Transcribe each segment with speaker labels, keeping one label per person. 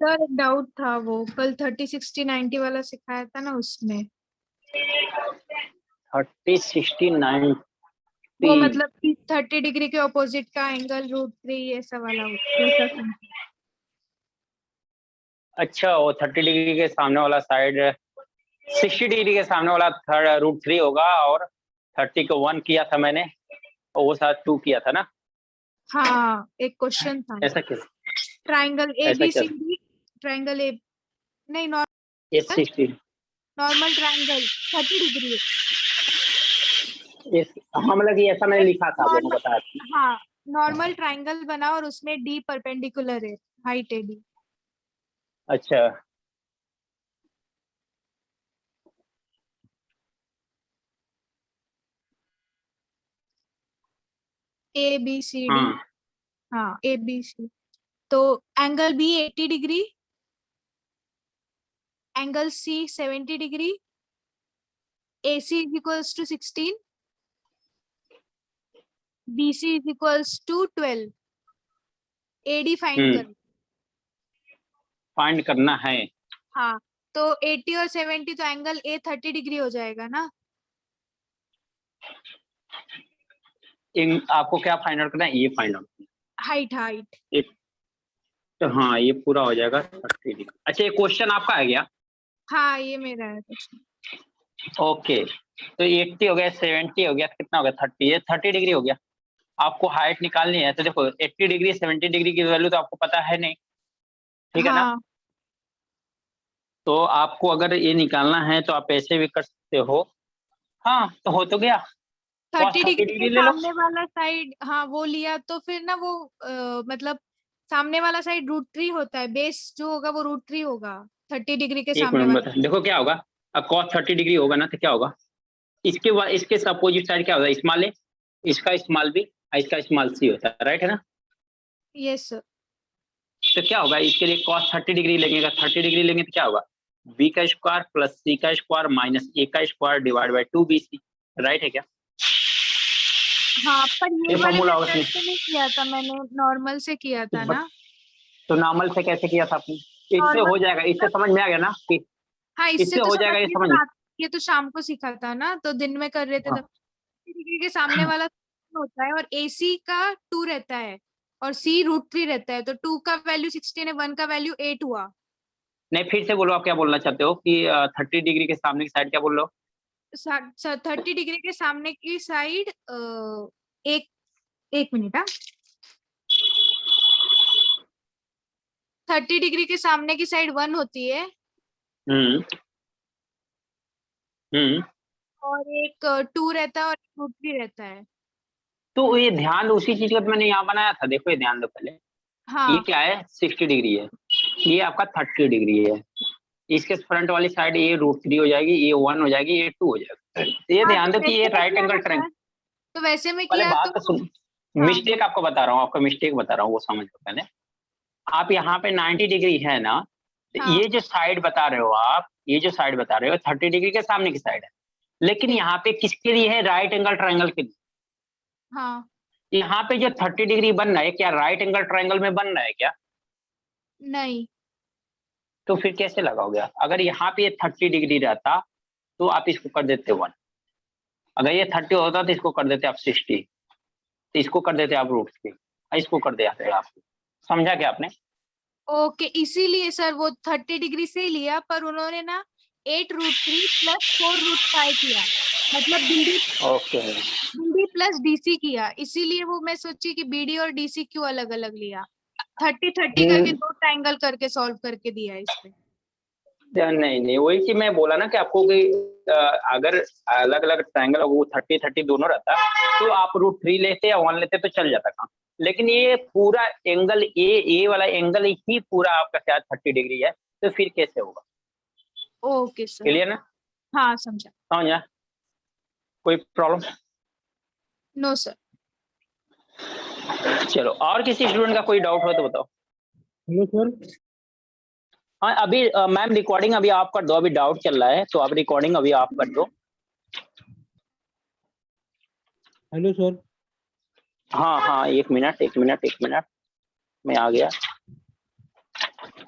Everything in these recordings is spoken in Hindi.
Speaker 1: सर एक डाउट था, वो कल 30 60 90 वाला सिखाया था ना, उसमें
Speaker 2: 30 60 90
Speaker 1: वो मतलब कि 30 डिग्री के ऑपोजिट का एंगल √3 ऐसा वाला वैसा समझ।
Speaker 2: अच्छा, वो 30 डिग्री के सामने वाला साइड 60 डिग्री के सामने वाला √3 होगा, और 30 को 1 किया था मैंने, और वो साथ 2 किया था ना।
Speaker 1: हाँ, एक क्वेश्चन था।
Speaker 2: ऐसा कैसे?
Speaker 1: ट्राइंगल
Speaker 2: ऐसा क्या?
Speaker 1: ABCD, ट्राइंगल ए, नहीं
Speaker 2: ये 60
Speaker 1: नॉर्मल ट्राइंगल 30 डिग्री
Speaker 2: इस, हाँ मतलब कि ऐसा मैंने
Speaker 1: है।
Speaker 2: लिखा था, वो मैं
Speaker 1: नॉर्मल,
Speaker 2: बताया था।
Speaker 1: हाँ, नॉर्मल ट्राइंगल बना और उसमें D परपेंडिकुलर है, हाइट है D।
Speaker 2: अच्छा,
Speaker 1: ABCD,
Speaker 2: हाँ
Speaker 1: हाँ ABC। तो angle B 80 degree, angle C 70 degree, AC is equals to 16, BC is equals to 12। AD find कर।
Speaker 2: फाइंड करना है।
Speaker 1: हाँ, तो 80 और 70 तो एंगल A 30 डिग्री हो जाएगा ना।
Speaker 2: आपको क्या फाइंड आउट करना है? ये फाइंड आउट
Speaker 1: हाइट, हाइट।
Speaker 2: एक, तो हाँ ये पूरा हो जाएगा 30 डिग्री। अच्छा, ये क्वेश्चन आपका आ गया।
Speaker 1: हाँ, ये मेरा है क्वेश्चन।
Speaker 2: ओके, तो 80 हो गया, 70 हो गया, कितना हो गया 30, ये 30 डिग्री हो गया। आपको हाइट निकालनी है, तो देखो 80 डिग्री 70 डिग्री की वैल्यू तो आपको पता है नहीं, ठीक है ना।
Speaker 1: हाँ,
Speaker 2: तो आपको अगर ये निकालना है तो आप ऐसे भी कर सकते हो। हाँ, तो हो तो गया, cos
Speaker 1: 30
Speaker 2: 30
Speaker 1: डिग्री के
Speaker 2: डिग्री ले लो।
Speaker 1: सामने वाला साइड, हाँ वो लिया तो फिर ना वो मतलब सामने वाला साइड √3 होता है, बेस जो होगा वो √3 होगा 30 डिग्री के
Speaker 2: एक
Speaker 1: सामने
Speaker 2: मिनट
Speaker 1: वाला।
Speaker 2: बता, देखो क्या होगा। अब cos 30 डिग्री होगा ना, तो क्या होगा, इसके अपोजिट साइड क्या होगा, स्मॉल ए, इसका स्मॉल बी, इसका स्मॉल सी होता है, राइट है ना।
Speaker 1: Yes sir.
Speaker 2: तो क्या होगा, इसके लिए cos 30 डिग्री लेंगे, 30 डिग्री लेंगे तो क्या होगा, बी का स्क्वायर प्लस सी का स्क्वायर माइनस ए का square divide by 2bc, right है क्या।
Speaker 1: हाँ, पर ये
Speaker 2: ये
Speaker 1: वाले
Speaker 2: फॉर्मूला होगा
Speaker 1: मेथड से नहीं किया था मैंने, नॉर्मल से किया था ना।
Speaker 2: तो नॉर्मल से कैसे किया था आपने? इससे
Speaker 1: नॉर्मल
Speaker 2: हो जाएगा, इससे
Speaker 1: मतलब,
Speaker 2: समझ में आ गया ना कि
Speaker 1: हाँ इससे
Speaker 2: इससे
Speaker 1: तो
Speaker 2: हो
Speaker 1: समझ,
Speaker 2: जाएगा, ये
Speaker 1: ये तो
Speaker 2: समझ में।
Speaker 1: रात, ये तो शाम को सीखा था ना, तो दिन में कर रहे थे
Speaker 2: हाँ।
Speaker 1: तब। 30 डिग्री के सामने वाला होता है और AC का 2 रहता है और C √3 रहता है, तो 2 का वैल्यू 16 है, 1 का वैल्यू 8 हुआ।
Speaker 2: नहीं, फिर से बोलो, आप क्या बोलना चाहते हो कि 30 डिग्री के सामने की साइड क्या बोल रहे हो?
Speaker 1: 30 डिग्री के सामने की साइड, एक एक मिनट, हाँ, 30 डिग्री के सामने की साइड 1 होती है
Speaker 2: हम्म हम्म।
Speaker 1: और एक 2 रहता है और एक √3 रहता है।
Speaker 2: तो ये ध्यान दो, उसी चीज का तो मैंने यहाँ बनाया था, देखो ये ध्यान दो पहले। ये
Speaker 1: हाँ,
Speaker 2: क्या है, 60 डिग्री है, ये आपका 30 डिग्री है। इसके फ्रंट वाली साइड ये √3 हो जाएगी, ये 1 हो जाएगी, ये 2 हो जाएगा। तो ये
Speaker 1: हाँ,
Speaker 2: ध्यान
Speaker 1: तो
Speaker 2: दो कि ये
Speaker 1: वैसे में
Speaker 2: राइट
Speaker 1: किया
Speaker 2: एंगल
Speaker 1: ना
Speaker 2: ट्रायंगल।
Speaker 1: सर, तो वैसे में
Speaker 2: पहले
Speaker 1: किया
Speaker 2: बात
Speaker 1: तो।
Speaker 2: तो सुन,
Speaker 1: हाँ
Speaker 2: मिस्टेक
Speaker 1: बोल।
Speaker 2: आपको बता रहा हूँ, आपका मिस्टेक बता रहा हूँ, वो समझ लो पहले। आप यहाँ पे 90 डिग्री है ना, तो
Speaker 1: हाँ,
Speaker 2: ये जो साइड बता रहे हो आप, ये जो साइड बता रहे हो 30 डिग्री के सामने की साइड है, लेकिन
Speaker 1: ठीक,
Speaker 2: यहाँ पे किसके लिए है, राइट एंगल ट्रायंगल के लिए।
Speaker 1: हाँ,
Speaker 2: यहाँ पे जो 30 डिग्री बन रहा है, क्या राइट एंगल ट्रायंगल में बन रहा है क्या?
Speaker 1: नहीं,
Speaker 2: तो फिर कैसे लगाओगे आप? अगर यहाँ पे ये 30 डिग्री रहता तो आप इसको कर देते 1, अगर ये 30 होता तो इसको कर देते आप 60, तो इसको कर देते आप √3, इसको कर देते आप। समझा क्या आपने?
Speaker 1: ओके, इसीलिए सर वो 30 डिग्री से ही लिया, पर उन्होंने ना 8 √3 प्लस 4 √5 किया, मतलब BD,
Speaker 2: okay.
Speaker 1: BD plus DC किया, इसीलिए वो मैं सोची कि BD और DC क्यों अलग अलग लिया। 30 30 करके दो ट्रायंगल करके सॉल्व करके दिया है इसमें।
Speaker 2: नहीं नहीं, वही चीज मैं बोला ना कि आपको कि अगर अलग अलग ट्रायंगल वो 30 30 दोनों रहता तो आप √3 लेते या 1 लेते तो चल जाता काम। लेकिन ये पूरा एंगल ए वाला एंगल ही पूरा आपका क्या 30 डिग्री है, तो फिर कैसे होगा?
Speaker 1: Okay sir.
Speaker 2: क्लियर ना?
Speaker 1: हाँ, समझा।
Speaker 2: समझा? कोई प्रॉब्लम?
Speaker 1: No sir.
Speaker 2: चलो, और किसी स्टूडेंट का कोई डाउट हो तो बताओ।
Speaker 3: Hello sir.
Speaker 2: हाँ, अभी मैम रिकॉर्डिंग अभी आप कर दो, अभी डाउट चल रहा है, तो आप रिकॉर्डिंग अभी आप कर दो।
Speaker 3: Hello sir.
Speaker 2: हाँ हाँ, एक मिनट एक मिनट एक मिनट, मैं आ गया।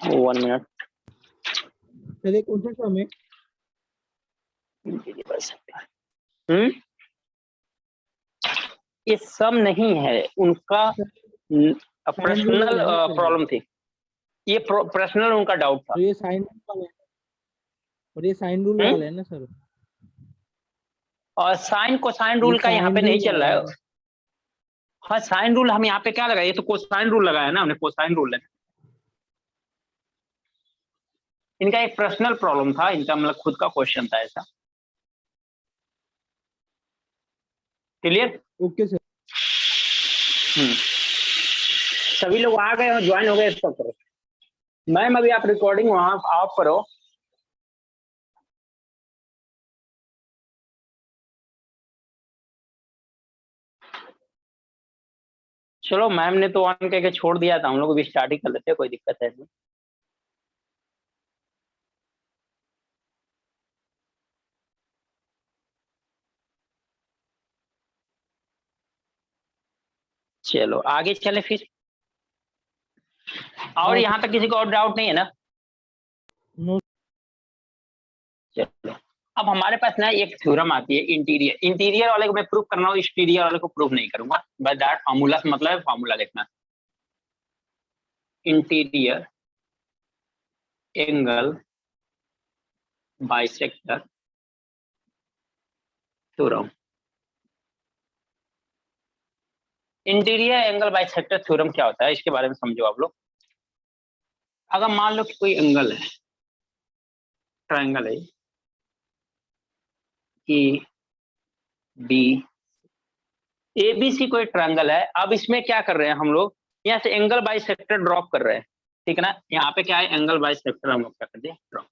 Speaker 2: 1 मिनट।
Speaker 3: चलिए कौन सा सम है?
Speaker 2: ये सम नहीं है, उनका पर्सनल प्रॉब्लम थी, ये पर्सनल उनका डाउट था।
Speaker 3: तो ये साइन रूल वाला है, और ये साइन रूल वाला है ना सर?
Speaker 2: और साइन कोसाइन रूल
Speaker 3: ये
Speaker 2: का यहाँ पे
Speaker 3: sin
Speaker 2: नहीं
Speaker 3: rule
Speaker 2: चल
Speaker 3: वाला
Speaker 2: रहा
Speaker 3: है
Speaker 2: है।
Speaker 3: ना?
Speaker 2: हाँ साइन रूल हम यहाँ पे क्या लगाए, ये तो कोसाइन रूल लगाया ना हमने, कोसाइन रूल है। इनका एक पर्सनल प्रॉब्लम था, इनका मतलब खुद का क्वेश्चन था ऐसा। क्लियर?
Speaker 3: Okay sir.
Speaker 2: सभी लोग आ गए और ज्वाइन हो गए, इसको करो। मैम अभी आप रिकॉर्डिंग वहां ऑफ करो। चलो मैम ने तो ऑन करके छोड़ दिया था, हम लोग भी स्टार्ट ही कर लेते हैं, कोई दिक्कत है नहीं। चलो आगे चले फिर। और यहाँ तक किसी को और डाउट नहीं है ना?
Speaker 3: नो।
Speaker 2: चलो अब हमारे पास ना एक थ्योरम आती है इंटीरियर, इंटीरियर वाले को मैं प्रूव करना हूँ, एक्सटीरियर वाले को प्रूव नहीं करूंगा। बस दैट फार्मूला से मतलब है, फार्मूला देखना। Interior angle bisector theorem. Interior angle bisector theorem क्या होता है, इसके बारे में समझो आप लोग। अगर मान लो कि कोई एंगल है, ट्रायंगल है कि बी एबीसी कोई ट्रायंगल है। अब इसमें क्या कर रहे हैं हम लोग, यहाँ से एंगल बाइसेक्टर ड्रॉप कर रहे हैं, ठीक है ना। यहाँ पे क्या है, एंगल बाइसेक्टर हम लोग क्या कर दिए, ड्रॉप।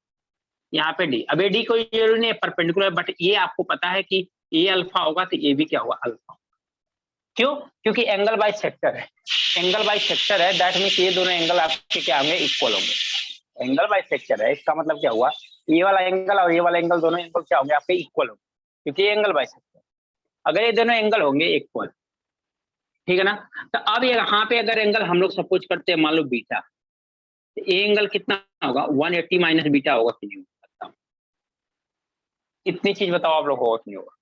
Speaker 2: यहाँ पे डी, अब ये डी कोई जरूरी नहीं है परपेंडिकुलर, बट ये आपको पता है कि ये अल्फा होगा तो ये भी क्या होगा, अल्फा। क्यों? क्योंकि एंगल बाइसेक्टर है, एंगल बाइसेक्टर है, दैट मीन्स ये दोनों एंगल आपके क्या होंगे, इक्वल होंगे। एंगल बाइसेक्टर है, इसका मतलब क्या हुआ, ये वाला एंगल और ये वाला एंगल दोनों एंगल क्या होंगे, आपके इक्वल होंगे, क्योंकि ये एंगल बाइसेक्टर। अगर ये दोनों एंगल होंगे इक्वल, ठीक है ना। तो अब यहाँ पे अगर एंगल हम लोग सपोज करते हैं, मान लो बीटा, तो ये एंगल कितना होगा, 180 माइनस बीटा होगा कि नहीं होगा? इतनी चीज बताओ आप लोग, होगा कि नहीं होगा?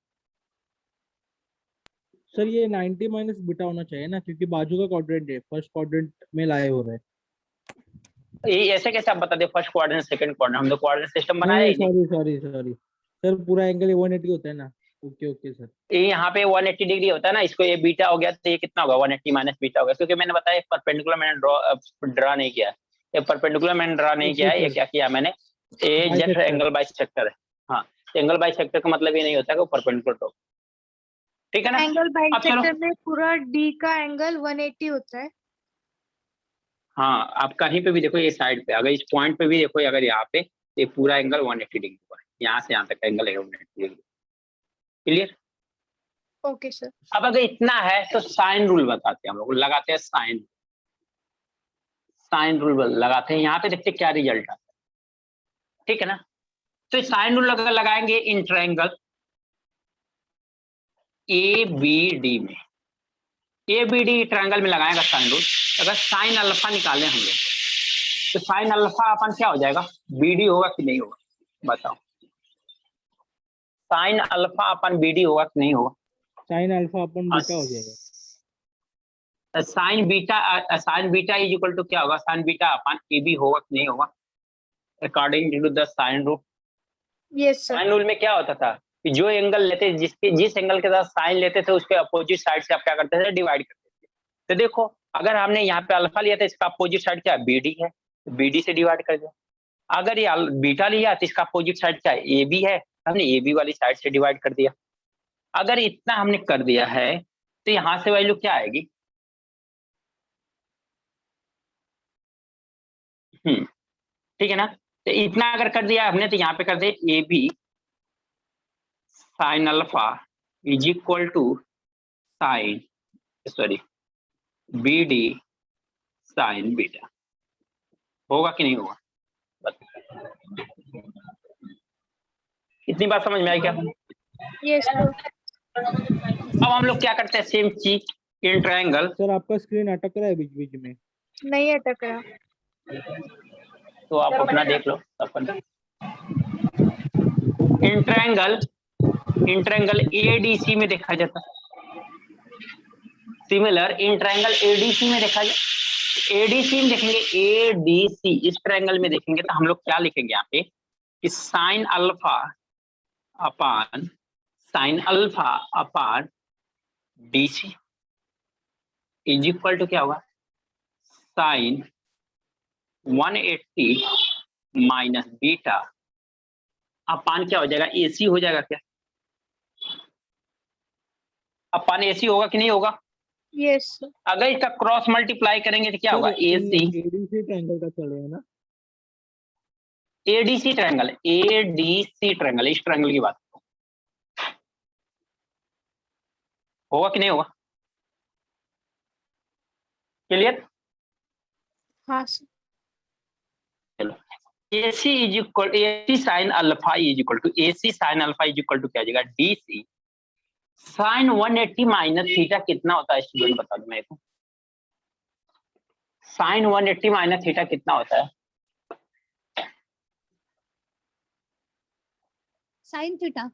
Speaker 3: सर ये 90 माइनस बीटा होना चाहिए ना, क्योंकि बाजू का क्वाड्रेंट है, फर्स्ट क्वाड्रेंट में लाए हो रहे हैं।
Speaker 2: ये ऐसे कैसे आप बता दे, फर्स्ट क्वाड्रेंट सेकंड क्वाड्रेंट, हम तो क्वाड्रेंट सिस्टम बनाया ही नहीं।
Speaker 3: सॉरी सर, पूरा एंगल 180 होता है ना। Okay sir.
Speaker 2: ये यहाँ पे 180 डिग्री होता है ना, इसको ये बीटा हो गया तो ये कितना होगा, 180 माइनस बीटा होगा, क्योंकि मैंने बताया परपेंडिकुलर मैंने ड्रा नहीं किया, ये परपेंडिकुलर मैंने ड्रा नहीं किया है, ये क्या किया मैंने, ये जस्ट एंगल बाइसेक्टर है। हाँ, एंगल बाइसेक्टर का मतलब ये नहीं होता कि वो परपेंडिकुलर ड्रॉ, ठीक है ना।
Speaker 1: एंगल बाइसेक्टर में पूरा डी का एंगल 180 होता है।
Speaker 2: हाँ, आप कहीं पे भी देखो, ये साइड पे अगर इस पॉइंट पे भी देखो, अगर यहाँ पे ये पूरा एंगल 180 डिग्री हुआ है, यहाँ से यहाँ तक एंगल है 180 डिग्री। क्लियर?
Speaker 1: Okay sir.
Speaker 2: अब अगर इतना है तो साइन रूल बताते हैं हम लोग, लगाते हैं साइन, साइन रूल लगाते हैं, यहाँ पे देखते हैं क्या रिजल्ट आता है, ठीक है ना। तो साइन रूल अगर लगाएंगे in triangle A B D में, ए बी डी ट्रायंगल में लगाएगा साइन रूल। अगर साइन अल्फा निकालें हम लोग, तो साइन अल्फा अपन क्या हो जाएगा, बी डी होगा कि नहीं होगा, बताओ। साइन अल्फा अपन बी डी होगा कि नहीं होगा?
Speaker 3: साइन अल्फा अपन बीटा हो जाएगा।
Speaker 2: Sine beta is equal to क्या होगा, sine beta upon A B होगा कि नहीं होगा, according to the sine rule.
Speaker 1: Yes sir.
Speaker 2: Sine rule में क्या होता था कि जो एंगल लेते, जिस एंगल के साथ साइन लेते थे, उसके अपोजिट साइड से आप क्या करते थे, डिवाइड करते थे। तो देखो अगर हमने यहाँ पे अल्फा लिया था, इसका अपोजिट साइड क्या है, बी डी है, तो बी डी से डिवाइड कर दिया। अगर ये बीटा लिया तो इसका अपोजिट साइड क्या है, ए बी है, हमने ए बी वाली साइड से डिवाइड कर दिया। अगर इतना हमने कर दिया है तो यहाँ से वैल्यू क्या आएगी, ठीक है ना। तो इतना अगर कर दिया हमने, तो यहाँ पे कर दे A B sine alpha is equal to sine, sorry, B D sine beta, होगा कि नहीं होगा? इतनी बात समझ में आई क्या?
Speaker 1: Yes sir.
Speaker 2: अब हम लोग क्या करते हैं, सेम चीज इन ट्रायंगल।
Speaker 3: सर आपका स्क्रीन अटक रहा है बीच बीच में।
Speaker 1: नहीं अटक रहा।
Speaker 2: तो आप अपना देख लो अपन। इन ट्रायंगल एडीसी में देखा जाता है। सिमिलर इन ट्रायंगल एडीसी में देखा जाए, एडीसी में देखेंगे, एडीसी इस ट्रायंगल में देखेंगे तो हम लोग क्या लिखेंगे यहाँ पे कि sine alpha upon DC is equal to क्या होगा, साइन 180 माइनस बीटा अपान क्या हो जाएगा, एसी हो जाएगा क्या, अपान एसी होगा कि नहीं होगा?
Speaker 1: Yes sir.
Speaker 2: अगर इसका क्रॉस मल्टीप्लाई करेंगे तो क्या होगा, एसी
Speaker 3: एडीसी ट्रायंगल का चलेगा ना,
Speaker 2: एडीसी ट्रायंगल इस ट्रायंगल की बात होगा कि नहीं होगा? क्लियर?
Speaker 1: हाँ सर।
Speaker 2: चलो AC is equal AC sine alpha is equal to AC sine alpha is equal to क्या आ जाएगा, DC साइन 180 माइनस थीटा कितना होता है स्टूडेंट बता दो मेरे को, साइन 180 माइनस थीटा कितना होता है?
Speaker 4: Sine theta.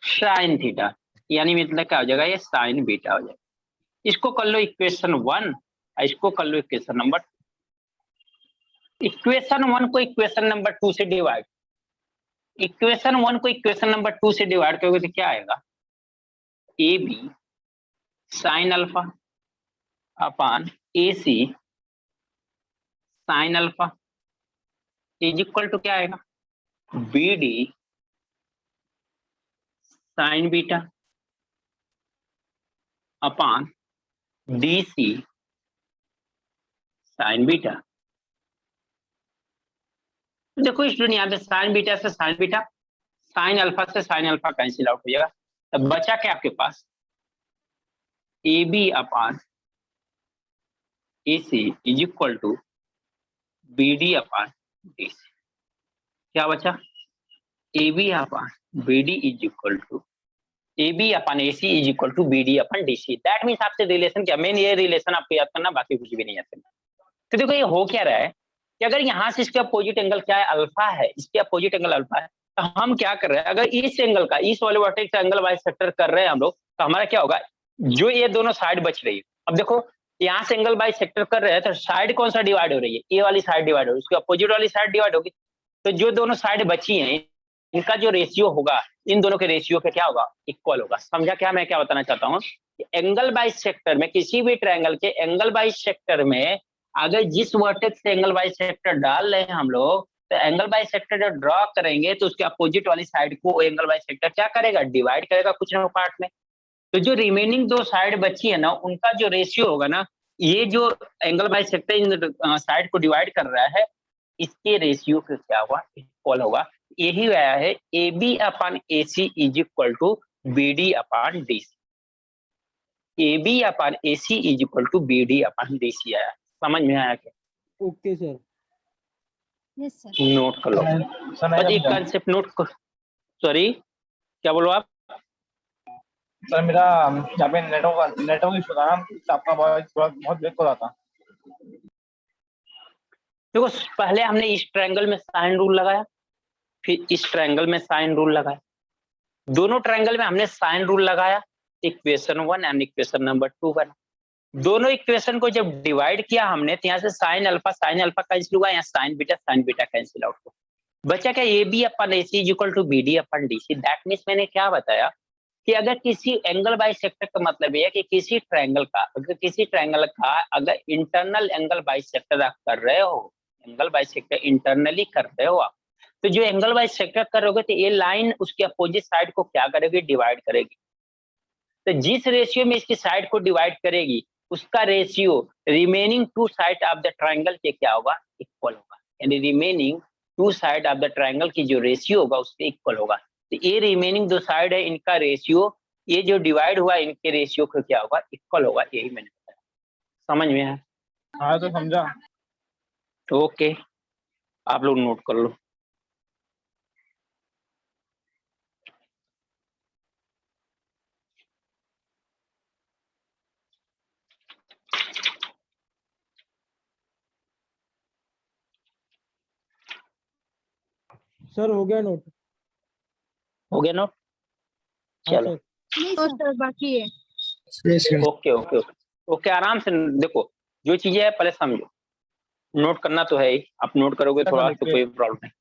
Speaker 2: साइन थीटा यानी मतलब क्या हो जाएगा, ये साइन बीटा हो जाएगा। इसको कर लो इक्वेशन 1, इसको कर लो इक्वेशन नंबर, इक्वेशन 1 को इक्वेशन नंबर 2 से डिवाइड, इक्वेशन 1 को इक्वेशन नंबर 2 से डिवाइड करोगे तो क्या आएगा, A B sine alpha upon A C sine alpha is equal to क्या आएगा, B D sine beta upon D C sine beta. देखो स्टूडेंट यहाँ पे साइन बीटा से साइन बीटा, साइन अल्फा से साइन अल्फा कैंसिल आउट हो जाएगा, तब बचा क्या आपके पास, A B upon A C is equal to B D upon D C. क्या बचा, A B upon B D is equal to A B upon A C is equal to B D upon D C. That means आपसे रिलेशन क्या, मेन ये रिलेशन आपको याद करना, बाकी कुछ भी नहीं याद करना। तो देखो ये हो क्या रहा है कि अगर यहाँ से इसके अपोजिट एंगल क्या है, अल्फा है, इसके अपोजिट एंगल अल्फा है, तो हम क्या कर रहे हैं, अगर इस एंगल का, इस वाले वर्टेक्स एंगल बाइसेक्टर कर रहे हैं हम लोग, तो हमारा क्या होगा, जो ये दोनों साइड बच रही है, अब देखो यहाँ से एंगल बाइसेक्टर कर रहे हैं तो साइड कौन सा डिवाइड हो रही है, ए वाली साइड डिवाइड हो रही है, उसके अपोजिट वाली साइड डिवाइड होगी, तो जो दोनों साइड बची है इनका जो रेशियो होगा, इन दोनों के रेशियो के क्या होगा, इक्वल होगा। समझा क्या मैं क्या बताना चाहता हूँ, एंगल बाइसेक्टर में, किसी भी ट्रायंगल के एंगल बाइसेक्टर में अगर जिस वर्टेक्स से एंगल बाइसेक्टर डाल रहे हैं हम लोग, तो एंगल बाइसेक्टर जब ड्रॉ करेंगे तो उसके अपोजिट वाली साइड को एंगल बाइसेक्टर क्या करेगा, डिवाइड करेगा कुछ ना पार्ट में। तो जो रिमेनिंग दो साइड बची है ना, उनका जो रेशियो होगा ना, ये जो एंगल बाइसेक्टर इन साइड को डिवाइड कर रहा है, इसके रेशियो का क्या होगा, इक्वल होगा। यही आया है A B upon A C is equal to B D upon D C, A B upon A C is equal to B D upon D C आया। समझ में आया क्या?
Speaker 3: Okay sir.
Speaker 4: Yes sir.
Speaker 2: Note कर लो बस एक कंसेप्ट नोट कर, सॉरी क्या बोलो आप?
Speaker 5: सर मेरा यहाँ पे नेटवर्क इशू था ना, तो आपका बहुत ब्रेक हो रहा था।
Speaker 2: देखो पहले हमने इस ट्रायंगल में साइन रूल लगाया, फिर इस ट्रायंगल में साइन रूल लगाया, दोनों ट्रायंगल में हमने साइन रूल लगाया, इक्वेशन 1 एंड इक्वेशन नंबर 2 बना। दोनों इक्वेशन को जब डिवाइड किया हमने, तो यहाँ से साइन अल्फा कैंसिल हुआ, यहाँ साइन बीटा कैंसिल आउट हुआ, बचा क्या, A B upon A C is equal to B D upon D C. That means मैंने क्या बताया कि अगर किसी एंगल बाइसेक्टर का मतलब ये है कि किसी ट्रायंगल का, अगर इंटरनल एंगल बाइसेक्टर आप कर रहे हो, एंगल बाइसेक्टर इंटरनली कर रहे हो आप, तो जो एंगल बाइसेक्टर करोगे तो ये लाइन उसके अपोजिट साइड को क्या करेगी, डिवाइड करेगी। तो जिस रेशियो में इसकी साइड को डिवाइड करेगी, उसका ratio remaining to side of the triangle के क्या होगा, इक्वल होगा। यानी remaining to side of the triangle की जो रेशियो होगा उससे इक्वल होगा। तो ये रिमेनिंग दो साइड है, इनका रेशियो, ये जो डिवाइड हुआ इनके रेशियो को क्या होगा, इक्वल होगा। यही मैंने बताया। समझ में आया?
Speaker 5: हाँ तो समझा।
Speaker 2: ओके, आप लोग नोट कर लो।
Speaker 3: सर हो गया नोट?
Speaker 2: हो गया नोट?
Speaker 3: हाँ
Speaker 2: चलो
Speaker 3: सर।
Speaker 4: नहीं
Speaker 1: तो
Speaker 4: सर
Speaker 1: सर बाकी है।
Speaker 2: ओके ओके ओके ओके, आराम से देखो, जो चीजें है पहले समझो, नोट करना तो है ही, आप नोट करोगे थोड़ा तो कोई प्रॉब्लम नहीं,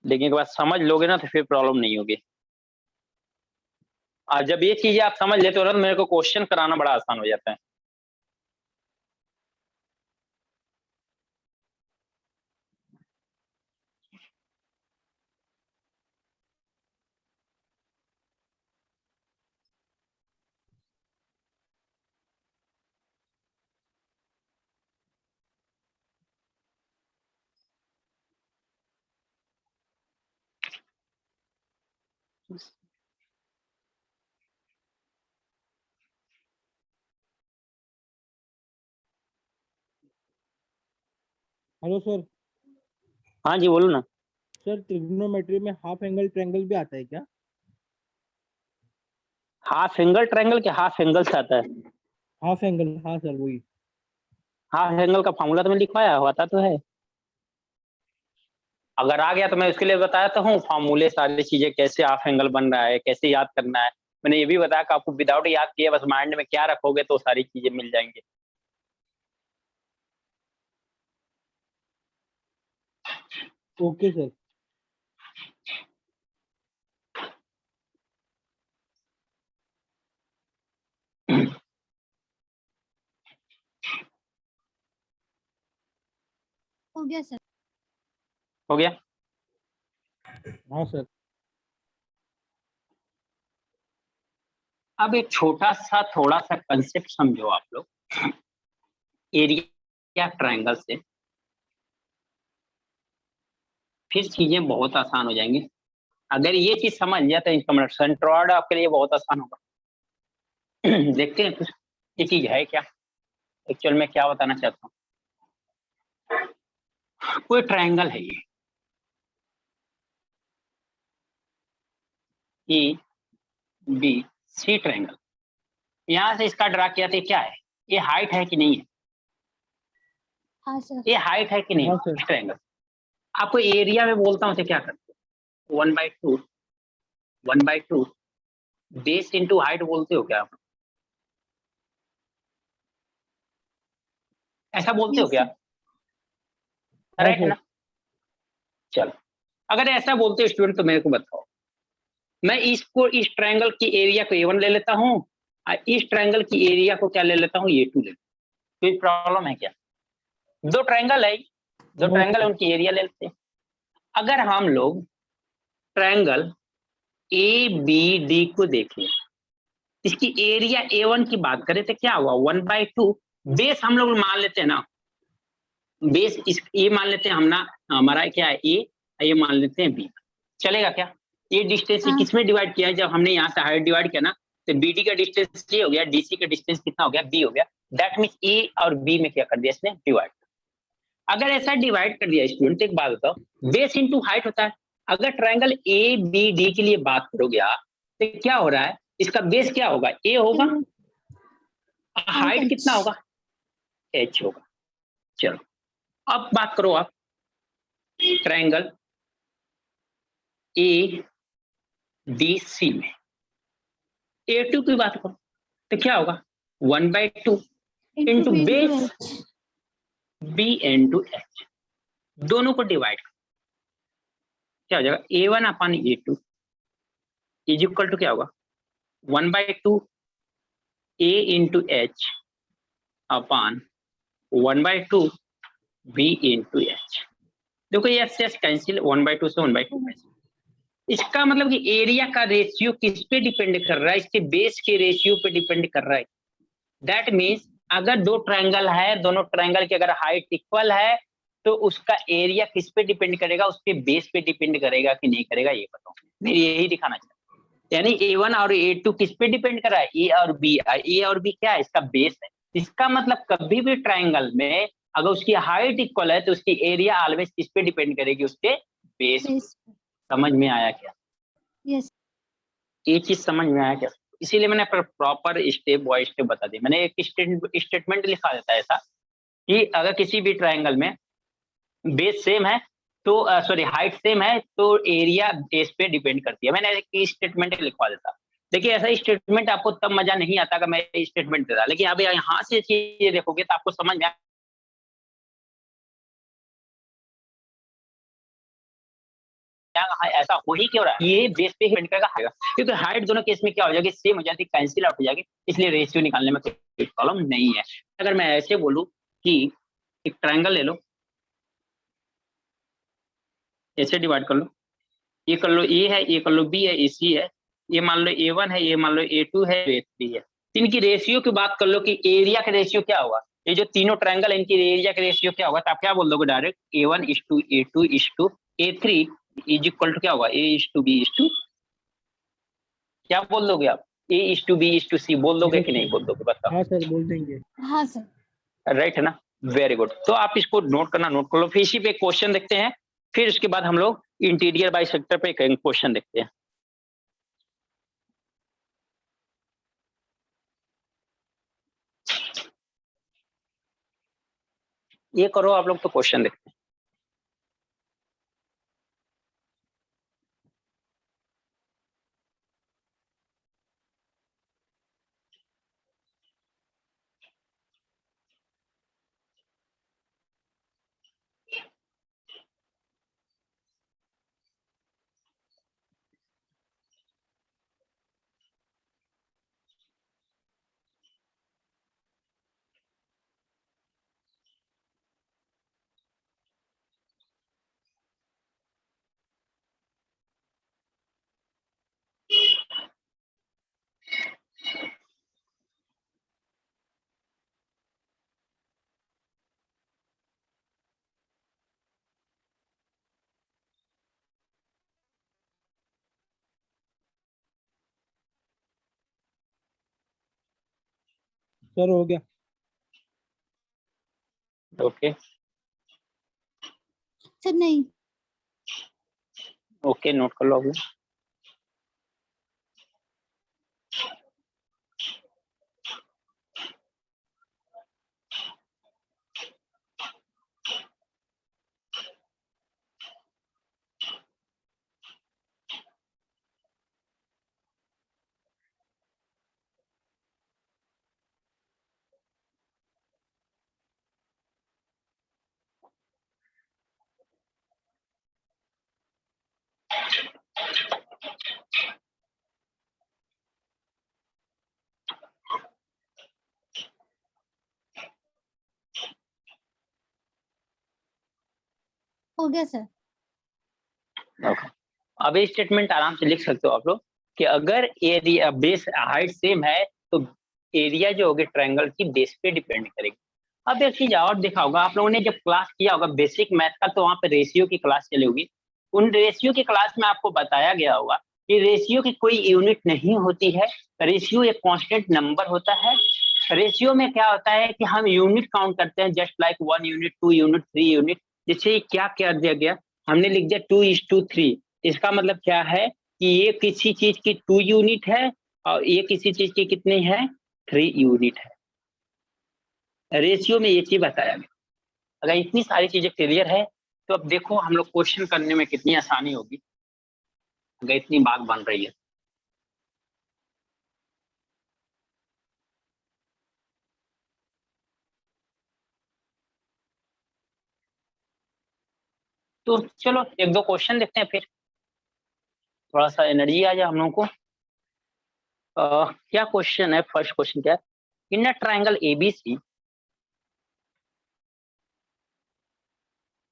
Speaker 2: लेकिन एक बार समझ लोगे ना तो फिर प्रॉब्लम नहीं होगी। और जब ये चीजें आप समझ लेते हो ना तो मेरे को क्वेश्चन कराना बड़ा आसान हो जाता है।
Speaker 3: Hello sir.
Speaker 2: हाँ जी बोलो ना।
Speaker 3: सर ट्रिग्नोमेट्री में हाफ एंगल ट्रायंगल भी आता है क्या?
Speaker 2: हाफ एंगल ट्रायंगल के हाफ एंगल से आता है?
Speaker 3: हाफ एंगल, हाँ सर वही।
Speaker 2: हाफ एंगल का फॉर्मूला तो मैं लिखवाया हुआ तो है, अगर आ गया तो मैं उसके लिए बताया तो हूँ फॉर्मूले, सारी चीजें कैसे हाफ एंगल बन रहा है, कैसे याद करना है। मैंने ये भी बताया कि आपको विदाउट याद किए बस माइंड में क्या रखोगे तो सारी चीजें मिल जाएंगी।
Speaker 3: Okay sir.
Speaker 4: हो गया सर।
Speaker 2: हो गया?
Speaker 3: हाँ सर।
Speaker 2: अब एक छोटा सा थोड़ा सा कंसेप्ट समझो आप लोग, एरिया ट्रायंगल से फिर चीजें बहुत आसान हो जाएंगी। अगर ये चीज समझ लिया तो सेंट्रॉइड आपके लिए बहुत आसान होगा। देखते हैं कुछ ये चीज है क्या, एक्चुअल में क्या बताना चाहता हूँ। कोई ट्रायंगल है ये ए बी सी ट्रायंगल, यहां से इसका ड्रा किया तो क्या है, ये हाइट है कि नहीं है,
Speaker 4: हाँ सर।
Speaker 2: ये हाइट है कि नहीं
Speaker 3: हाँ
Speaker 2: है
Speaker 3: सर।
Speaker 2: ट्रायंगल। आपको एरिया में बोलता हूँ तो क्या करते हो, 1/2 बेस इंटू हाइट बोलते हो क्या आप, ऐसा बोलते हो
Speaker 4: यस
Speaker 2: क्या?
Speaker 4: सर।
Speaker 3: हाँ
Speaker 2: राइट है
Speaker 3: सर।
Speaker 2: ना? चलो, अगर ऐसा बोलते हो स्टूडेंट तो मेरे को बताओ, मैं इसको इस ट्रायंगल की एरिया को A1 ले लेता हूँ और इस ट्रायंगल की एरिया को क्या ले लेता हूँ, A2 ले लेता हूँ, कोई प्रॉब्लम है क्या? दो ट्रायंगल है, दो
Speaker 3: नो
Speaker 2: ट्रायंगल है,
Speaker 3: सर।
Speaker 2: उनकी एरिया ले लेते हैं। अगर हम लोग ट्रायंगल ABD को देखें, इसकी एरिया A1 की बात करें तो क्या हुआ, 1/2 बेस हम लोग मान लेते हैं ना, बेस इस ये मान लेते हैं हम ना, हमारा क्या है A, ये मान लेते हैं B, चलेगा क्या? ये डिस्टेंस
Speaker 4: हाँ।
Speaker 2: किसमें डिवाइड किया है, जब हमने यहाँ से हाइट डिवाइड किया ना तो BD का डिस्टेंस ये हो गया, DC का डिस्टेंस कितना हो गया, B हो गया। दैट मीन्स A और B में क्या कर दिया इसने, डिवाइड। अगर ऐसा डिवाइड कर दिया स्टूडेंट, एक बात बताओ, बेस इंटू हाइट होता है। अगर ट्रायंगल ABD के लिए बात करोगे आप तो क्या हो रहा है, इसका बेस क्या होगा, A होगा, हाइट कितना होगा, H होगा। चलो अब बात करो आप ट्रायंगल ADC में A2 की बात करो तो क्या होगा, 1/2 into base B into H, दोनों को डिवाइड क्या हो जाएगा, A1 upon A2 is equal to क्या होगा, 1/2 A into H upon 1/2 B into H। देखो ये एस कैंसिल, 1/2 से 1/2 कैंसिल। इसका मतलब कि एरिया का रेशियो किस पे डिपेंड कर रहा है, इसके बेस के रेशियो पे डिपेंड कर रहा है। दैट मीन्स अगर दो ट्रायंगल है, दोनों ट्रायंगल की अगर हाइट इक्वल है तो उसका एरिया किस पे डिपेंड करेगा, उसके बेस पे डिपेंड करेगा कि नहीं करेगा, ये बताओ, मैं यही दिखाना चाहता हूँ। यानी A1 और A2 किस पे डिपेंड कर रहा है, A और B। A और B क्या है, इसका बेस है। इसका मतलब कभी भी ट्रायंगल में अगर उसकी हाइट इक्वल है तो उसकी एरिया ऑलवेज किस पे डिपेंड करेगी, उसके बेस। समझ में आया क्या?
Speaker 4: यस।
Speaker 2: ये चीज समझ में आया क्या? इसीलिए मैंने प्रॉपर स्टेप बाय स्टेप बता दी। मैंने एक स्टेटमेंट लिखा देता है ऐसा कि अगर किसी भी ट्रायंगल में बेस सेम है तो सॉरी हाइट सेम है तो एरिया बेस पे डिपेंड करती है। मैंने एक स्टेटमेंट लिखवा देता। देखिए ऐसा स्टेटमेंट आपको तब मजा नहीं आता अगर मैं स्टेटमेंट देता, लेकिन अब यहाँ से चीजें देखोगे तो आपको समझ में ऐसा हो ही क्यों रहा है, ये बेस पे डिपेंड करेगा। क्योंकि हाइट दोनों केस में क्या हो जाएगी, सेम हो जाती है, कैंसिल आउट हो जाएगी, इसलिए रेशियो निकालने में कोई प्रॉब्लम नहीं है। अगर मैं ऐसे बोलूं कि एक ट्रायंगल ले लो, ऐसे डिवाइड कर लो, ये कर लो ए है, ये कर लो बी है, ये सी है, ये मान लो A1 है, ये मान लो A2 है, A3 है। तो इनकी रेशियो की बात कर लो कि एरिया का रेशियो क्या होगा, ये जो तीनों ट्रायंगल है इनकी एरिया का रेशियो क्या होगा, तो आप क्या बोल दोगे direct A1:A2:A3 is equal to क्या होगा A:B:, क्या बोल दोगे आप, A:B:C बोल दोगे कि नहीं बोल दोगे, बताओ।
Speaker 3: हाँ सर बोल देंगे।
Speaker 4: हाँ सर।
Speaker 2: राइट है ना, वेरी गुड। तो आप इसको नोट करना, नोट कर लो। फिर इसी पे क्वेश्चन देखते हैं, फिर उसके बाद हम लोग इंटीरियर बाय सेक्टर पे क्वेश्चन देखते हैं। ये करो आप लोग तो क्वेश्चन देखते हैं।
Speaker 3: सर हो गया।
Speaker 2: ओके
Speaker 4: सर नहीं।
Speaker 2: ओके, नोट कर लो अभी।
Speaker 4: हो गया सर।
Speaker 2: ओके, अब ये स्टेटमेंट आराम से लिख सकते हो आप लोग कि अगर एरिया बेस हाइट सेम है तो एरिया जो होगी ट्रायंगल की बेस पे डिपेंड करेगी। अब एक चीज और देखा होगा आप लोगों ने, जब क्लास किया होगा बेसिक मैथ का, तो वहां पे रेशियो की क्लास चली होगी। उन रेशियो की क्लास में आपको बताया गया होगा कि रेशियो की कोई यूनिट नहीं होती है, रेशियो एक कांस्टेंट नंबर होता है। रेशियो में क्या होता है कि हम यूनिट काउंट करते हैं, just like 1 unit, 2 unit, 3 unit. जैसे क्या कर दिया गया, हमने लिख दिया 2:3। इसका मतलब क्या है कि ये किसी चीज की 2 यूनिट है और ये किसी चीज की कितनी है, 3 यूनिट है। रेशियो में ये चीज बताया गया। अगर इतनी सारी चीजें क्लियर है तो अब देखो हम लोग क्वेश्चन करने में कितनी आसानी होगी, अगर इतनी बात बन रही है। तो चलो एक दो क्वेश्चन देखते हैं, फिर थोड़ा सा एनर्जी आ जाए हम लोगों को। क्या क्वेश्चन है, फर्स्ट क्वेश्चन क्या है, in a triangle ABC,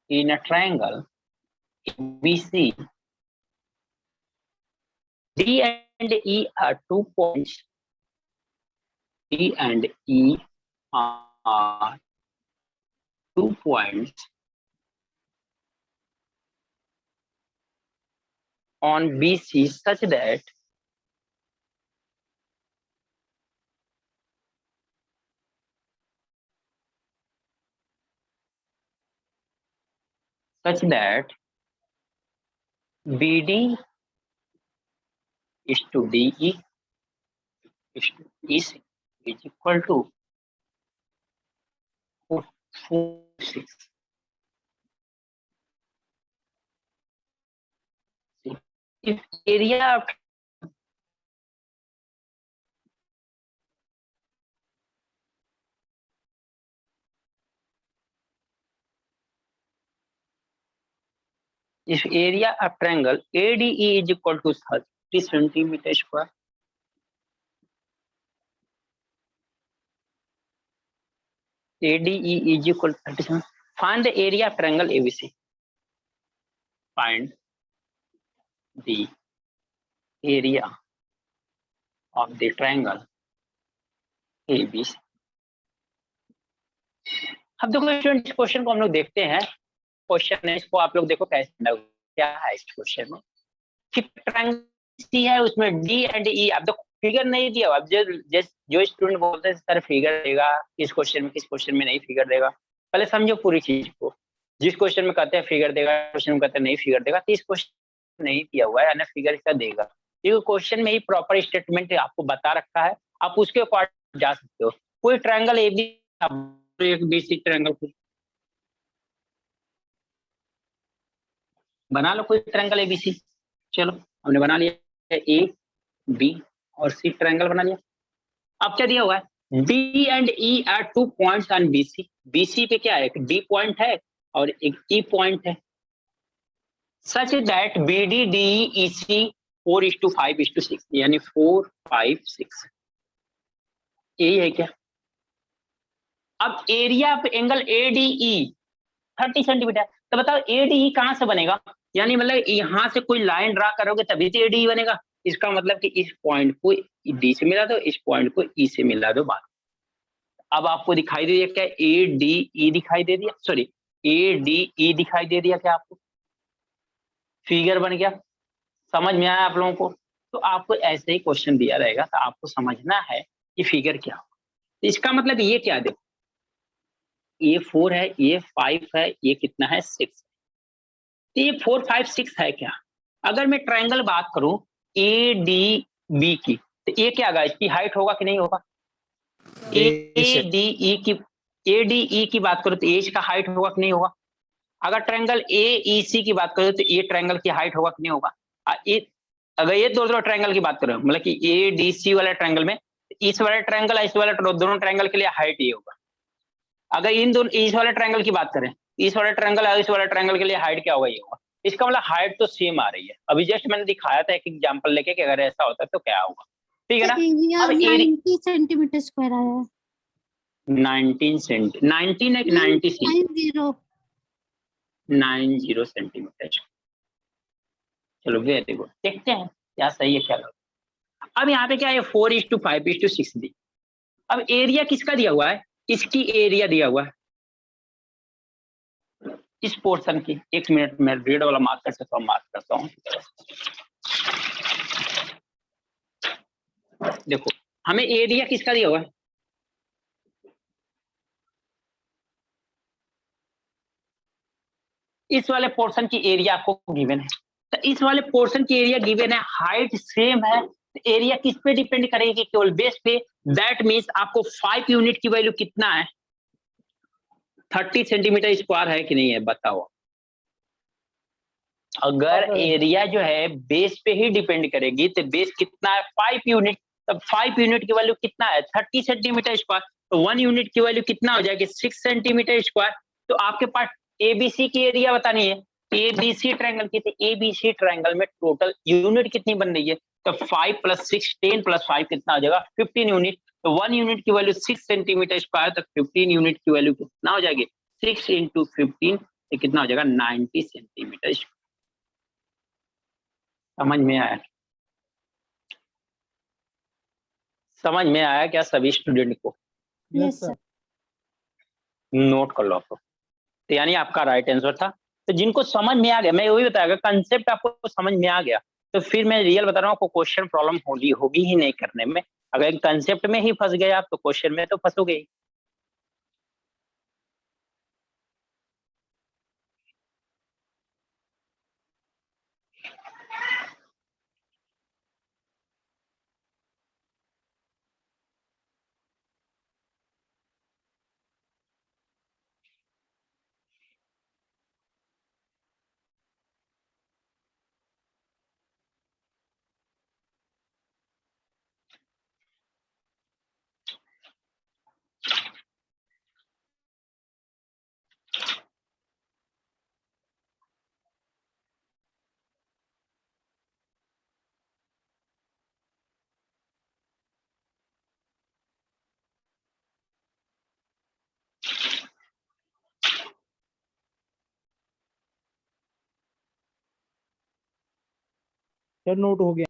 Speaker 2: in a triangle ABC, D and E are 2 points. D and E are 2 points on BC such that BD is to DE is to EC is equal to 4, 6. If area if area of triangle ADE is equal to 30 centimeter square, ADE is equal to 30. Find the area of triangle ABC. Find the area of the triangle ABC. अब देखो स्टूडेंट, इस क्वेश्चन को हम लोग देखते हैं। क्वेश्चन है, इसको आप लोग देखो कैसे, क्या है इस क्वेश्चन में कि ट्रायंगल सी है, उसमें डी एंड ई। अब देखो फिगर नहीं दिया। अब जो स्टूडेंट बोलते हैं सर फिगर देगा इस क्वेश्चन में, किस क्वेश्चन में नहीं फिगर देगा, पहले समझो पूरी चीज को। जिस क्वेश्चन में कहते हैं फिगर देगा, क्वेश्चन में कहते हैं नहीं फिगर देगा, तो इस क्वेश्चन नहीं दिया हुआ है ना फिगर इसका देगा, क्योंकि क्वेश्चन में ही प्रॉपर स्टेटमेंट आपको बता रखा है, आप उसके अकॉर्डिंग जा सकते हो। कोई ट्रायंगल ए बी, एक बेसिक ट्रायंगल बना लो, कोई ट्रायंगल एबीसी। चलो हमने बना लिया, ए बी और सी ट्रायंगल बना लिया। अब क्या दिया हुआ है, D and E R 2 points on BC. BC पे क्या है, एक डी पॉइंट है और एक ई पॉइंट है। Such that B D D E C 4:5:6, यानी 4:5:6, यही है क्या। अब एरिया पे angle A D E 30 centimetre, तो बताओ ए डी ई कहां से बनेगा, यानी मतलब यहां से कोई लाइन ड्रा करोगे तभी तो ए डी ई बनेगा। इसका मतलब कि इस पॉइंट को डी से मिला दो, इस पॉइंट को ई से मिला दो। बात अब आपको दिखाई दे दिया क्या, ए डी ई दिखाई दे दिया, सॉरी ए डी ई दिखाई दे दिया क्या आपको, फिगर बन गया। समझ में आया आप लोगों को। तो आपको ऐसे ही क्वेश्चन दिया रहेगा तो आपको समझना है कि फिगर क्या हो। इसका मतलब ये क्या, देखो ये 4 है, ये 5 है, ये कितना है 6, तो ये 4, 5, 6 है क्या। अगर मैं ट्रायंगल बात करूं ए डी बी की, तो ये क्या होगा, इसकी हाइट होगा कि नहीं होगा। ए डी ई की बात करो तो इसका हाइट होगा कि नहीं होगा। अगर ट्रायंगल ए ई सी की बात करो तो ये ट्रायंगल की हाइट होगा कि नहीं होगा। अगर ये दोनों ट्रायंगल की बात करो, मतलब कि ए डी सी वाले ट्रायंगल में, इस वाले ट्रायंगल इस वाले दोनों ट्रायंगल के लिए हाइट ये होगा। अगर इन दोनों इस वाले ट्रायंगल की बात करें, इस वाले ट्रायंगल और इस वाले ट्रायंगल के लिए हाइट क्या होगा, ये होगा। इसका मतलब हाइट तो सेम आ रही है। अभी जस्ट मैंने दिखाया था एक एग्जांपल लेके कि अगर ऐसा होता है तो क्या होगा, ठीक है ना।
Speaker 4: एरिया
Speaker 2: अब
Speaker 4: 90 सेंटीमीटर स्क्वायर आया है।
Speaker 2: 19 है कि
Speaker 4: 90
Speaker 2: 90 सेंटीमीटर। चलो वेरी गुड, देखते हैं क्या सही है क्या गलत। अब यहाँ पे क्या है, 4:5:6 दी। अब एरिया किसका दिया हुआ है, इसकी एरिया दिया हुआ है इस पोर्शन की। एक मिनट में रेड वाला मार्कर से तो मार्क करता हूँ। देखो हमें एरिया किसका दिया हुआ है, इस वाले पोर्शन की एरिया आपको गिवन है। तो इस वाले पोर्शन की एरिया गिवन है, हाइट सेम है, तो एरिया किस पे डिपेंड करेगी, केवल बेस पे। दैट मीन्स आपको 5 यूनिट की वैल्यू कितना है, 30 सेंटीमीटर स्क्वायर है कि नहीं है, बताओ। अगर एरिया जो है बेस पे ही डिपेंड करेगी तो बेस कितना है 5 यूनिट, तब 5 यूनिट की वैल्यू कितना है 30 सेंटीमीटर स्क्वायर, तो 1 यूनिट की वैल्यू कितना हो जाएगी 6 सेंटीमीटर स्क्वायर। तो आपके पास एबीसी की एरिया बतानी है, एबीसी ट्रायंगल की, तो एबीसी ट्रायंगल में टोटल यूनिट कितनी बन रही है, तो 5 + 6 10 + 5 कितना हो जाएगा 15 यूनिट। तो 1 यूनिट की वैल्यू 6 सेंटीमीटर स्क्वायर, तो 15 यूनिट की वैल्यू कितना हो जाएगी 6 × 15, तो कितना हो जाएगा 90 सेंटीमीटर स्क्वायर। समझ में आया, समझ में आया क्या सभी स्टूडेंट को।
Speaker 4: Yes sir.
Speaker 2: नोट कर लो आपको, तो यानी आपका राइट आंसर था। तो जिनको समझ में आ गया, मैं वही बताया, कंसेप्ट आपको समझ में आ गया तो फिर मैं रियल बता रहा हूँ, आपको क्वेश्चन प्रॉब्लम होगी ही नहीं करने में। अगर कंसेप्ट में ही फंस गए आप तो क्वेश्चन में तो फंसोगे ही।
Speaker 3: सर नोट हो गया।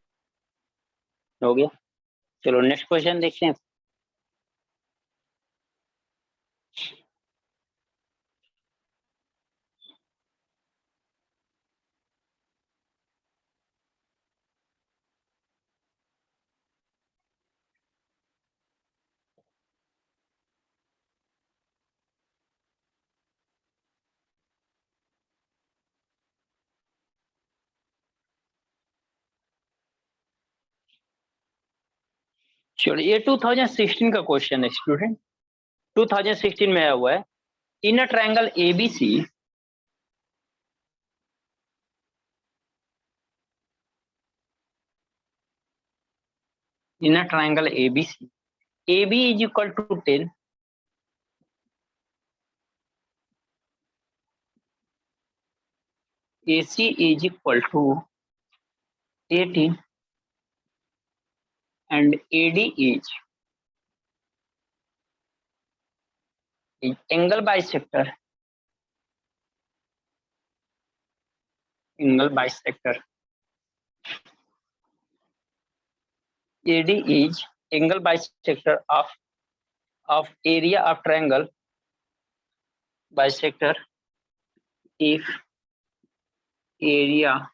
Speaker 2: हो गया। चलो नेक्स्ट क्वेश्चन देखते हैं। चलो ये 2016 का क्वेश्चन है स्टूडेंट। 2016 में आया हुआ है। In a triangle ABC in a triangle ABC, AB is equal to 10, AC is equal to 18, and AD is angle bisector. Angle bisector. AD is angle bisector of area of triangle bisector if area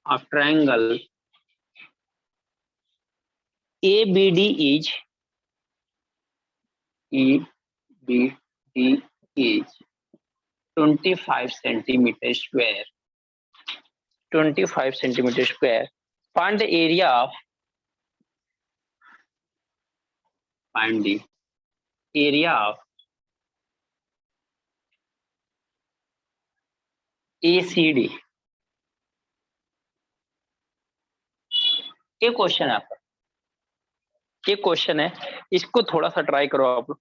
Speaker 2: of triangle ABD is 25 centimeter square. 25 centimeter square. Find the area of ACD. ये क्वेश्चन है आपका, ये क्वेश्चन है, इसको थोड़ा सा ट्राई करो आप लोग।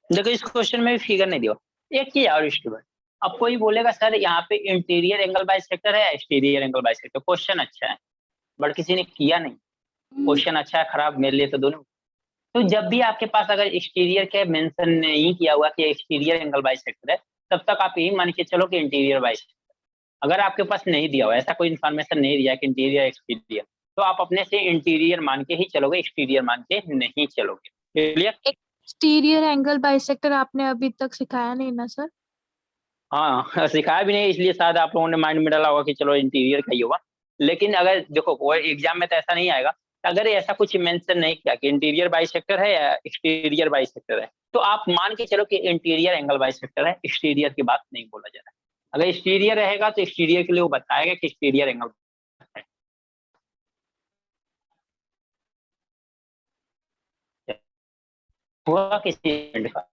Speaker 2: देखो इस क्वेश्चन में भी फिगर नहीं दिया। एक चीज और स्टूडेंट, अब कोई बोलेगा सर यहाँ पे इंटीरियर एंगल बाइसेक्टर है या एक्सटीरियर एंगल बाइसेक्टर। क्वेश्चन अच्छा है बट किसी ने किया नहीं। क्वेश्चन अच्छा है खराब मेरे लिए तो दोनों। तो जब भी आपके पास अगर एक्सटीरियर के मेंशन नहीं किया हुआ कि एक्सटीरियर एंगल बाइसेक्टर है, तब तक आप यही मान के चलो कि इंटीरियर बाइसेक्टर। अगर आपके पास नहीं दिया हुआ, ऐसा कोई इन्फॉर्मेशन नहीं दिया कि इंटीरियर एक्सटीरियर, तो आप अपने से इंटीरियर मान के ही चलोगे, एक्सटीरियर मान के नहीं चलोगे। क्लियर?
Speaker 1: एक्सटीरियर एंगल बाइसेक्टर आपने अभी तक सिखाया नहीं ना सर?
Speaker 2: हाँ सिखाया भी नहीं, इसलिए शायद आप लोगों ने माइंड में डाला होगा कि चलो इंटीरियर का ही होगा। लेकिन अगर देखो वो एग्जाम में तो ऐसा नहीं आएगा। अगर ऐसा कुछ मेंशन नहीं किया कि इंटीरियर बाइसेक्टर है या एक्सटीरियर बाइसेक्टर है, तो आप मान के चलो कि इंटीरियर एंगल बाइसेक्टर है, एक्सटीरियर की बात नहीं बोला जा रहा है। अगर एक्सटीरियर रहेगा तो एक्सटीरियर के लिए वो बताएगा कि एक्सटीरियर एंगल है। हुआ किसी एंड का?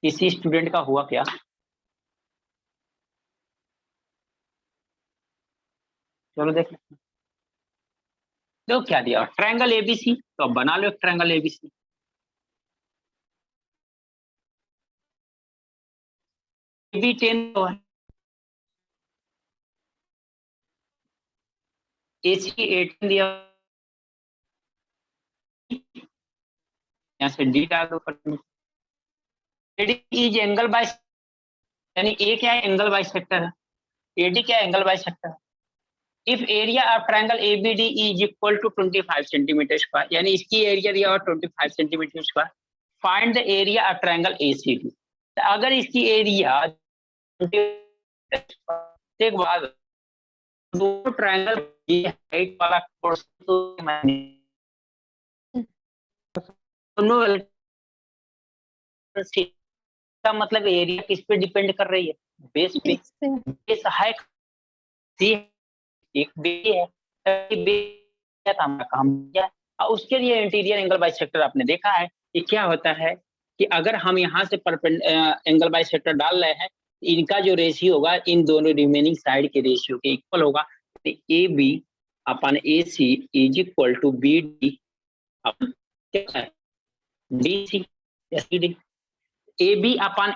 Speaker 2: किसी स्टूडेंट का हुआ क्या? चलो देख लेते हैं। तो क्या दिया? ट्रायंगल एबीसी, तो अब बना लो एक ट्रायंगल एबीसी। AB 10 तो है, AC 18 दिया, यहाँ से D डाल दो। AD इज एंगल बाय, यानी A क्या है? एंगल बाइसेक्टर है। AD क्या है? एंगल बाइसेक्टर है। If area of triangle ABD is equal to 25 centimetre square, यानी इसकी एरिया दिया और 25 centimetre square. Find the area of triangle ACD। अगर इसकी एरिया एक बाद दो ट्रायंगल हाइट वाला पोर्शन दोनों का मतलब एरिया किस पे डिपेंड कर रही है? बेस पे। बेस है एक बे है, काम क्या? उसके लिए इंटीरियर एंगल बाइसेक्टर आपने देखा है कि क्या होता है कि अगर हम यहाँ से एंगल बाइसेक्टर डाल रहे हैं, इनका जो रेशियो होगा इन दोनों रिमेनिंग साइड के रेशियो के इक्वल होगा। तो AB upon A C is equal to B D upon क्या है D C C D A B upon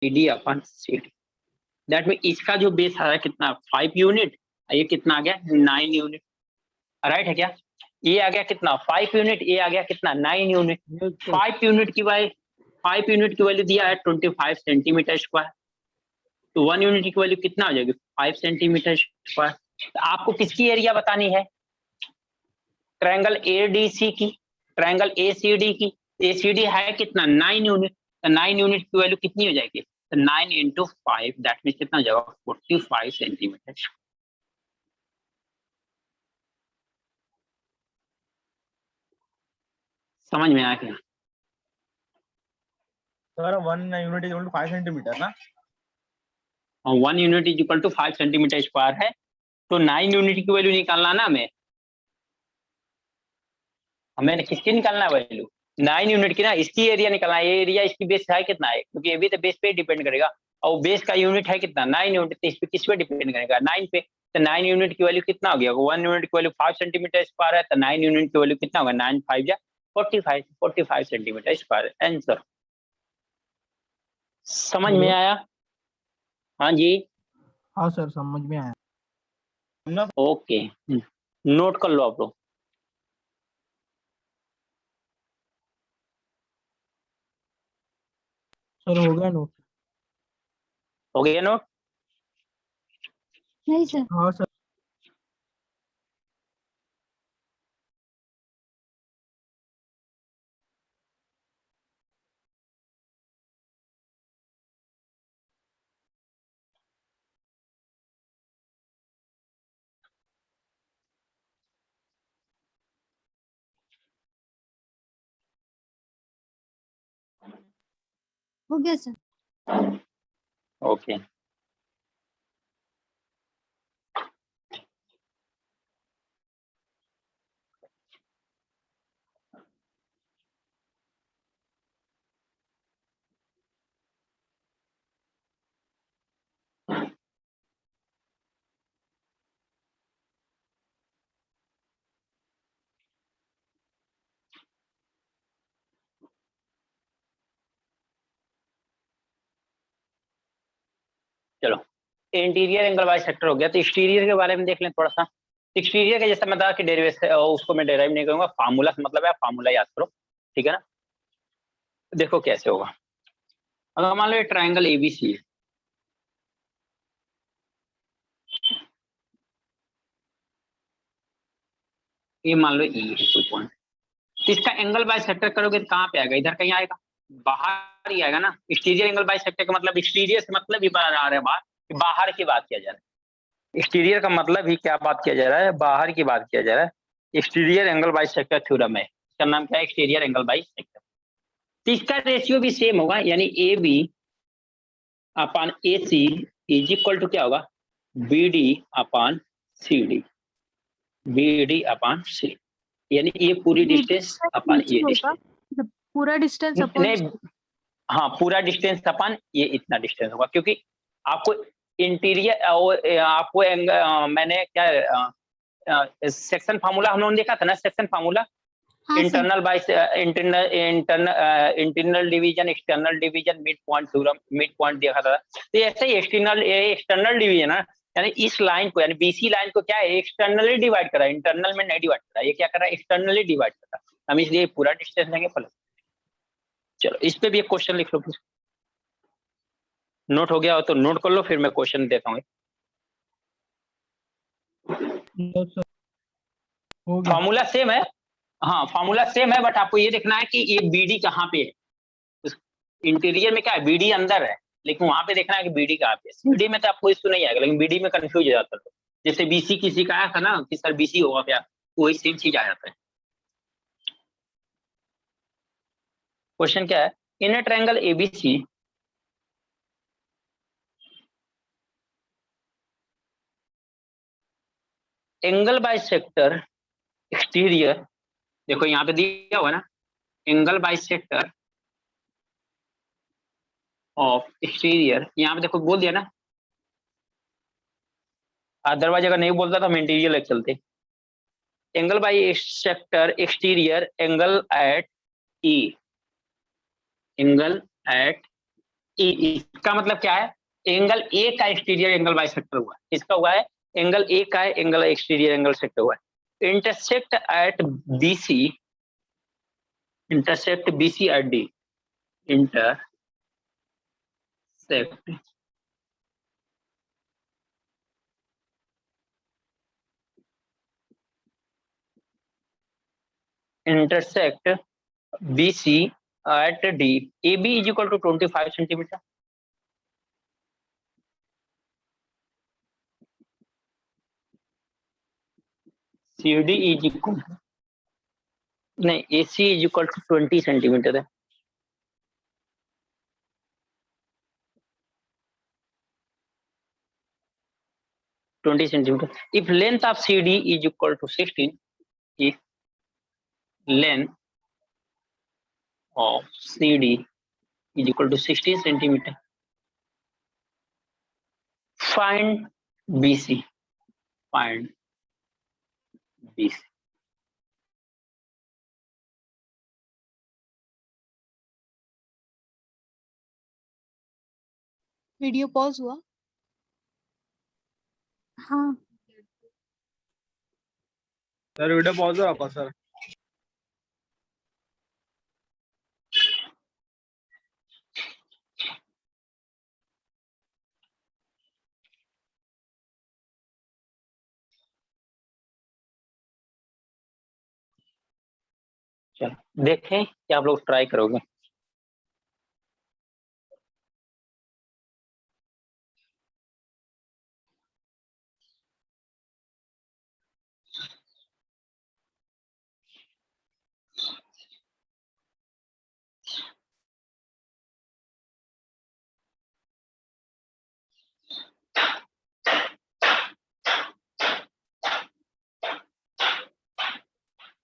Speaker 2: D upon C D that mean इसका जो बेस आ रहा है कितना 5 यूनिट, ये कितना आ गया 9 यूनिट, राइट है क्या? ये आ गया कितना 5 यूनिट, ये आ गया कितना 9 यूनिट। 5 यूनिट की वैल्यू दिया है 25 सेंटीमीटर स्क्वायर, तो 1 यूनिट की वैल्यू कितना हो जाएगी 5 सेंटीमीटर स्क्वायर। तो आपको किसकी एरिया बतानी है? ट्रायंगल एडीसी की, ट्रायंगल एसीडी की। एसीडी है कितना 9 यूनिट, तो 9 यूनिट की वैल्यू कितनी हो जाएगी? तो 9 × 5 दैट मीन कितना हो जाएगा 45 सेंटीमीटर। समझ में आया क्या?
Speaker 5: सर 1 यूनिट इज 5 सेंटीमीटर ना?
Speaker 2: 1 unit is equal to 5 centimetre square है, तो 9 यूनिट की वैल्यू निकालना ना हमें किसकी निकालना है वैल्यू 9 यूनिट की ना, इसकी एरिया निकालना है। ये एरिया इसकी बेस है कितना है, क्योंकि ये भी तो बेस पे डिपेंड करेगा, और बेस का यूनिट है कितना 9 यूनिट, तो इस पे किस पे डिपेंड करेगा 9 पे। तो 9 यूनिट की वैल्यू कितना हो गया? 1 यूनिट की वैल्यू 5 सेंटीमीटर स्क्वायर है, तो 9 यूनिट की वैल्यू कितना होगा 9 × 5 = 45 सेंटीमीटर स्क्वायर आंसर। समझ में आया? हाँ जी
Speaker 3: हाँ सर समझ में आया।
Speaker 2: ओके, नोट कर लो आप लोग।
Speaker 3: सर हो गया नोट।
Speaker 2: हो गया नोट?
Speaker 4: नहीं सर।
Speaker 3: हाँ सर।
Speaker 4: हो गया सर।
Speaker 2: ओके चलो, इंटीरियर एंगल बाई सेक्टर हो गया, तो एक्सटीरियर के बारे में देख लें थोड़ा सा। एक्सटीरियर का जैसा मतलब कि डेरिवेशन उसको मैं डेराइव नहीं करूंगा, फार्मूला से मतलब है, फार्मूला याद करो, ठीक है ना। देखो कैसे होगा, अगर मान लो ये ट्रायंगल एबीसी है, ये मान लो ई है कोई पॉइंट, तो इसका एंगल बाई सेक्टर करोगे तो कहाँ पे आएगा? इधर कहीं आएगा, बाहर ही आएगा ना। एक्सटीरियर एंगल बाई सेक्टर का मतलब एक्सटीरियर से मतलब ही बाहर आ रहा है, बाहर की बात किया जा रहा है। एक्सटीरियर का मतलब ही क्या बात किया जा रहा है? बाहर की बात किया जा रहा है। Exterior angle bisector theorem है, इसका नाम क्या है? Exterior angle bisector. तो इसका रेशियो भी सेम होगा, यानी A B upon A C is equal to क्या होगा? B D upon C D, B D upon C, यानी ये पूरी डिस्टेंस अपन ये डिस्टेंस,
Speaker 1: पूरा डिस्टेंस अपॉन
Speaker 2: नहीं हाँ पूरा डिस्टेंस अपन ये इतना डिस्टेंस होगा, क्योंकि आपको इंटीरियर आपको मैंने क्या सेक्शन फार्मूला हम लोगों ने देखा था ना, सेक्शन फार्मूला
Speaker 4: हाँ sir.
Speaker 2: Internal by internal division, external division, mid point theorem, mid point देखा था। तो ऐसे ही एक्सटर्नल डिवीजन है, यानी इस लाइन को, यानी बीसी लाइन को क्या है एक्सटर्नली डिवाइड करा, इंटरनल में नहीं डिवाइड करा, ये क्या कर रहा है एक्सटर्नली डिवाइड कर रहा है, हम इसलिए पूरा डिस्टेंस लेंगे प्लस। चलो इस पे भी एक क्वेश्चन लिख लो प्लीज, नोट हो गया हो तो नोट कर लो, फिर मैं क्वेश्चन देता हूँ। फॉर्मूला सेम है, हाँ फॉर्मूला सेम है, बट आपको ये देखना है कि ये बीडी कहाँ पे है। इंटीरियर में क्या है बीडी अंदर है, लेकिन वहां पे देखना है कि बीडी कहाँ पे है। सीडी में तो आपको इसको नहीं आएगा, लेकिन बीडी में कंफ्यूज हो जाता है। जैसे बीसी किसी का आया था ना कि सर बीसी होगा क्या, वही सेम चीज आ जाता है। क्वेश्चन क्या है, in a triangle ABC angle bisector exterior देखो यहाँ पे दिया हुआ ना, एंगल बाइसेक्टर ऑफ एक्सटीरियर, यहाँ पे देखो बोल दिया ना, अदरवाइज अगर नहीं बोलता तो हम इंटीरियर लेके चलते। Angle bisector exterior angle at E, angle at E, इसका मतलब क्या है, एंगल ए का एक्सटीरियर एंगल बाइसेक्टर हुआ, इसका हुआ है एंगल ए का एंगल एक्सटीरियर एंगल सेक्टर हुआ है। Intersect at BC, intersect BC at D, intersect intersect BC at D. AB is equal to 25 centimeter. CD is equal to, नहीं, AC is equal to 20 centimeter है। $20 centimeter. If length of CD is equal to 16, if length of CD is equal to 16 centimeter, find BC. Find BC.
Speaker 1: Video pause हुआ?
Speaker 4: हाँ
Speaker 5: सर वीडियो पॉज हो आपका सर?
Speaker 2: चलो देखें कि आप लोग ट्राई करोगे।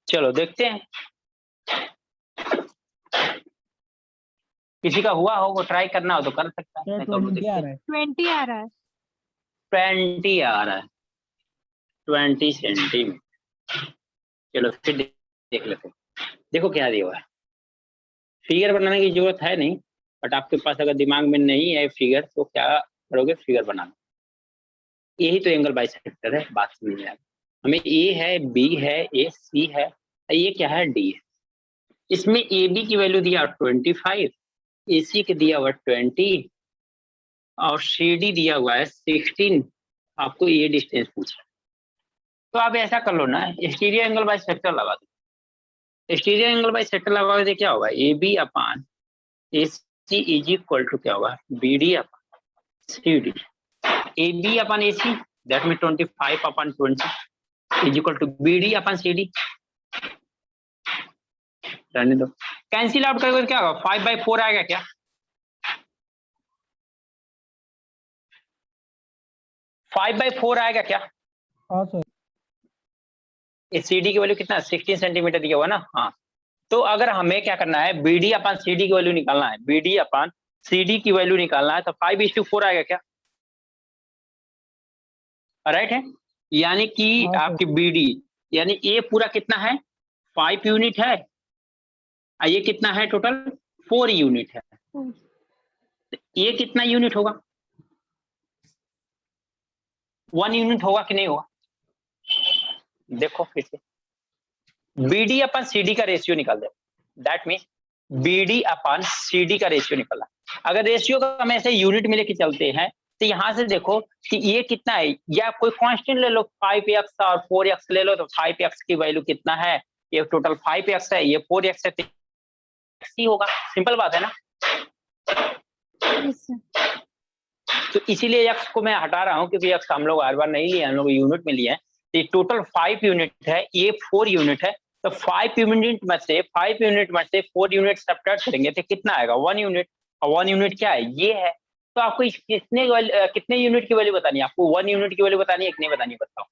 Speaker 2: चलो देखते हैं, किसी का हुआ हो, वो ट्राई करना हो तो कर सकता है।
Speaker 3: सर
Speaker 2: नहीं तो हम लोग
Speaker 3: 20 आ
Speaker 2: देखते
Speaker 3: रहा है।
Speaker 1: 20 आ रहा है।
Speaker 2: 20 आ रहा है, 20 सेंटीमीटर। चलो फिर देख लेते हैं। देखो क्या दिया हुआ है, फिगर बनाने की जरूरत है नहीं, बट आपके पास अगर दिमाग में नहीं है फिगर तो क्या करोगे, फिगर बनाना। यही तो एंगल बाइसेक्टर है, बात समझ में आ गई। हमें ए है, बी है, ए सी है, ये क्या है, डी है। इसमें ए बी की वैल्यू दिया 25, ए सी के दिया हुआ 20 और सी डी दिया हुआ है 16। आपको ये डिस्टेंस पूछा, तो आप ऐसा कर लो ना, एक्सटीरियर एंगल बाइसेक्टर लगा दो। एक्सटीरियर एंगल बाइसेक्टर लगा दे, क्या होगा, A B upon A C is equal to क्या होगा, B D upon C D. A B upon A C that mean 25 upon 20 is equal to B D upon C D. रहने दो, कैंसिल आउट करोगे क्या होगा, 5/4 आएगा क्या, 5/4 आएगा क्या।
Speaker 3: हाँ सर।
Speaker 2: इस सी डी की वैल्यू कितना, 16 सेंटीमीटर दिया हुआ ना। हाँ, तो अगर हमें क्या करना है, B D upon C D की वैल्यू निकालना है, B D upon C D की वैल्यू निकालना है, तो 5:4 आएगा क्या, राइट है। यानी कि
Speaker 3: हाँ,
Speaker 2: आपकी बी डी, यानी ये पूरा कितना है, 5 यूनिट है, ये कितना है टोटल, 4 यूनिट है। तो ये कितना यूनिट होगा, 1 यूनिट होगा कि नहीं होगा। देखो फिर से, बीडी अपन सीडी का रेशियो निकाल दे, that mean BD upon CD का रेशियो निकाला। अगर रेशियो का हम ऐसे यूनिट में लेके चलते हैं तो यहां से देखो कि ये कितना है, या कोई कांस्टेंट ले लो 5x और 4x ले लो, तो 5x की वैल्यू कितना है, ये टोटल 5x है, ये 4x है, ही होगा। सिंपल बात है ना।
Speaker 4: Yes sir.
Speaker 2: तो इसीलिए x को मैं हटा रहा हूं, क्योंकि x हम लोग हर बार नहीं लिए, हम लोग यूनिट में लिए हैं। तो टोटल 5 यूनिट है, ये 4 यूनिट है, तो 5 यूनिट में से 4 यूनिट सब्ट्रैक्ट करेंगे तो कितना आएगा, 1 यूनिट। और 1 यूनिट क्या है, ये है। तो आपको कितने यूनिट की वैल्यू बतानी है, आपको 1 यूनिट की वैल्यू बतानी है कि नहीं बतानी है, बताओ।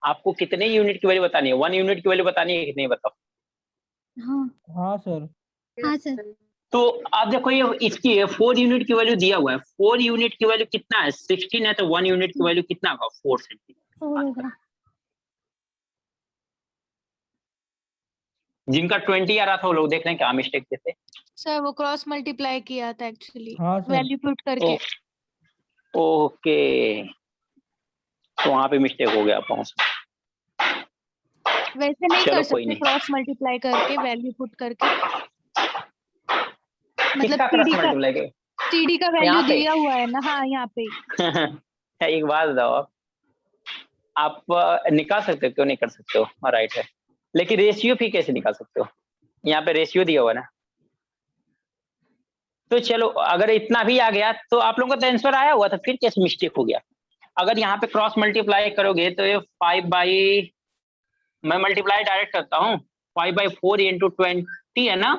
Speaker 2: आपको कितने यूनिट की वैल्यू बतानी है? 1 यूनिट की वैल्यू बतानी है कितनी, बताओ?
Speaker 4: हाँ
Speaker 3: हाँ सर।
Speaker 4: हाँ सर।
Speaker 2: तो आप देखो ये इसकी 4 यूनिट की वैल्यू दिया हुआ है, 4 यूनिट की वैल्यू कितना है? 16 है, तो 1 यूनिट की वैल्यू कितना होगा? 4 सेंटीमीटर।
Speaker 4: 4 होगा।
Speaker 2: जिनका 20 आ रहा था वो लोग देख रहे हैं क्या मिस्टेक थे?
Speaker 1: सर वो क्रॉस मल्टीप्लाई किया था एक्चुअली,
Speaker 3: हाँ सर।
Speaker 1: वैल्यू पुट करके।
Speaker 2: ओके, तो वहां पे मिस्टेक हो गया पहुंच।
Speaker 1: वैसे नहीं
Speaker 2: चलो,
Speaker 1: कर
Speaker 2: कोई
Speaker 1: सकते,
Speaker 2: नहीं।
Speaker 1: क्रॉस मल्टीप्लाई करके वैल्यू पुट करके, मतलब
Speaker 2: किसका क्रॉस मल्टीप्लाई के?
Speaker 1: सीडी का वैल्यू
Speaker 2: यहाँ पे?
Speaker 1: दिया हुआ है ना, हाँ यहाँ पे।
Speaker 2: एक बात बताओ, आप निकाल सकते हो, क्यों नहीं कर सकते हो? राइट है, लेकिन रेशियो भी कैसे निकाल सकते हो? यहाँ पे रेशियो दिया हुआ है ना। तो चलो, अगर इतना भी आ गया तो आप लोगों का तो आंसर आया हुआ था, फिर कैसे मिस्टेक हो गया? अगर यहाँ पे क्रॉस मल्टीप्लाई करोगे तो ये 5/, मैं मल्टीप्लाई डायरेक्ट करता हूँ, 5/4 इंटू 20 है ना।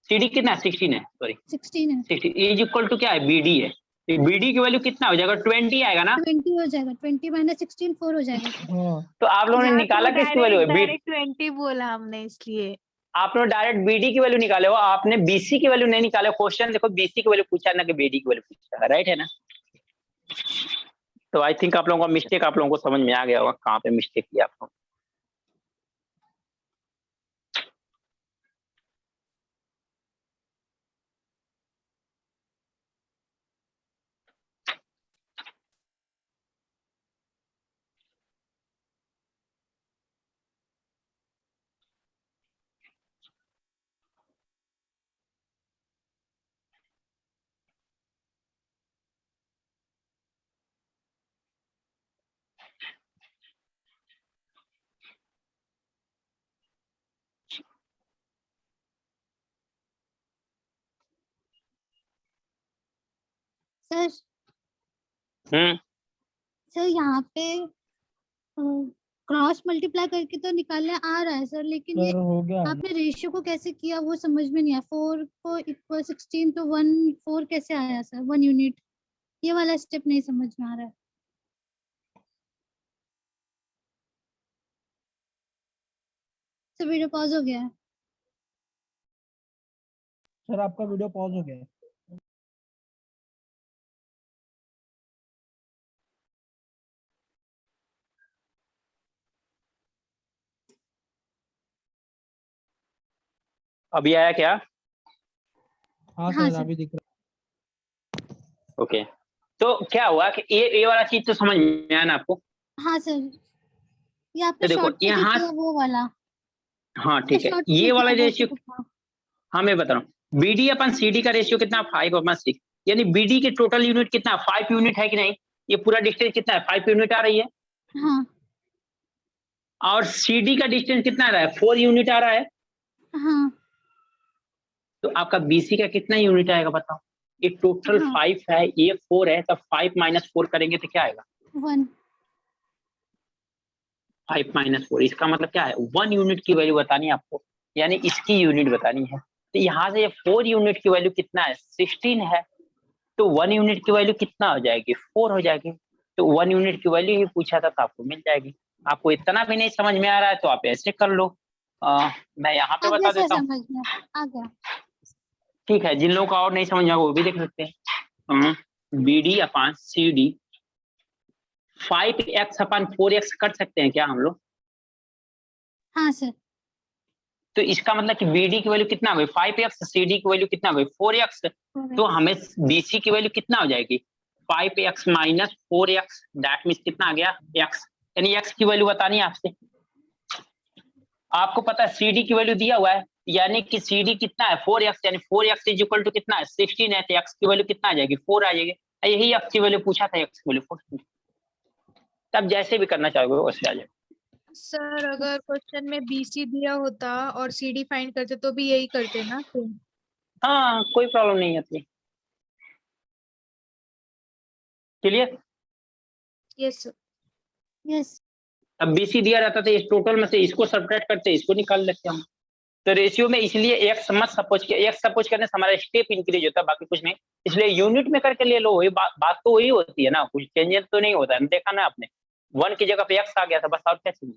Speaker 2: सीडी कितना है? 16 है, सॉरी
Speaker 4: 16 है।
Speaker 2: 16 इज इक्वल टू क्या है? बीडी है। बीडी की वैल्यू कितना हो जाएगा? 20 आएगा ना।
Speaker 4: 20 हो जाएगा। 20 माइनस 16 4 हो जाएगा सर।
Speaker 3: हाँ
Speaker 2: तो आप लोगों ने
Speaker 1: यहाँ
Speaker 2: निकाला
Speaker 1: तो
Speaker 2: किसकी वैल्यू है?
Speaker 1: डायरेक्ट 20 बोला हमने इसलिए।
Speaker 2: आप लोग डायरेक्ट बीडी की वैल्यू निकाले हो, आपने बीसी की वैल्यू नहीं निकाले। क्वेश्चन देखो, बीसी की वैल्यू पूछा ना कि बीडी की वैल्यू पूछा, राइट है ना। तो आई थिंक आप लोगों का मिस्टेक आप लोगों को समझ में आ गया होगा कहाँ पे मिस्टेक किया आप लोगों।
Speaker 4: सर
Speaker 2: हम्म
Speaker 4: सर यहाँ पे क्रॉस मल्टीप्लाई करके तो निकालने आ रहा है सर, लेकिन ये
Speaker 3: सर हो गया।
Speaker 4: आपने रेशियो को कैसे किया वो समझ में नहीं आया। 4 को इक्वल 16 तो 1 4 कैसे आया सर? 1 यूनिट, ये वाला स्टेप नहीं समझ में आ रहा है। सर वीडियो पॉज हो गया है।
Speaker 3: सर आपका वीडियो पॉज हो गया है।
Speaker 2: अभी आया क्या?
Speaker 3: हाँ
Speaker 4: हाँ
Speaker 3: सर
Speaker 4: सर।
Speaker 3: अभी दिख रहा
Speaker 2: ओके, तो क्या हुआ कि ये वाला चीज तो समझ में आया ना आपको?
Speaker 4: हाँ सर, ये आपने
Speaker 2: तो देखो
Speaker 4: शॉर्ट में
Speaker 2: यहाँ,
Speaker 4: किया वो वाला।
Speaker 2: हाँ ठीक है,
Speaker 4: शॉर्ट
Speaker 2: ये
Speaker 4: में
Speaker 2: वाला
Speaker 4: किया वो
Speaker 2: रेशियो,
Speaker 4: तो था।
Speaker 2: हाँ मैं बता रहा हूँ, बीडी अपन सीडी का रेशियो कितना? 5/6, यानी बीडी की टोटल यूनिट कितना? 5 यूनिट है कि नहीं? ये पूरा डिस्टेंस कितना है? 5 यूनिट आ रही है।
Speaker 4: हाँ
Speaker 2: और सीडी का डिस्टेंस कितना आ रहा है? 4 यूनिट आ रहा है।
Speaker 4: हाँ
Speaker 2: तो आपका बीसी का कितना यूनिट आएगा बताओ? ये टोटल
Speaker 4: हाँ
Speaker 2: 5 है, ये 4 है, तब 5 माइनस 4 करेंगे तो क्या आएगा?
Speaker 4: 1।
Speaker 2: 5 माइनस 4, इसका मतलब क्या है? 1 यूनिट की वैल्यू बतानी है आपको, यानी इसकी यूनिट बतानी है। तो यहाँ से 4 यूनिट की वैल्यू कितना है? 16 है, तो 1 यूनिट की वैल्यू कितना हो जाएगी? 4 हो जाएगी। तो 1 यूनिट की वैल्यू ही पूछा था तो आपको मिल जाएगी। आपको इतना भी नहीं समझ में आ रहा है तो आप ऐसे कर लो, मैं यहाँ पे
Speaker 4: आ
Speaker 2: बता
Speaker 4: गया सर,
Speaker 2: देता हूँ।
Speaker 4: समझ में आ गया।
Speaker 2: ठीक है, जिन लोगों का और नहीं समझ में आएगा वो भी देख सकते हैं। BD upon C D 5x upon 4x कर सकते हैं क्या हम लोग?
Speaker 4: हाँ सर।
Speaker 2: तो इसका मतलब कि बीडी की वैल्यू कितना हो गई? 5x, सीडी की वैल्यू कितना हो गई? 4x। तो हमें बीसी की वैल्यू कितना हो जाएगी? 5x minus 4x, that means कितना आ गया? x, यानी x की वैल्यू बतानी है आपसे। आपको पता है सीडी की वैल्यू दिया हुआ है, यानी कि सीडी कितना है? 4x, यानी 4x इज इक्वल टू कितना है? 16 है, तो x की वैल्यू कितना आ जाएगी? 4 आ जाएगी। यही x की वैल्यू पूछा था, x की वैल्यू 4। तब जैसे भी करना चाहोगे वैसे आ जाएगा।
Speaker 1: सर अगर क्वेश्चन में बीसी दिया होता और सीडी फाइंड करते तो भी यही करते ना सेम?
Speaker 2: हाँ, कोई प्रॉब्लम नहीं है। क्लियर?
Speaker 1: Yes sir.
Speaker 4: यस।
Speaker 2: अब बीसी दिया रहता तो इस टोटल में से इसको सब्ट्रैक्ट करते, इसको निकाल लेते हम। तो रेशियो में इसलिए एक्स मत सपोज किया, एक्स सपोज करने से हमारा स्टेप इंक्रीज होता है, बाकी कुछ नहीं। इसलिए यूनिट में करके ले लो, वही बात तो वही होती है ना, कुछ चेंजेस तो नहीं होता है, देखा ना आपने। 1 की जगह पे x आ गया था, बस और क्या चाहिए।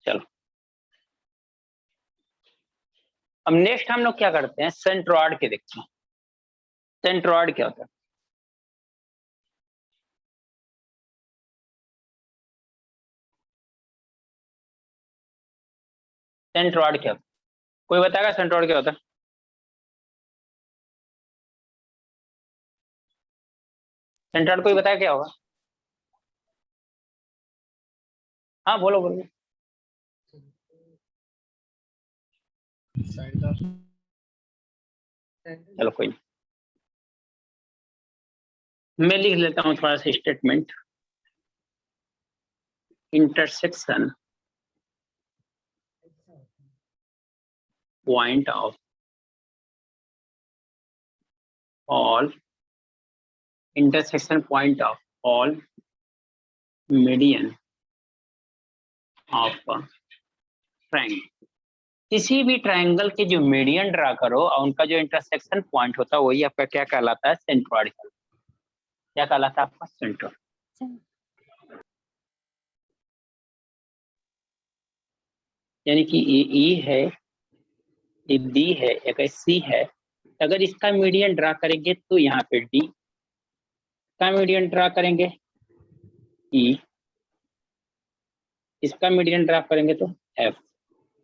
Speaker 2: चलो अब नेक्स्ट हम लोग क्या करते हैं, सेंट्रोइड के देखते हैं। सेंट्रोइड क्या होता है? सेंट्रोइड क्या होता है? कोई बताएगा सेंट्रोइड क्या होता है? सेंट्रोइड कोई बताया क्या होगा? हाँ बोलो बोलो। चलो कोई नहीं, मैं लिख लेता हूँ थोड़ा सा statement. Intersection point of all, intersection point of all median of triangle. किसी भी ट्रायंगल के जो मीडियन ड्रा करो और उनका जो इंटरसेक्शन पॉइंट होता है वही आपका क्या कहलाता है, सेंट्रोइड। क्या कहलाता है आपका? सेंट्रोइड। यानी कि ये ई है, ये बी है, एक सी है। अगर इसका मीडियन ड्रा करेंगे तो यहाँ पे डी का मीडियन ड्रा करेंगे, ई इसका मीडियन ड्रा करेंगे तो एफ।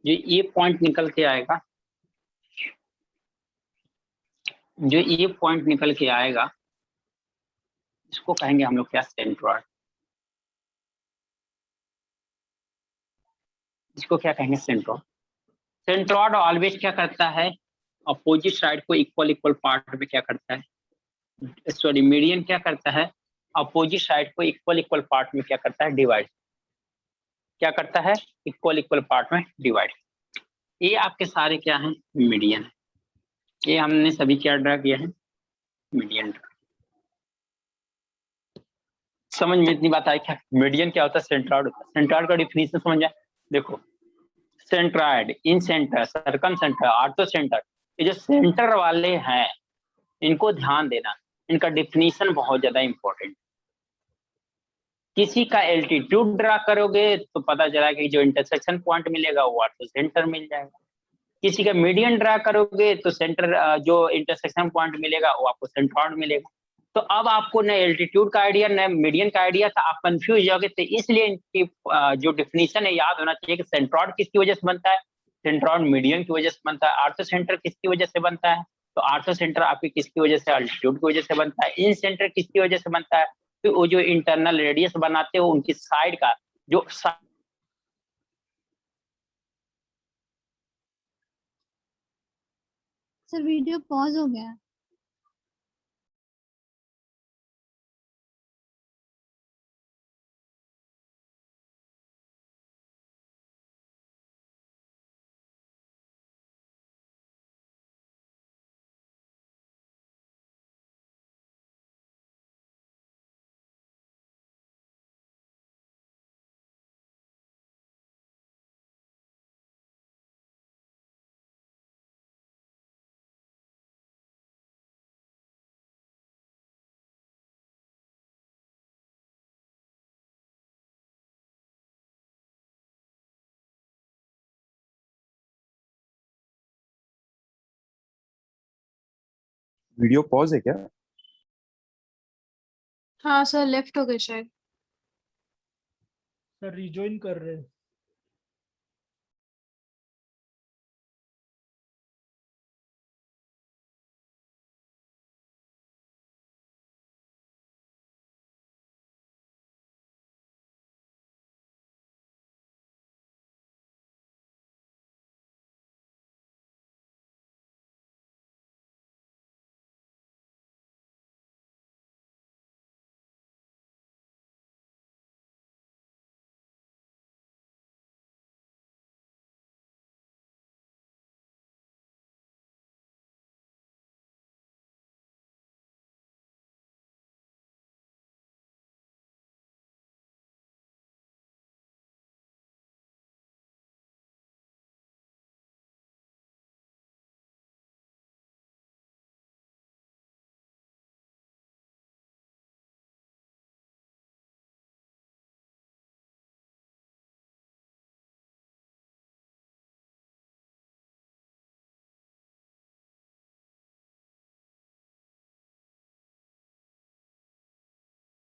Speaker 2: जो ये पॉइंट निकल के आएगा, जो ये पॉइंट निकल के आएगा इसको कहेंगे हम लोग क्या, सेंट्रोइड। इसको क्या कहेंगे, सेंट्रोइड। सेंट्रोइड ऑलवेज क्या करता है, अपोजिट साइड को इक्वल इक्वल पार्ट में क्या करता है, सॉरी मीडियन क्या करता है, अपोजिट साइड को इक्वल इक्वल पार्ट में क्या करता है, डिवाइड। क्या करता है, इक्वल इक्वल पार्ट में डिवाइड। ये आपके सारे क्या हैं, मीडियन। ये हमने सभी क्या ड्रा किया है, मीडियन। समझ में इतनी बात आई क्या? मीडियन क्या होता है, सेंट्रोइड होता है। सेंट्रोइड का डिफिनीशन समझ जाए, देखो centroid, incentre, circumcentre, orthocentre, ये जो सेंटर वाले हैं इनको ध्यान देना, इनका डिफिनीशन बहुत ज्यादा इंपॉर्टेंट। किसी का एल्टीट्यूड ड्रा करोगे तो पता चला कि जो इंटरसेक्शन पॉइंट मिलेगा वो आर्थो सेंटर मिल जाएगा। किसी का मीडियन ड्रा करोगे तो सेंटर जो इंटरसेक्शन पॉइंट मिलेगा वो आपको सेंट्रोइड मिलेगा। तो अब आपको न एल्टीट्यूड का आइडिया न मीडियन का आइडिया था, आप कंफ्यूज जाओगे। तो इसलिए इनकी जो डिफिनीशन है याद होना चाहिए कि सेंट्रोइड किसकी वजह से बनता है, सेंट्रोइड मीडियन की वजह से बनता है। आर्थो सेंटर किसकी वजह से बनता है, तो आर्थो सेंटर आपकी किसकी वजह से, अल्टीट्यूड की वजह से बनता है। इन सेंटर किसकी वजह से बनता है, तो वो जो इंटरनल रेडियस बनाते हो उनकी साइड का जो
Speaker 4: सर वीडियो पॉज हो गया।
Speaker 6: वीडियो पॉज है क्या?
Speaker 1: हाँ सर, लेफ्ट हो गए शायद।
Speaker 3: सर रिजॉइन कर रहे हैं।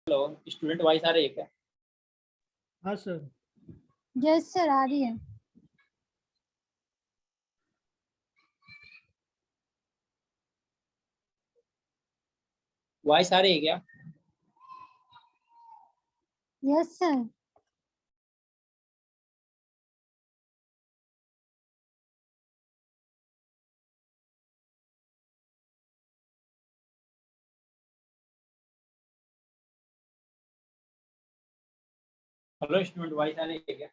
Speaker 2: हेलो, स्टूडेंट वॉइस आ रही है क्या?
Speaker 3: हाँ सर।
Speaker 4: यस सर, आ रही है।
Speaker 2: वॉइस आ रही है क्या?
Speaker 4: Yes sir.
Speaker 2: Hello student voice आ रही है क्या?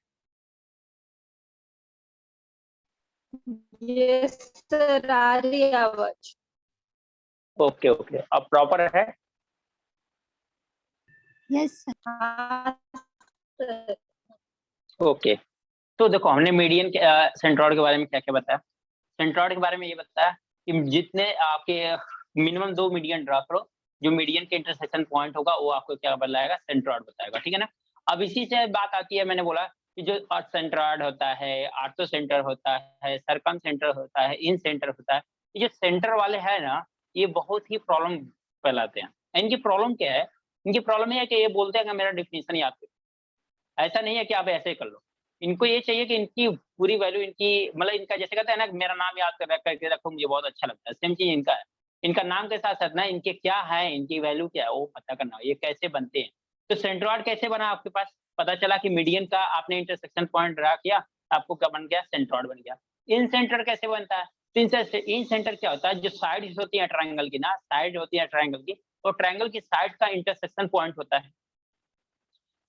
Speaker 1: यस सर, आ रही है आवाज।
Speaker 2: ओके ओके, अब प्रॉपर है?
Speaker 4: Yes sir.
Speaker 1: हाँ सर।
Speaker 2: ओके, तो देखो हमने मीडियन के सेंट्रॉइड के बारे में क्या क्या बताया। सेंट्रॉइड के बारे में ये बताया कि जितने आपके मिनिमम 2 मीडियन ड्रा करो, जो मीडियन के इंटरसेक्शन पॉइंट होगा वो आपको क्या बताएगा, सेंट्रॉइड बताएगा, ठीक है ना। अब इसी से बात आती है, मैंने बोला कि जो सेंट्रॉइड होता है, आर्थो सेंटर होता है, सर्कम सेंटर होता है, इन सेंटर होता है, ये जो सेंटर वाले है ना, ये बहुत ही प्रॉब्लम फैलाते हैं। इनकी प्रॉब्लम क्या है? इनकी प्रॉब्लम ये है कि ये बोलते हैं कि मेरा डिफिनीशन याद करो। ऐसा नहीं है कि आप ऐसे ही कर लो। इनको ये चाहिए कि इनकी पूरी वैल्यू, इनकी मतलब इनका जैसे कहते हैं ना, मेरा नाम याद कर करके रखो, मुझे बहुत अच्छा लगता है, सेम चीज इनका है। इनका नाम के साथ साथ ना इनके क्या है, इनकी वैल्यू क्या है वो पता करना, ये कैसे बनते हैं। तो सेंट्रॉइड कैसे बना आपके पास? पता चला कि मीडियन का आपने इंटरसेक्शन पॉइंट ड्रा किया, आपको क्या बन गया, सेंट्रॉइड बन गया। इन सेंटर कैसे बनता है? तो इन सेंटर क्या होता है, जो साइड होती है ट्राइंगल की ना, साइड होती है ट्राइंगल की, और ट्राइंगल की साइड का इंटरसेक्शन पॉइंट होता है।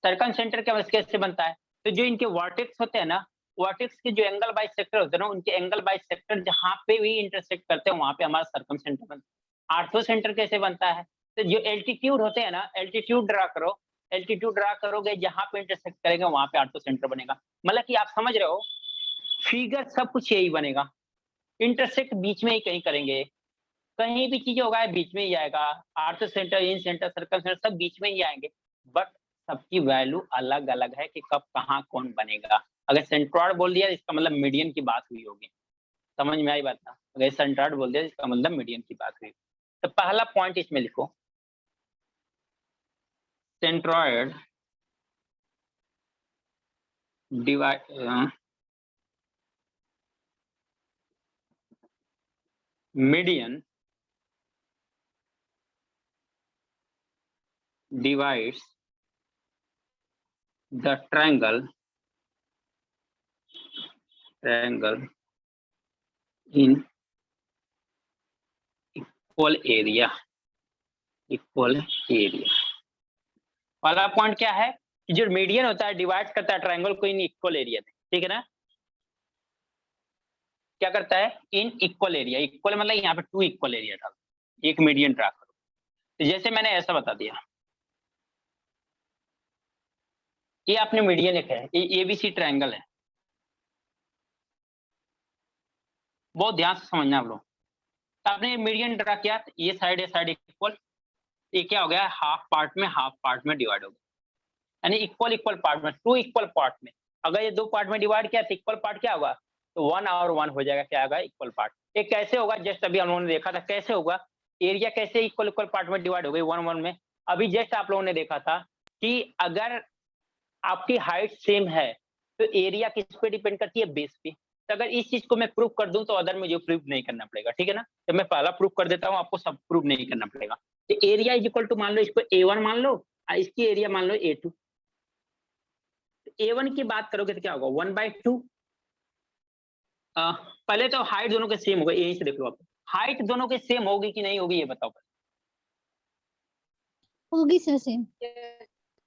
Speaker 2: सर्कम सेंटर कैसे बनता है? तो जो इनके वर्टेक्स होते हैं ना, वर्टेक्स के जो एंगल बाइसेक्टर होते हैं ना, उनके एंगल बाइसेक्टर जहां पे भी इंटरसेक्ट करते हैं वहां पे हमारा सर्कम सेंटर बनता है। आर्थो सेंटर कैसे बनता है? तो जो एल्टीट्यूड होते हैं ना, एल्टीट्यूड ड्रा करो, एल्टीट्यूड ड्रा करोगे जहां पे इंटरसेक्ट करेगा वहां पे आर्थो सेंटर बनेगा। मतलब कि आप समझ रहे हो, फिगर सब कुछ यही बनेगा, इंटरसेक्ट बीच में ही कहीं करेंगे, कहीं भी चीज होगा बीच में ही आएगा। आर्थो सेंटर, इन सेंटर, सर्कल सेंटर सब बीच में ही आएंगे, बट सबकी वैल्यू अलग अलग है कि कब कहाँ कौन बनेगा। अगर सेंट्रॉइड बोल दिया इसका मतलब मीडियन की बात हुई होगी, समझ में आई बात ना? अगर सेंट्रॉइड बोल दिया इसका मतलब मीडियन की बात हुई। तो पहला पॉइंट इसमें लिखो, centroid divide median divides the triangle in equal area। पहला पॉइंट क्या है कि जो मीडियन होता है डिवाइड करता है ट्रायंगल को इन इक्वल एरिया में, ठीक है ना। क्या करता है, इन इक्वल एरिया, इक्वल मतलब यहाँ पे 2 इक्वल एरिया डाल, एक मीडियन ड्रा करो। तो जैसे मैंने ऐसा बता दिया, ये आपने मीडियन एक है, ये एबीसी ट्रायंगल है, बहुत ध्यान से समझना आप लोग। तो आपने मीडियन ड्रा किया, ये साइड इक्वल, ये क्या हो गया, हाफ पार्ट में डिवाइड हो गया, यानी इक्वल इक्वल पार्ट में, 2 इक्वल पार्ट में। अगर ये 2 पार्ट में डिवाइड किया तो इक्वल पार्ट क्या होगा, तो 1 और 1 हो जाएगा, क्या होगा, इक्वल पार्ट। ये कैसे होगा, जस्ट अभी हम लोगों ने देखा था कैसे होगा, एरिया कैसे इक्वल इक्वल पार्ट में डिवाइड हो गई 1 1 में। अभी जस्ट आप लोगों ने देखा था कि अगर आपकी हाइट सेम है तो एरिया किस पे डिपेंड करती है, बेस पे। तो अगर इस चीज को मैं प्रूव कर दूं तो अदर मुझे प्रूव नहीं करना पड़ेगा, ठीक है ना। तो मैं पहला प्रूव कर देता हूं, आपको सब प्रूव नहीं करना पड़ेगा। तो एरिया इज इक्वल टू, मान लो इसको A1 मान लो, इसकी एरिया मान लो A2। A1 की बात करोगे तो क्या होगा, 1/2। पहले तो हाइट दोनों के सेम होगा, यहीं से देख लो आप, हाइट दोनों के सेम होगी कि नहीं होगी ये बताओ।
Speaker 4: होगी सर सेम।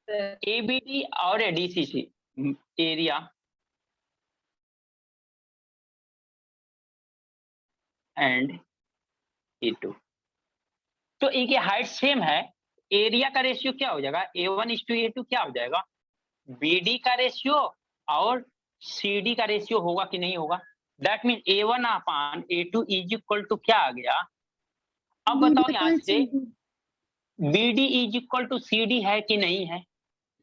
Speaker 2: ABD और DCC एरिया एंड A2, तो इनकी हाइट सेम है, एरिया का रेशियो क्या हो जाएगा, A1:A2 क्या हो जाएगा, BD का रेशियो और CD का रेशियो होगा कि नहीं होगा। That mean A1/A2 is equal to क्या आ गया। अब बताओ यहाँ से BD is equal to CD है कि नहीं है।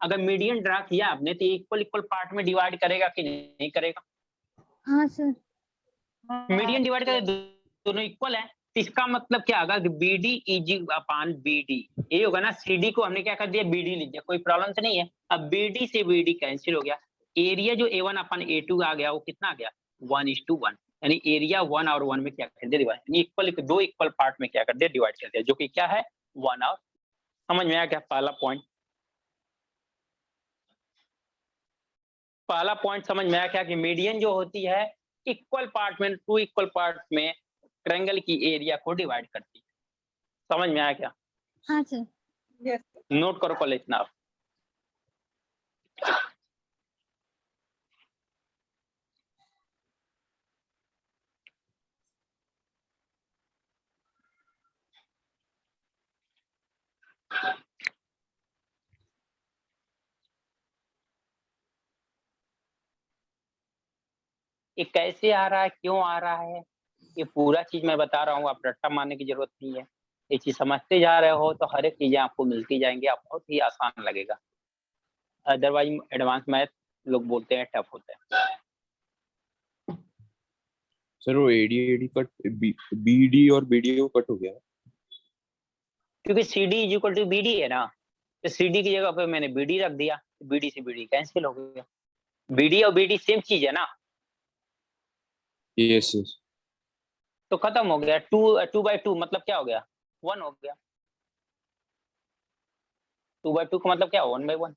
Speaker 2: अगर मीडियन ड्रा किया आपने तो इक्वल इक्वल पार्ट में डिवाइड करेगा कि नहीं करेगा।
Speaker 4: हाँ सर।
Speaker 2: मीडियन डिवाइड करें दोनों इक्वल है, इसका मतलब क्या होगा कि B D is upon B D, ये होगा ना। सी डी को हमने क्या कर दिया, बी डी लिख दिया, कोई प्रॉब्लम तो नहीं है। अब बी डी से बी डी कैंसिल हो गया, एरिया जो A1 अपन A2 आ गया वो कितना आ गया 1:1, यानी एरिया 1 और 1 में क्या कर दिया डिवाइड, यानी इक्वल, दो इक्वल पार्ट में क्या कर दिया डिवाइड कर दिया, जो कि क्या है 1 और। समझ में आया क्या पहला पॉइंट? पहला पॉइंट समझ में आया क्या कि मीडियन जो होती है इक्वल पार्ट में, टू इक्वल पार्ट में ट्रायंगल की एरिया को डिवाइड करती है। समझ में आया क्या?
Speaker 4: हाँ सर।
Speaker 2: नोट करो पहले इतना। ये कैसे आ रहा है, क्यों आ रहा है, ये पूरा चीज मैं बता रहा हूँ, आप रट्टा मारने की जरूरत नहीं है। ये चीज समझते जा रहे हो तो हर एक चीजें आपको मिलती जाएंगी, आप बहुत ही आसान लगेगा। अदरवाइज एडवांस मैथ लोग बोलते हैं टफ होता है।
Speaker 6: सर वो एडी कट, बीडी और बीडीओ कट हो गया।
Speaker 2: क्योंकि C D is equal to B D है ना, तो सी डी की जगह पे मैंने बी डी रख दिया, बी डी से बी डी कैंसिल हो गया। बी डी और बी डी सेम चीज है ना,
Speaker 6: यस यस।
Speaker 2: तो खत्म हो गया। 2/2 मतलब क्या हो गया 1 हो गया। 2/2 का मतलब क्या हो 1/1।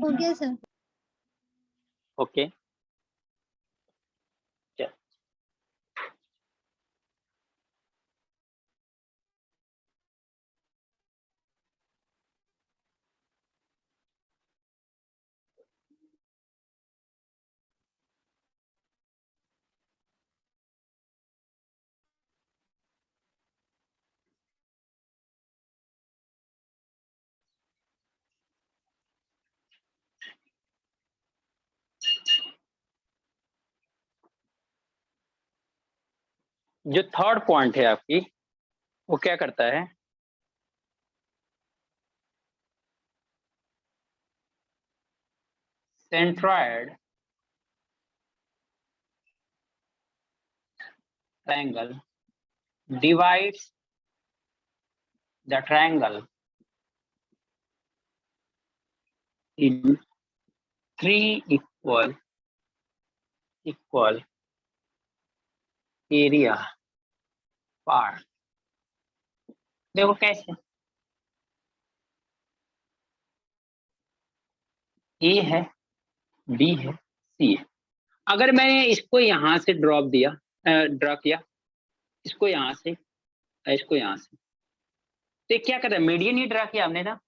Speaker 4: हो गया सर।
Speaker 2: ओके जो थर्ड पॉइंट है आपकी वो क्या करता है, centroid triangle divides the triangle in 3 equal area part। देखो कैसे, ए है, बी है, सी है। अगर मैंने इसको यहां से ड्रॉ किया, इसको यहां से, इसको यहां से, तो क्या कर रहा है, मीडियन ही ड्रा किया हमने ना।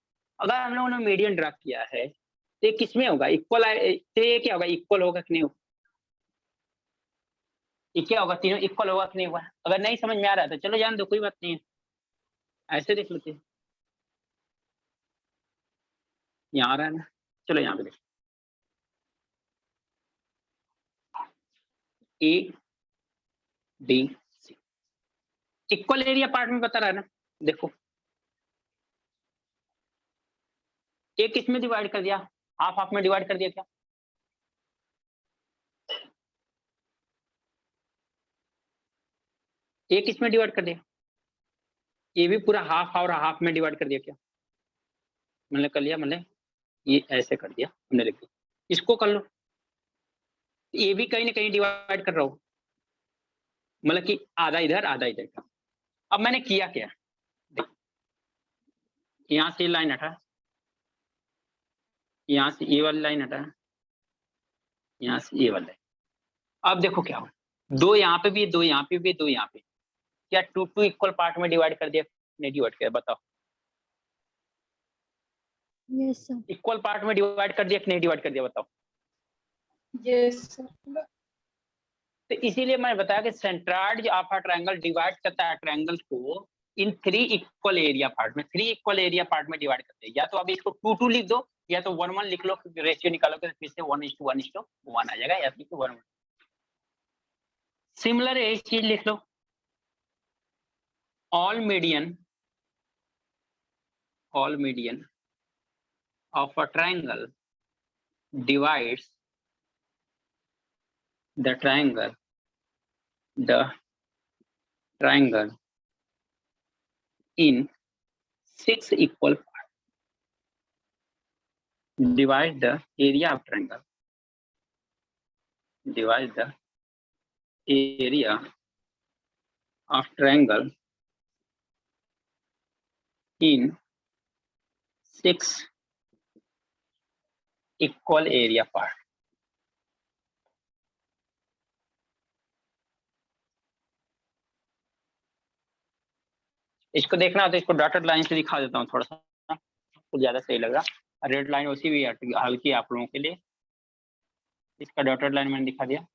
Speaker 2: अगर हम लोगों ने मीडियन ड्रा किया है तो ये किसमें होगा इक्वल, तो ये क्या होगा इक्वल होगा कि नहीं होगा, ये क्या होगा तीनों इक्वल होगा कि नहीं होगा। अगर नहीं समझ में आ रहा है तो चलो जान दो, कोई बात नहीं है, ऐसे देख लेते हैं, यहाँ आ रहा है ना, चलो यहाँ पे देखो A D C, equal area part में बता रहा है ना, देखो ए किस में डिवाइड कर दिया, हाफ हाफ में डिवाइड कर दिया क्या, ए किस में डिवाइड कर दिया, ये भी पूरा हाफ और हाफ में डिवाइड कर दिया क्या, मैंने कर लिया, मैंने ये ऐसे कर दिया, हमने लिख दिया, इसको कर लो, ये भी कहीं ना कहीं डिवाइड कर रहा हूं, मतलब कि आधा इधर आधा इधर का। अब मैंने किया क्या, यहां से लाइन हटा, यहां से ये वाली लाइन हटा, यहां से ये वाली लाइन, अब देखो क्या हो, दो यहाँ पे भी, दो यहाँ पे भी, दो यहाँ पे, क्या टू टू इक्वल पार्ट में डिवाइड कर दिया, नहीं डिवाइड किया, बताओ,
Speaker 4: यस सर।
Speaker 2: इक्वल पार्ट में डिवाइड कर दिया कि नहीं डिवाइड कर दिया, बताओ।
Speaker 7: Yes sir.
Speaker 2: तो इसीलिए मैंने बताया कि centroid of a triangle divide करता है ट्रायंगल को इन 3 इक्वल एरिया पार्ट में, 3 इक्वल एरिया पार्ट में डिवाइड करते हैं, या तो अभी इसको 2 लिख दो, या तो 1 लिख लो, रेशियो निकालोगे तो फिर से 1:1:1 आ जाएगा, या फिर 1:1। सिमिलर एक चीज लिख लो, all median of a triangle divides the triangle in 6 equal parts. Divide the area of triangle. Divide the area of triangle in 6 equal area parts. इसको देखना हो तो इसको डॉटेड लाइन से दिखा देता हूँ थोड़ा सा, कुछ ज्यादा सही लग रहा। रेड लाइन उसी भी हल्की आप लोगों के लिए, इसका डॉटेड लाइन मैंने दिखा दिया,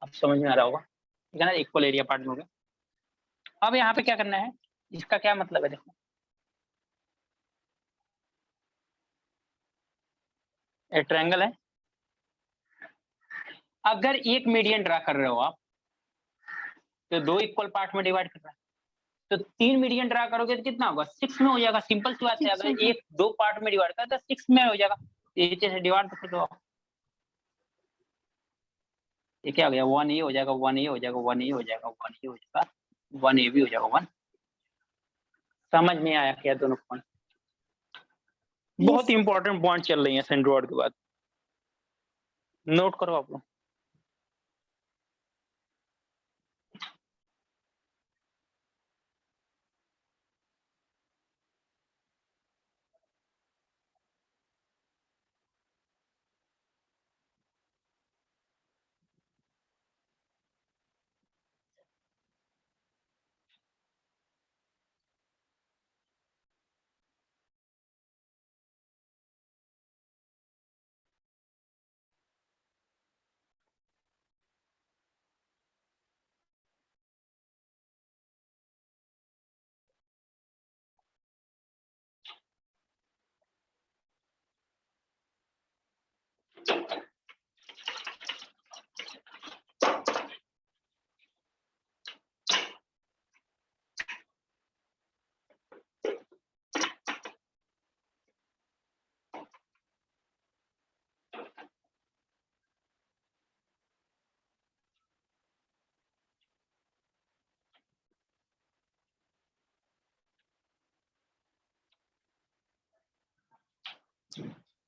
Speaker 2: अब समझ में आ रहा होगा, ठीक है ना, इक्वल एरिया पार्ट में हो गया। अब यहाँ पे क्या करना है, इसका क्या मतलब है, देखो एक ट्रायंगल है, अगर एक मीडियन ड्रा कर रहे हो आप तो 2 इक्वल पार्ट में डिवाइड कर रहा है, तो 3 मीडियन ड्रा करोगे तो कितना होगा, 6 में हो जाएगा, सिंपल सी बात है, अगर एक 2 पार्ट में डिवाइड करता है तो 6 में हो जाएगा, ये से डिवाइड कर दो, ये क्या हो गया, 1 ये हो जाएगा, 1 ये हो जाएगा, 1 ये हो जाएगा, 1 ये हो जाएगा, 1 ये भी हो जाएगा 1। समझ में आया क्या दोनों पॉइंट? बहुत इंपॉर्टेंट पॉइंट चल रही है सेंट्रोइड के बाद, नोट करो आप लोग।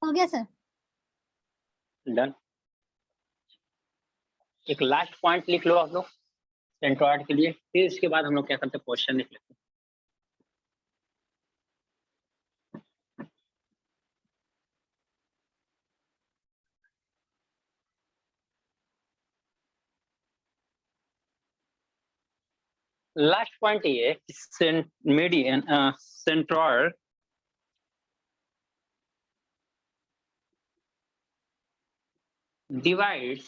Speaker 4: हो गया सर।
Speaker 2: डन। एक लास्ट पॉइंट लिख लो आप लोग सेंट्रोइड के लिए, फिर इसके बाद हम लोग क्या करते हैं, क्वेश्चन लिख लेते हैं। लास्ट पॉइंट ये है कि median centroid divides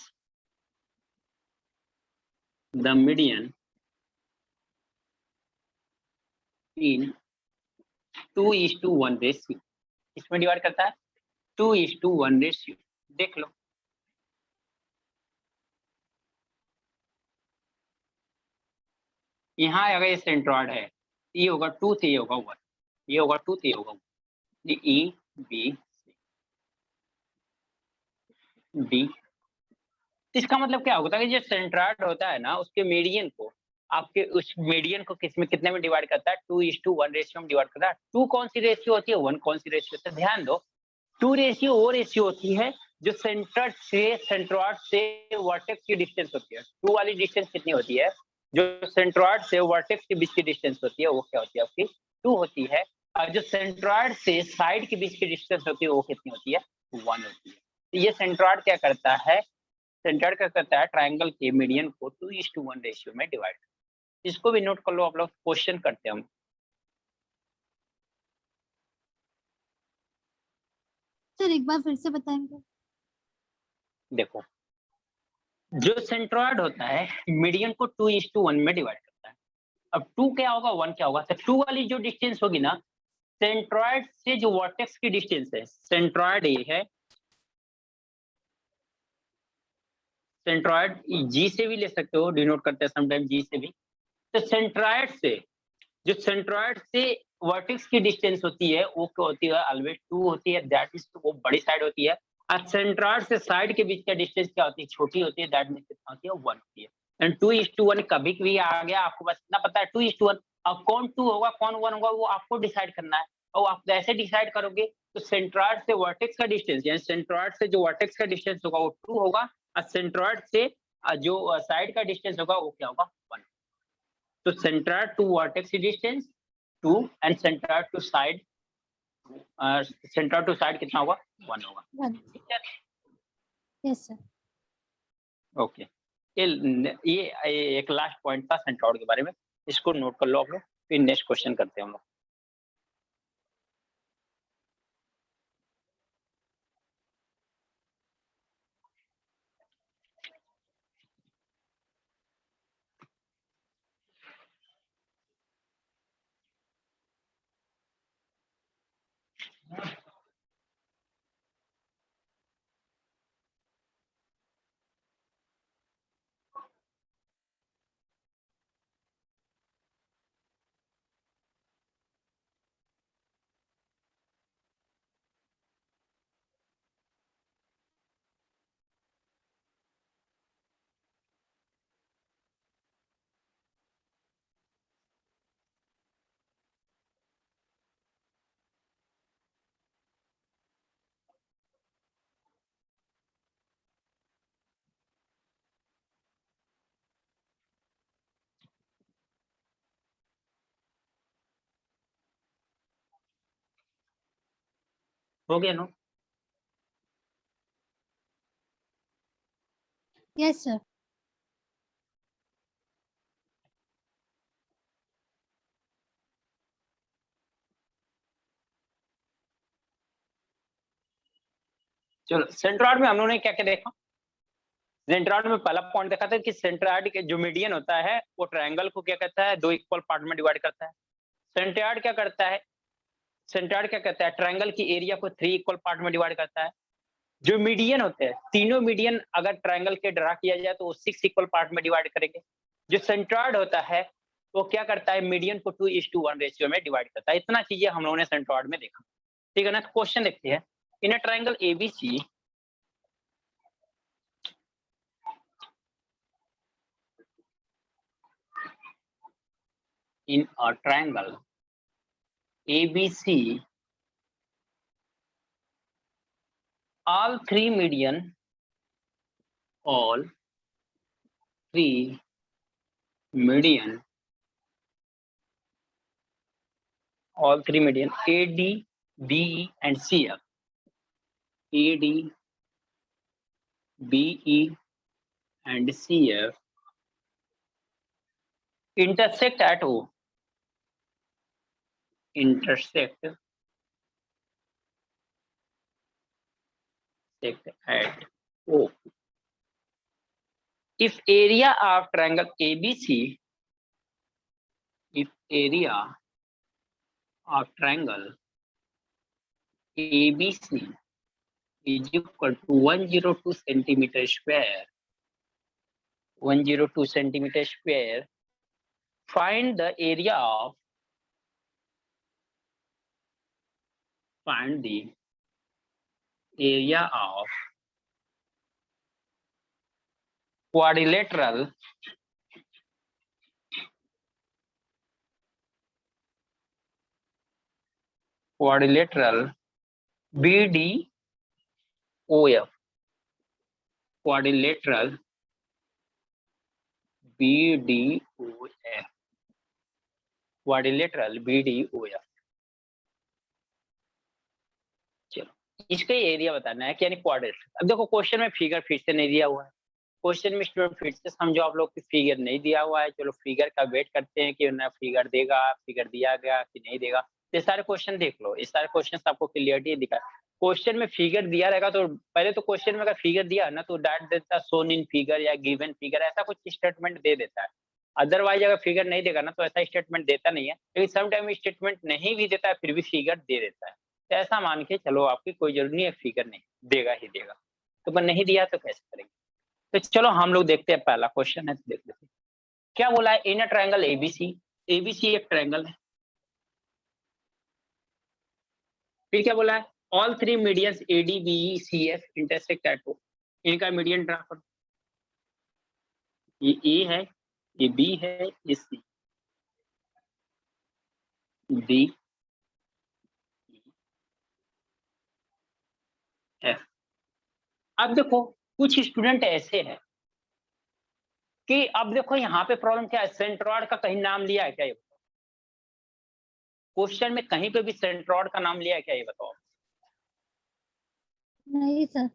Speaker 2: the median in 2:1 ratio, इसमें डिवाइड करता है 2:1 रेशियो। देख लो, यहाँ अगर ये सेंट्रॉइड है, ये होगा 2 से ये होगा 1, ये होगा 2 से ये होगा 1, ये E B D। इसका मतलब क्या होता है कि जो सेंट्रॉइड होता है ना, उसके मीडियन को, आपके उस मीडियन को किसमें कितने में डिवाइड करता है? 2:1 रेशियो में डिवाइड करता है। 2 कौन सी रेशियो होती है, 1 कौन सी रेशियो होती है? ध्यान दो, 2 रेशियो वो रेशियो होती है जो सेंट्रॉइड से वर्टेक्स की डिस्टेंस होती है। 2 वाली डिस्टेंस कितनी होती है? जो सेंट्रॉइड से वर्टेक्स के बीच की डिस्टेंस होती है वो क्या होती है आपकी? 2 होती है। और जो सेंट्रॉइड से साइड के बीच की डिस्टेंस होती है वो कितनी होती है? 1 होती है। तो ये सेंट्रॉइड क्या करता है? सेंट्रॉइड क्या करता है? ट्रायंगल के मीडियन को 2:1 रेशियो में डिवाइड। इसको भी नोट कर लो आप लोग, क्वेश्चन करते हैं हम।
Speaker 4: सर एक बार फिर से बताएंगे?
Speaker 2: देखो, जो सेंट्रॉइड होता है मीडियन को 2:1 में डिवाइड करता है। अब 2 क्या होगा, 1 क्या होगा? तो 2 वाली जो डिस्टेंस होगी ना, सेंट्रॉइड से जो वर्टेक्स की डिस्टेंस है, सेंट्रॉइड ये है, सेंट्रॉइड जी से भी ले सकते हो, डिनोट करते हैं समटाइम जी से भी। तो सेंट्रॉइड से, जो सेंट्रॉइड से वर्टेक्स की डिस्टेंस होती है वो क्या होती है? ऑलवेज 2 होती है, दैट इज वो बड़ी साइड होती है। और सेंट्रॉइड से साइड के बीच का डिस्टेंस क्या होती है? छोटी होती है, दैट मींस कितना होती है? 1 होती है। एंड 2:1 कभी भी आ गया, आपको बस इतना पता है 2:1। अब कौन 2 होगा कौन 1 होगा वो आपको डिसाइड करना है। और आप कैसे डिसाइड करोगे? तो सेंट्रॉइड से वर्टेक्स का डिस्टेंस, यानी सेंट्रॉइड से जो वर्टेक्स का डिस्टेंस होगा वो 2 होगा, और सेंट्रॉइड से जो साइड का डिस्टेंस होगा वो क्या होगा? 1। तो centroid to vertex distance 2 and centroid to side, centroid to side कितना होगा? 1 होगा।
Speaker 4: 1।
Speaker 2: ठीक है,
Speaker 4: यस सर।
Speaker 2: ओके। ये एक लास्ट पॉइंट था सेंट्रॉइड के बारे में, इसको नोट कर लो आप लोग, फिर नेक्स्ट क्वेश्चन करते हैं हम लोग। हो गया नो?
Speaker 4: Yes sir.
Speaker 2: चलो, सेंट्रॉइड में हम लोगों ने क्या क्या देखा? सेंट्रॉइड में पहला पॉइंट देखा था कि सेंट्रॉइड के जो मीडियन होता है वो ट्रायंगल को क्या कहता है? 2 इक्वल पार्ट में डिवाइड करता है। सेंट्रॉइड क्या करता है? सेंट्रॉइड क्या कहता है? ट्रायंगल की एरिया को 3 इक्वल पार्ट में डिवाइड करता है। जो मीडियन होते हैं, तीनों मीडियन अगर ट्रायंगल के ड्रा किया जाए तो वो 6 इक्वल पार्ट में डिवाइड करेंगे। जो सेंट्रॉइड होता है वो क्या करता है? मीडियन को 2:1 रेशियो में डिवाइड करता है। इतना चीजें हम लोगों ने सेंट्रॉइड में देखा, ठीक है ना? क्वेश्चन देखते हैं। In a triangle ABC, in a triangle ABC, all three median all three median AD, BE and CF, AD, BE and CF intersect at O, intersect at O. If area of triangle ABC, if area of triangle ABC is equal to 102 centimeter square. 102 centimeter square. Find the area of quadrilateral BDOF. Quadrilateral BDOF. Quadrilateral BDOF. चलो इसका एरिया बताना है कि यानी क्वाड्रिलेटरल। अब देखो क्वेश्चन में फिगर फिर से नहीं दिया हुआ है। क्वेश्चन में स्टूडेंट फिर से समझो आप लोग की फिगर नहीं दिया हुआ है। चलो फिगर का वेट करते हैं कि ना फिगर देगा, फिगर दिया गया कि नहीं देगा। ये सारे क्वेश्चन देख लो, ये सारे क्वेश्चन आपको क्लियरिटी दिखा। क्वेश्चन में फिगर दिया रहेगा तो पहले तो क्वेश्चन में अगर फिगर दिया ना तो डाट देता सोन इन फिगर या गिवन फिगर, ऐसा कुछ स्टेटमेंट दे देता है। अदरवाइज अगर फिगर नहीं देगा ना तो ऐसा स्टेटमेंट देता नहीं है, लेकिन समटाइम स्टेटमेंट नहीं भी देता है फिर भी फिगर दे देता है। तो ऐसा मान के चलो आपकी कोई जरूरत नहीं है, फिगर नहीं देगा ही देगा। तो अगर नहीं दिया तो कैसे करेंगे? तो चलो हम लोग देखते हैं, पहला क्वेश्चन है तो देख लेते हैं क्या बोला है। In a triangle ABC, ABC एक ट्रायंगल है। फिर क्या बोला है, all three medians AD B C F intersect at O. इनका मीडियन ड्रा करो। ये ए है, ये बी है, ये सी, डी एफ। अब देखो कुछ स्टूडेंट ऐसे हैं कि अब देखो यहाँ पे प्रॉब्लम क्या है, सेंट्रॉइड का कहीं नाम लिया है क्या? ये क्वेश्चन में कहीं पे भी सेंट्रॉइड का नाम लिया है क्या? ये बताओ।
Speaker 4: नहीं सर।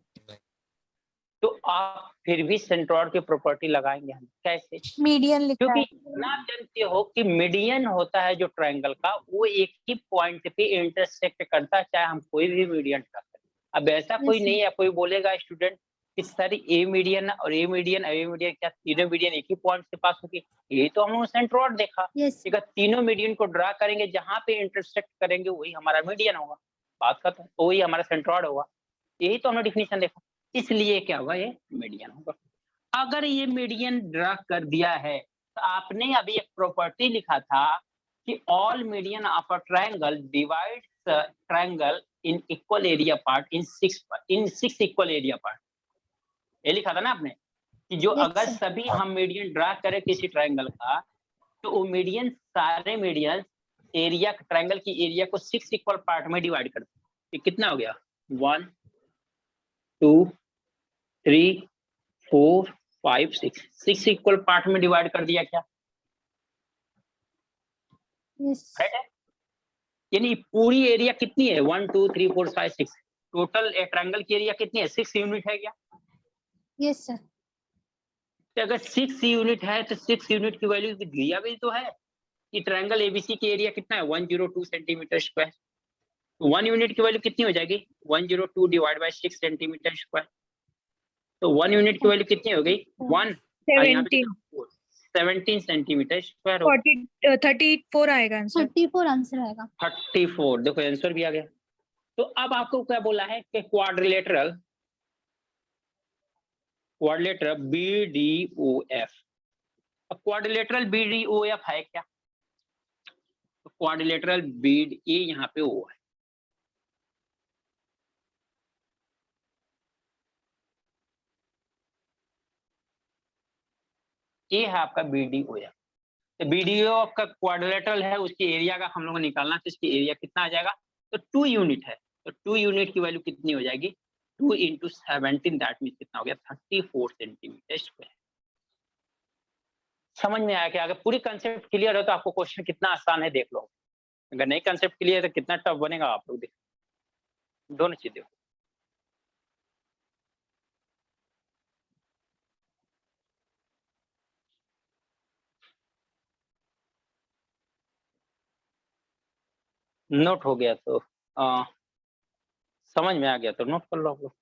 Speaker 2: तो आप फिर भी सेंट्रॉइड की प्रॉपर्टी लगाएंगे हम कैसे?
Speaker 1: मीडियन लिखा
Speaker 2: क्योंकि
Speaker 1: है।
Speaker 2: इतना आप जानते हो कि मीडियन होता है जो ट्रायंगल का, वो एक ही पॉइंट पे इंटरसेक्ट करता है, चाहे हम कोई भी मीडियन का करें। अब ऐसा कोई
Speaker 4: Yes,
Speaker 2: नहीं है, कोई बोलेगा स्टूडेंट कि सर ए मीडियन और ए मीडियन क्या तीनों मीडियन एक ही पॉइंट से पास होगी? यही तो हम लोगों ने सेंट्रॉइड देखा।
Speaker 4: yes,
Speaker 2: ठीक है, तीनों मीडियन को ड्रा करेंगे, जहां पे इंटरसेक्ट करेंगे वही हमारा मीडियन होगा। बात खत्म, वही हमारा सेंट्रॉइड होगा। यही तो हमने डिफिनेशन देखा। इसलिए क्या होगा, ये मीडियन होगा। अगर ये मीडियन ड्रा कर दिया है तो आपने अभी एक प्रॉपर्टी लिखा था कि all median of a triangle divide triangle in equal area part in six equal area part. ये लिखा था ना आपने कि जो
Speaker 4: yes,
Speaker 2: अगर
Speaker 4: sir.
Speaker 2: सभी हम मीडियन ड्रा करें किसी ट्रायंगल का तो वो मीडियन सारे मीडियन एरिया ट्रायंगल की एरिया को सिक्स इक्वल पार्ट में डिवाइड करते हैं। ये कितना हो गया? 1 2 3 4 5 6, 6 इक्वल पार्ट में डिवाइड कर दिया क्या?
Speaker 4: Yes,
Speaker 2: राइट है। यानी पूरी एरिया कितनी है? 1 2 3 4 5 6, टोटल ट्रायंगल की एरिया कितनी है? 6 यूनिट है क्या?
Speaker 4: yes, sir.
Speaker 2: तो अगर 6 यूनिट है तो 6 यूनिट की वैल्यू दिया भी तो है कि ट्रायंगल एबीसी की एरिया कितना है? 102 सेंटीमीटर स्क्वायर। तो 1 यूनिट की वैल्यू कितनी हो जाएगी? 102 डिवाइड बाय 6 सेंटीमीटर स्क्वायर। तो 1 यूनिट की वैल्यू कितनी हो गई? 1 और यहाँ पे 17 सेंटीमीटर स्क्वायर हो।
Speaker 1: 34 आएगा आंसर।
Speaker 4: 34 आंसर आएगा।
Speaker 2: 34, देखो आंसर भी आ गया। तो अब आपको क्या बोला है कि क्वाड्रिलेटरल BDOF। क्वाड्रिलेटरल BDOF है क्या? तो क्वाड्रिलेटरल बीड ये यहाँ पे ओ है। ये है आपका BDOF। तो BDOF का क्वाड्रिलेटरल है, उसकी एरिया का हम लोग को निकालना, तो इसकी एरिया कितना आ जाएगा? तो 2 यूनिट है, तो 2 यूनिट की वैल्यू कितनी हो जाएगी? 2 × 17, दैट मीन्स कितना हो गया? 34 सेंटीमीटर स्क्वायर। समझ में आया? कि अगर पूरी कंसेप्ट क्लियर हो तो आपको क्वेश्चन कितना आसान है देख लो। अगर नहीं कंसेप्ट क्लियर है तो कितना टफ बनेगा आप लोग देख, दोनों चीजें। नोट हो गया तो समझ में आ गया तो नोट कर लो आप लोग।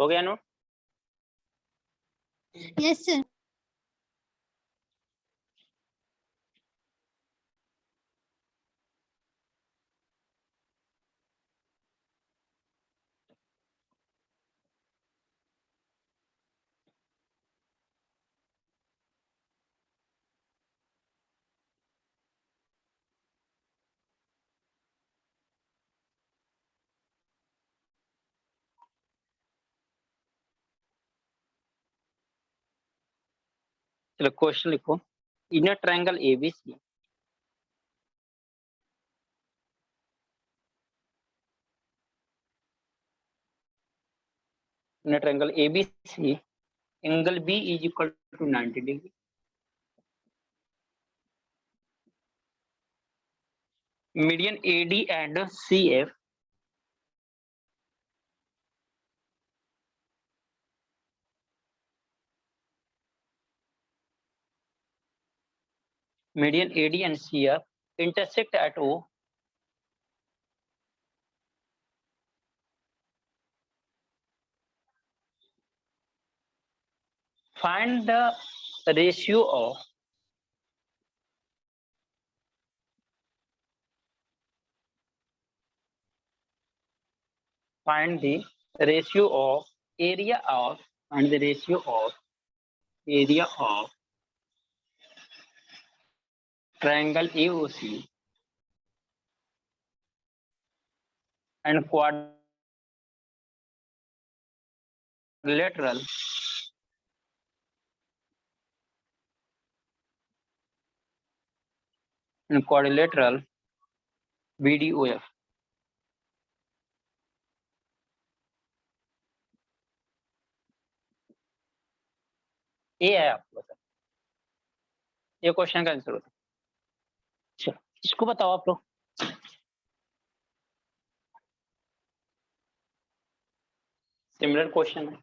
Speaker 2: हो गया नोट?
Speaker 4: Yes sir.
Speaker 2: चलो क्वेश्चन लिखो। In a triangle ABC in a triangle ABC, angle B is equal to 90 degree. Median AD and CF median AD and CF intersect at O. Find the ratio of area of find the ratio of area of triangle AOC and quadrilateral BDOF. ये है आपको बता, ये क्वेश्चन का आंसर होता है। चलो इसको बताओ आप लोग। सिमिलर क्वेश्चन है।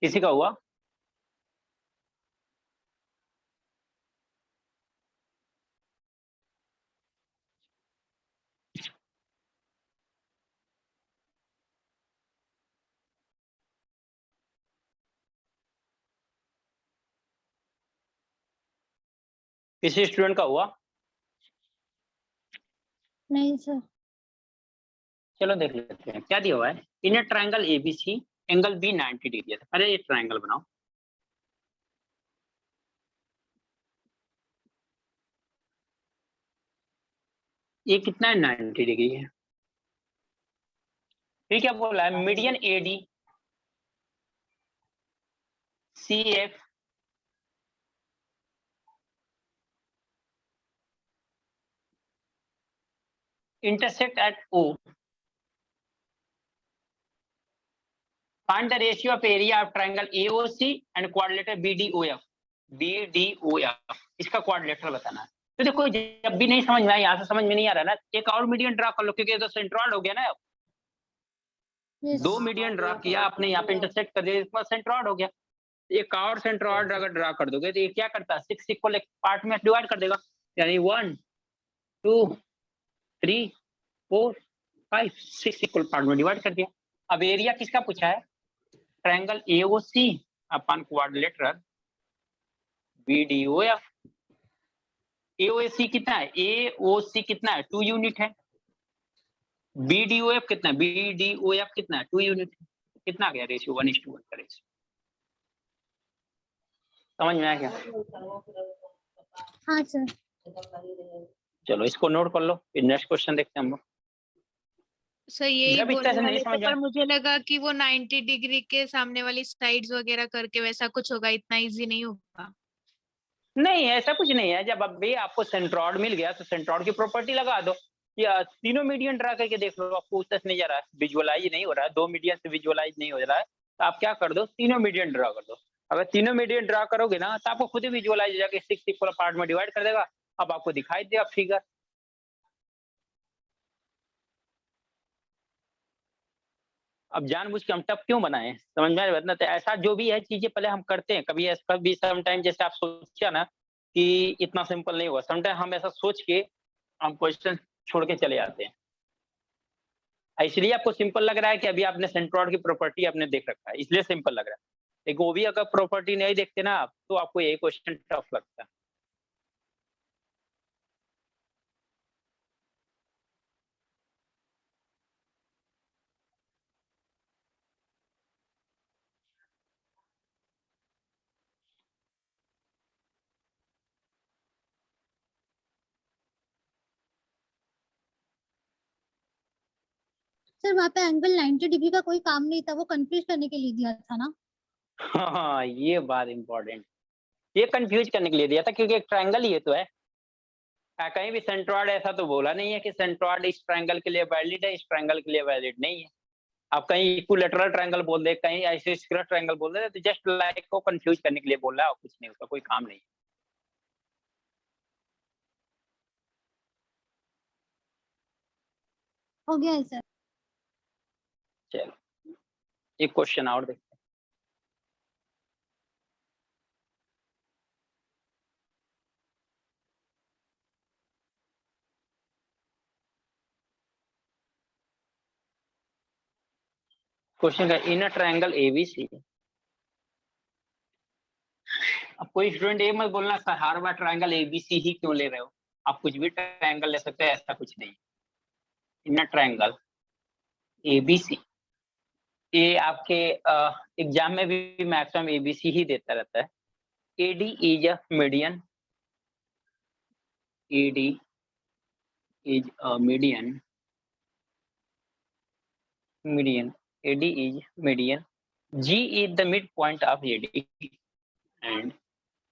Speaker 2: किसी का हुआ? किसी स्टूडेंट का हुआ?
Speaker 4: नहीं सर।
Speaker 2: चलो देख लेते हैं क्या दिया हुआ है। In a triangle ABC angle B 90 degree है। अरे ये ट्रायंगल बनाओ। ये कितना है? 90 डिग्री है। फिर क्या बोला है? Median AD C F intersect at O. Find the ratio of area of triangle AOC and quadrilateral BDOF. BDOF इसका क्वाड्रिलेटरल बताना है। तो देखो जब भी नहीं समझ में आया, यहाँ से समझ में नहीं आ रहा ना, एक और मीडियन ड्रा कर लो, क्योंकि ये तो सेंट्रॉइड हो गया ना। अब
Speaker 4: Yes.
Speaker 2: दो मीडियन ड्रा किया आपने, यहाँ पे इंटरसेक्ट कर दिया, इसका सेंट्रॉइड हो गया। एक और सेंट्रॉइड अगर ड्रा कर दोगे तो ये क्या करता है? 6 इक्वल पार्ट में डिवाइड कर देगा, यानी 1 2 3 4 5 6 इक्वल पार्ट में डिवाइड कर दिया। अब एरिया किसका पूछा है? ट्रायंगल AOC अपन क्वाड्रिलेटरल BDOF। AOC कितना है? AOC कितना है? 2 यूनिट है। BDOF कितना है? BDOF कितना है? 2 यूनिट है। कितना आ गया रेशियो? 1:1 का रेशियो। समझ में आया क्या?
Speaker 4: हाँ सर।
Speaker 2: चलो इसको नोट कर लो, फिर नेक्स्ट क्वेश्चन देखते हैं हम लोग।
Speaker 1: सर यही
Speaker 2: जब इतना
Speaker 1: बोलने
Speaker 2: से नहीं
Speaker 1: वाले थे,
Speaker 2: समझ
Speaker 1: पर
Speaker 2: आया।
Speaker 1: मुझे लगा कि वो 90 डिग्री के सामने वाली साइड्स वगैरह करके वैसा कुछ होगा, इतना इजी नहीं होगा।
Speaker 2: नहीं ऐसा कुछ नहीं है। जब अभी आपको सेंट्रॉइड मिल गया तो सेंट्रॉइड की प्रॉपर्टी लगा दो, या तीनों मीडियन ड्रा करके देख लो। आपको उत्तर नहीं जा रहा है, विजुअलाइज नहीं हो रहा है, 2 मीडियन से विजुअलाइज नहीं हो रहा है, तो आप क्या कर दो? तीनों मीडियन ड्रा कर दो। अगर तीनों मीडियन ड्रा करोगे ना तो आपको खुद ही विजुअलाइज हो जाएगा, 6 इक्वल पार्ट में डिवाइड कर देगा। अब आपको दिखाई देगा फिगर। अब जानबूझ के हम टफ क्यों बनाए? समझ में आया ना? तो ऐसा जो भी है चीजें पहले हम करते हैं। कभी समटाइम जैसे आप सोचा ना कि इतना सिंपल नहीं होगा, समटाइम हम ऐसा सोच के हम क्वेश्चन छोड़ के चले जाते हैं। इसलिए आपको सिंपल लग रहा है कि अभी आपने सेंट्रॉइड की प्रॉपर्टी आपने देख रखा है, इसलिए सिंपल लग रहा है। लेकिन वो भी अगर प्रॉपर्टी नहीं देखते ना आप, तो आपको यही क्वेश्चन टफ लगता है।
Speaker 4: सर वहाँ पे एंगल 90 डिग्री का कोई काम नहीं था, वो कंफ्यूज करने के लिए दिया था ना।
Speaker 2: हाँ ये बात इंपॉर्टेंट, ये कंफ्यूज करने के लिए दिया था, क्योंकि एक ट्रायंगल ही ये तो है। कहीं भी सेंट्रॉइड ऐसा तो बोला नहीं है कि सेंट्रॉइड इस ट्रायंगल के लिए वैलिड है, इस ट्रायंगल के लिए वैलिड नहीं है। आप कहीं इक्विलैटरल ट्रायंगल बोल दे, कहीं ऐसे स्क्वायर ट्रायंगल बोल दे, तो जस्ट लाइक को कंफ्यूज करने के लिए बोल रहा है और कुछ नहीं, उसका कोई काम नहीं।
Speaker 4: हो गया है सर।
Speaker 2: चलो एक क्वेश्चन और देखते हैं। क्वेश्चन का इन अ ट्रायंगल ABC। अब कोई स्टूडेंट ये मत बोलना सर हर बार ट्रायंगल ABC ही क्यों ले रहे हो, आप कुछ भी ट्रायंगल ले सकते हैं, ऐसा कुछ नहीं। इन अ ट्रायंगल ABC, ये आपके एग्जाम में भी मैक्सिमम ABC ही देता रहता है। AD is a median, AD is a median, AD is median, G is the midpoint of AD, and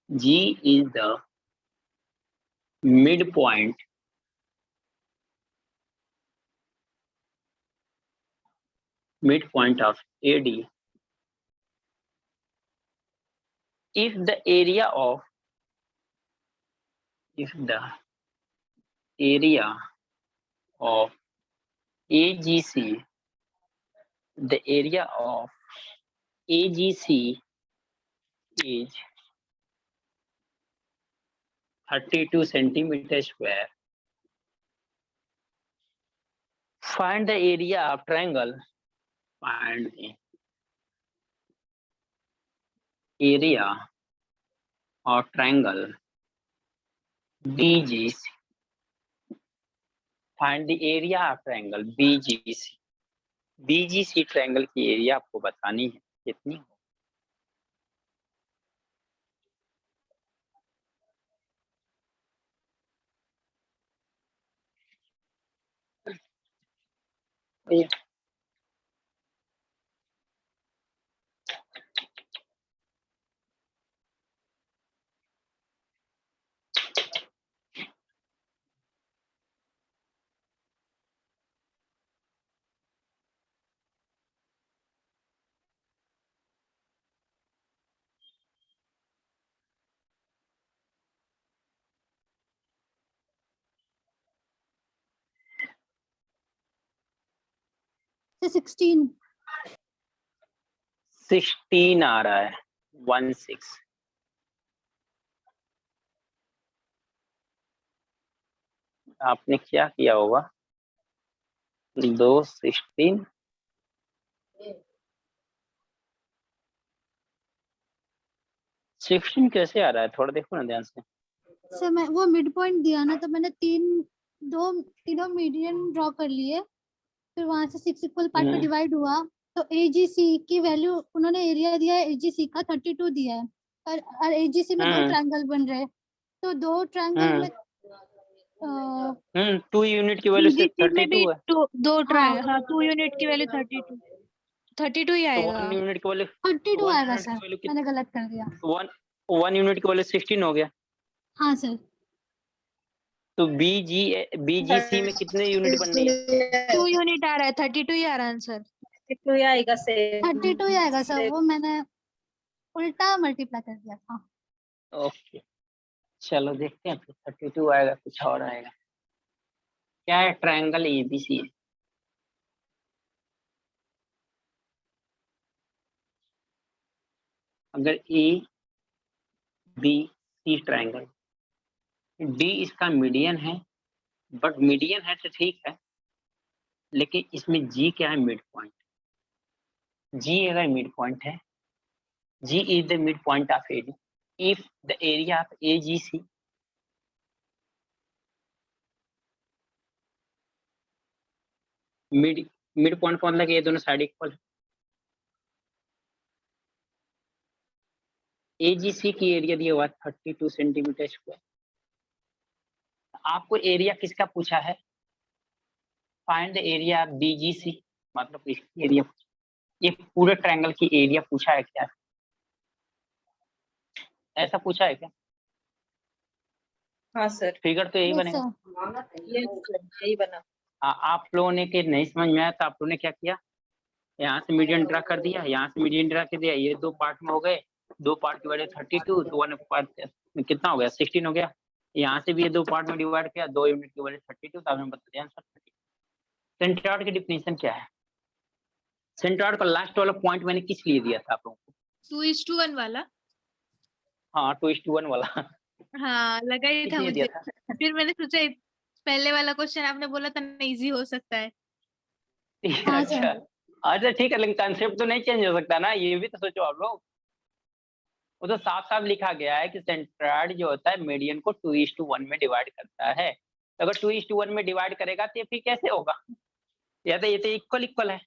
Speaker 2: G is the midpoint of AD. If the area of AGC, the area of AGC is 32 centimeter square. Find the area of triangle. Find the area of triangle BGC. Find the area of triangle BGC. BGC triangle की एरिया आपको बतानी है कितनी हो।
Speaker 4: 16
Speaker 2: 16 आ रहा है 16 आपने क्या किया होगा 2 16 16 कैसे आ रहा है थोड़ा देखो ना ध्यान से
Speaker 4: सर मैं वो मिड पॉइंट दिया ना तो मैंने तीनों मीडियन ड्रॉ कर लिए फिर वहां से 6 इक्वल पार्ट में डिवाइड हुआ तो AGC की वैल्यू उन्होंने एरिया दिया है AGC का 32 दिया है और AGC में 2 ट्रायंगल बन रहे तो 2 ट्रायंगल में
Speaker 2: 2 यूनिट की वैल्यू से
Speaker 1: BGC में भी
Speaker 2: 32 है
Speaker 1: दो ट्राई हाँ 2 यूनिट की वैल्यू 32 ही
Speaker 2: तो
Speaker 1: आएगा
Speaker 2: 1 यूनिट की वैल्यू
Speaker 4: 32 आएगा
Speaker 2: यूनिट
Speaker 4: सर
Speaker 2: की वैल्यू
Speaker 4: मैंने गलत कर दिया
Speaker 2: 1 यूनिट की वैल्यू 16 हो गया
Speaker 4: हाँ सर
Speaker 2: तो BGC में कितने यूनिट बननी है
Speaker 1: 2 यूनिट आ रहा है 32 ही आ रहा है आंसर
Speaker 7: 32 आएगा सेम
Speaker 4: 32 ही आएगा सर वो मैंने उल्टा मल्टीप्लाई कर दिया था
Speaker 2: ओके चलो देखते हैं फिर 32 आएगा कुछ और आएगा क्या है ट्रायंगल ABC है अगर ABC ट्रायंगल D इसका मीडियन है बट मीडियन है तो ठीक है लेकिन इसमें G क्या है मिड पॉइंट G अगर मिड पॉइंट है G is the midpoint of AD if the area of AGC mid point का मतलब ये दोनों साइड इक्वल है AGC की एरिया दिया हुआ 32 सेंटीमीटर स्क्वायर आपको एरिया किसका पूछा है find the area of BGC मतलब इसकी एरिया ये पूरे ट्रायंगल की एरिया पूछा है क्या ऐसा पूछा है क्या
Speaker 7: हाँ सर
Speaker 2: फिगर तो यही
Speaker 4: Yes,
Speaker 2: बनेगा
Speaker 4: sir.
Speaker 7: यही बना
Speaker 2: आप लोगों ने के नहीं समझ में आया तो आप लोगों ने क्या किया यहाँ से मीडियन ड्रा कर दिया यहाँ से मीडियन ड्रा कर दिया ये 2 पार्ट में हो गए 2 पार्ट की वजह 32 तो 1 पार्ट कितना हो गया 16 हो गया यहाँ से भी ये 2 पार्ट में डिवाइड किया 2 यूनिट की वजह 32 तो आपने बता दिया आंसर 32 सेंट्रॉइड की डिफिनीशन क्या है सेंट्रॉइड का लास्ट वाला पॉइंट मैंने किस लिए दिया था आप लोगों को
Speaker 1: 2:1 वाला
Speaker 2: हाँ 2:1 वाला
Speaker 1: हाँ लगा ही
Speaker 2: किस
Speaker 1: था
Speaker 2: लिए दिया
Speaker 1: मुझे
Speaker 2: था
Speaker 1: फिर मैंने सोचा पहले वाला क्वेश्चन आपने बोला था ना इजी हो सकता है
Speaker 4: हाँ, सर।
Speaker 2: अच्छा अच्छा ठीक है लेकिन कंसेप्ट तो नहीं चेंज हो सकता ना ये भी तो सोचो आप लोग वो तो साफ साफ लिखा गया है कि सेंट्रॉइड जो होता है मीडियन को 2:1 में डिवाइड करता है तो अगर 2:1 में डिवाइड करेगा तो ये फिर कैसे होगा या तो ये तो इक्वल इक्वल है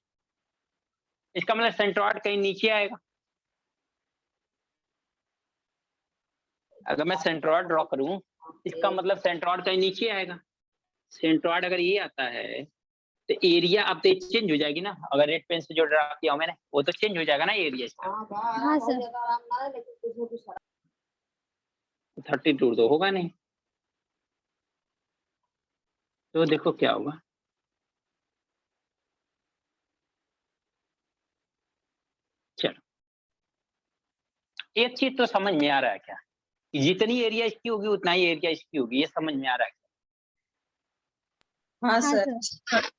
Speaker 2: इसका मतलब सेंट्रॉइड कहीं नीचे आएगा अगर मैं सेंट्रॉइड ड्रॉ करूं इसका मतलब सेंट्रॉइड कहीं नीचे आएगा सेंट्रॉइड अगर ये आता है तो एरिया अब तो चेंज हो जाएगी ना अगर रेड पेन से जो ड्रा किया मैंने वो तो चेंज हो जाएगा ना एरिया इसका
Speaker 4: हाँ सर
Speaker 2: 32 तो होगा नहीं तो देखो क्या होगा चलो एक चीज तो समझ में आ रहा है क्या जितनी एरिया इसकी होगी उतना ही एरिया इसकी होगी ये समझ में आ रहा है
Speaker 7: हाँ
Speaker 4: हाँ
Speaker 7: सर
Speaker 4: सर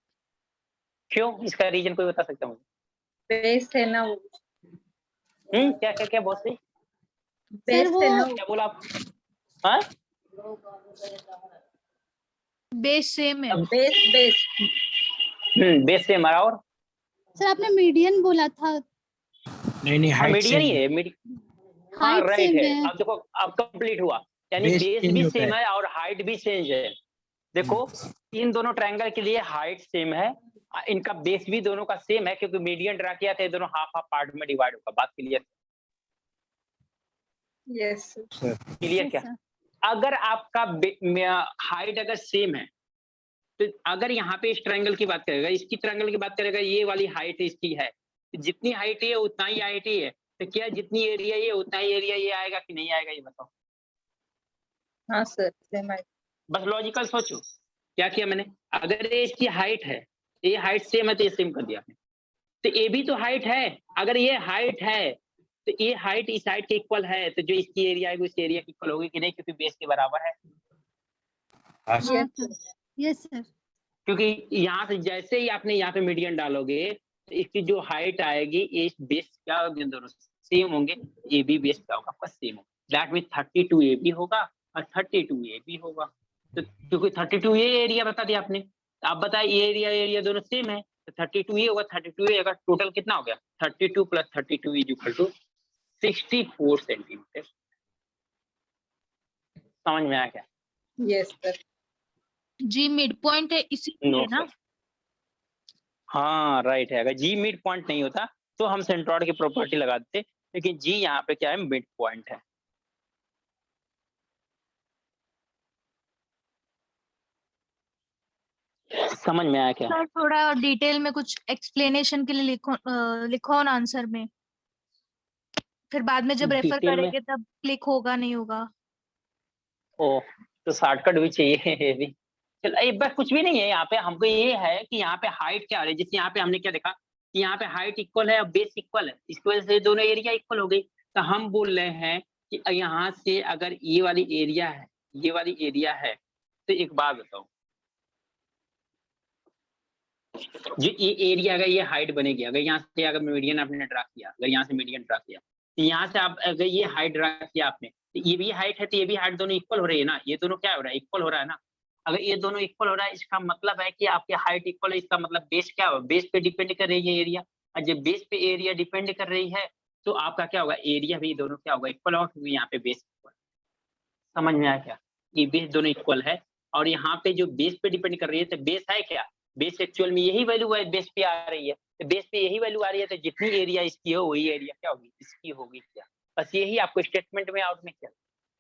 Speaker 2: क्यों इसका रीजन कोई बता सकता है मुझे
Speaker 7: बेस है ना वो
Speaker 2: क्या क्या क्या बहुत सही,
Speaker 7: बेस
Speaker 4: वो-
Speaker 7: से ना
Speaker 2: क्या बोला आप? हाँ
Speaker 1: बेस सेम है।
Speaker 7: बेस बेस
Speaker 2: बेस से हमारा, और
Speaker 4: सर आपने मीडियन बोला था,
Speaker 3: नहीं
Speaker 2: हाँ
Speaker 3: हाइट
Speaker 2: मीडियन
Speaker 3: सेम
Speaker 2: ही
Speaker 3: है,
Speaker 2: है, हाँ
Speaker 4: हाइट
Speaker 2: राइट
Speaker 4: सेम
Speaker 2: है।
Speaker 4: है।
Speaker 2: अब देखो अब कंप्लीट हुआ, यानी
Speaker 3: Base
Speaker 2: बेस
Speaker 3: change
Speaker 2: भी
Speaker 3: होता
Speaker 2: सेम
Speaker 3: है।
Speaker 2: है और हाइट भी चेंज है। देखो इन दोनों ट्रायंगल के लिए हाइट सेम है, इनका बेस भी दोनों का सेम है, क्योंकि मीडियन ड्रा किया था, ये दोनों हाफ हाफ पार्ट में डिवाइड होगा। बात क्लियर?
Speaker 7: यस
Speaker 2: क्लियर
Speaker 4: Yes,
Speaker 2: क्या?
Speaker 4: sir.
Speaker 2: अगर आपका हाइट अगर सेम है, तो अगर यहाँ पे इस ट्रायंगल की बात करेगा, इसकी ट्रायंगल की बात करेगा, ये वाली हाइट इसकी है, जितनी हाइट है उतना ही हाइट है, तो क्या जितनी एरिया ये उतना ही एरिया ये आएगा कि नहीं आएगा, ये बताओ।
Speaker 7: हाँ सर सेम है।
Speaker 2: बस लॉजिकल सोचो, क्या किया मैंने, अगर ये इसकी हाइट है, ये हाइट सेम है, तो ये सेम कर दिया आपने। तो ये भी तो हाइट है, अगर ये हाइट है तो ये हाइट इस हाइट के इक्वल है, तो जो इसकी एरिया है वो इस एरिया की इक्वल होगी कि नहीं, क्योंकि बेस के बराबर है।
Speaker 4: हाँ
Speaker 7: यस
Speaker 4: सर, यस सर।
Speaker 2: क्योंकि यहाँ से जैसे ही आपने यहाँ पे मीडियन डालोगे, तो इसकी जो हाइट आएगी, ये बेस क्या होंगे, दोनों सेम होंगे, ए बी बेस क्या होगा आपका, सेम होगा। दैट मीन 32 ए बी होगा और 32 ए बी होगा। तो क्योंकि 32 ये एरिया बता दिया आपने, तो आप बताइए ये एरिया एरिया दोनों सेम है, तो 32 ये होगा, 32 ये अगर टोटल कितना हो गया, 32 + 32 इज इक्वल टू 64 सेंटीमीटर। समझ में आया क्या?
Speaker 7: Yes sir.
Speaker 1: G mid point है इसीलिए ना।
Speaker 2: सर। हाँ राइट है, अगर जी मिड पॉइंट नहीं होता तो हम सेंट्रॉइड की प्रॉपर्टी लगा देते, लेकिन जी यहाँ पे क्या है, मिड पॉइंट है। समझ में आया क्या?
Speaker 1: सर थोड़ा डिटेल में कुछ एक्सप्लेनेशन के लिए लिखो ना आंसर में, फिर बाद में जब रेफर
Speaker 2: डिटेल में?
Speaker 1: करेंगे तब क्लिक होगा नहीं होगा।
Speaker 2: ओ, तो शॉर्टकट भी चाहिए ये भी। चल एक बार कुछ भी नहीं है यहाँ पे, हमको ये है कि यहाँ पे हाइट क्या हो रही है, जिससे यहाँ पे हमने क्या देखा कि यहाँ पे हाइट इक्वल है और बेस इक्वल है, इसकी वजह से दोनों एरिया इक्वल हो गई। तो हम बोल रहे हैं कि यहाँ से अगर ये वाली एरिया है, ये वाली एरिया है, तो एक बात बताओ, जो ये एरिया अगर ये हाइट बनेगी, अगर यहाँ से अगर मीडियन आपने ड्रा किया, अगर यहाँ से मीडियन ड्रा किया, तो यहाँ से आप अगर ये हाइट ड्रा किया आपने, तो ये भी हाइट है, तो ये भी हाइट, दोनों इक्वल हो रही है ना, ये दोनों क्या हो रहा है, इक्वल हो रहा है ना। अगर ये दोनों इक्वल हो रहा है, इसका मतलब है कि आपकी हाइट इक्वल है, इसका मतलब बेस क्या होगा, बेस पे डिपेंड कर रही है एरिया, और जब बेस पे एरिया डिपेंड कर रही है, तो आपका क्या होगा, एरिया भी दोनों क्या होगा, इक्वल होगा, क्योंकि यहाँ पे बेस इक्वल। समझ में आया क्या? ये बेस दोनों इक्वल है, और यहाँ पे जो बेस पे डिपेंड कर रही है, तो बेस है क्या, बेस एक्चुअल में यही वैल्यू है, बेस पे आ रही है, तो बेस पे यही वैल्यू आ रही है, तो जितनी एरिया इसकी हो वही एरिया क्या होगी, इसकी होगी क्या। बस यही आपको स्टेटमेंट में आउट में क्या।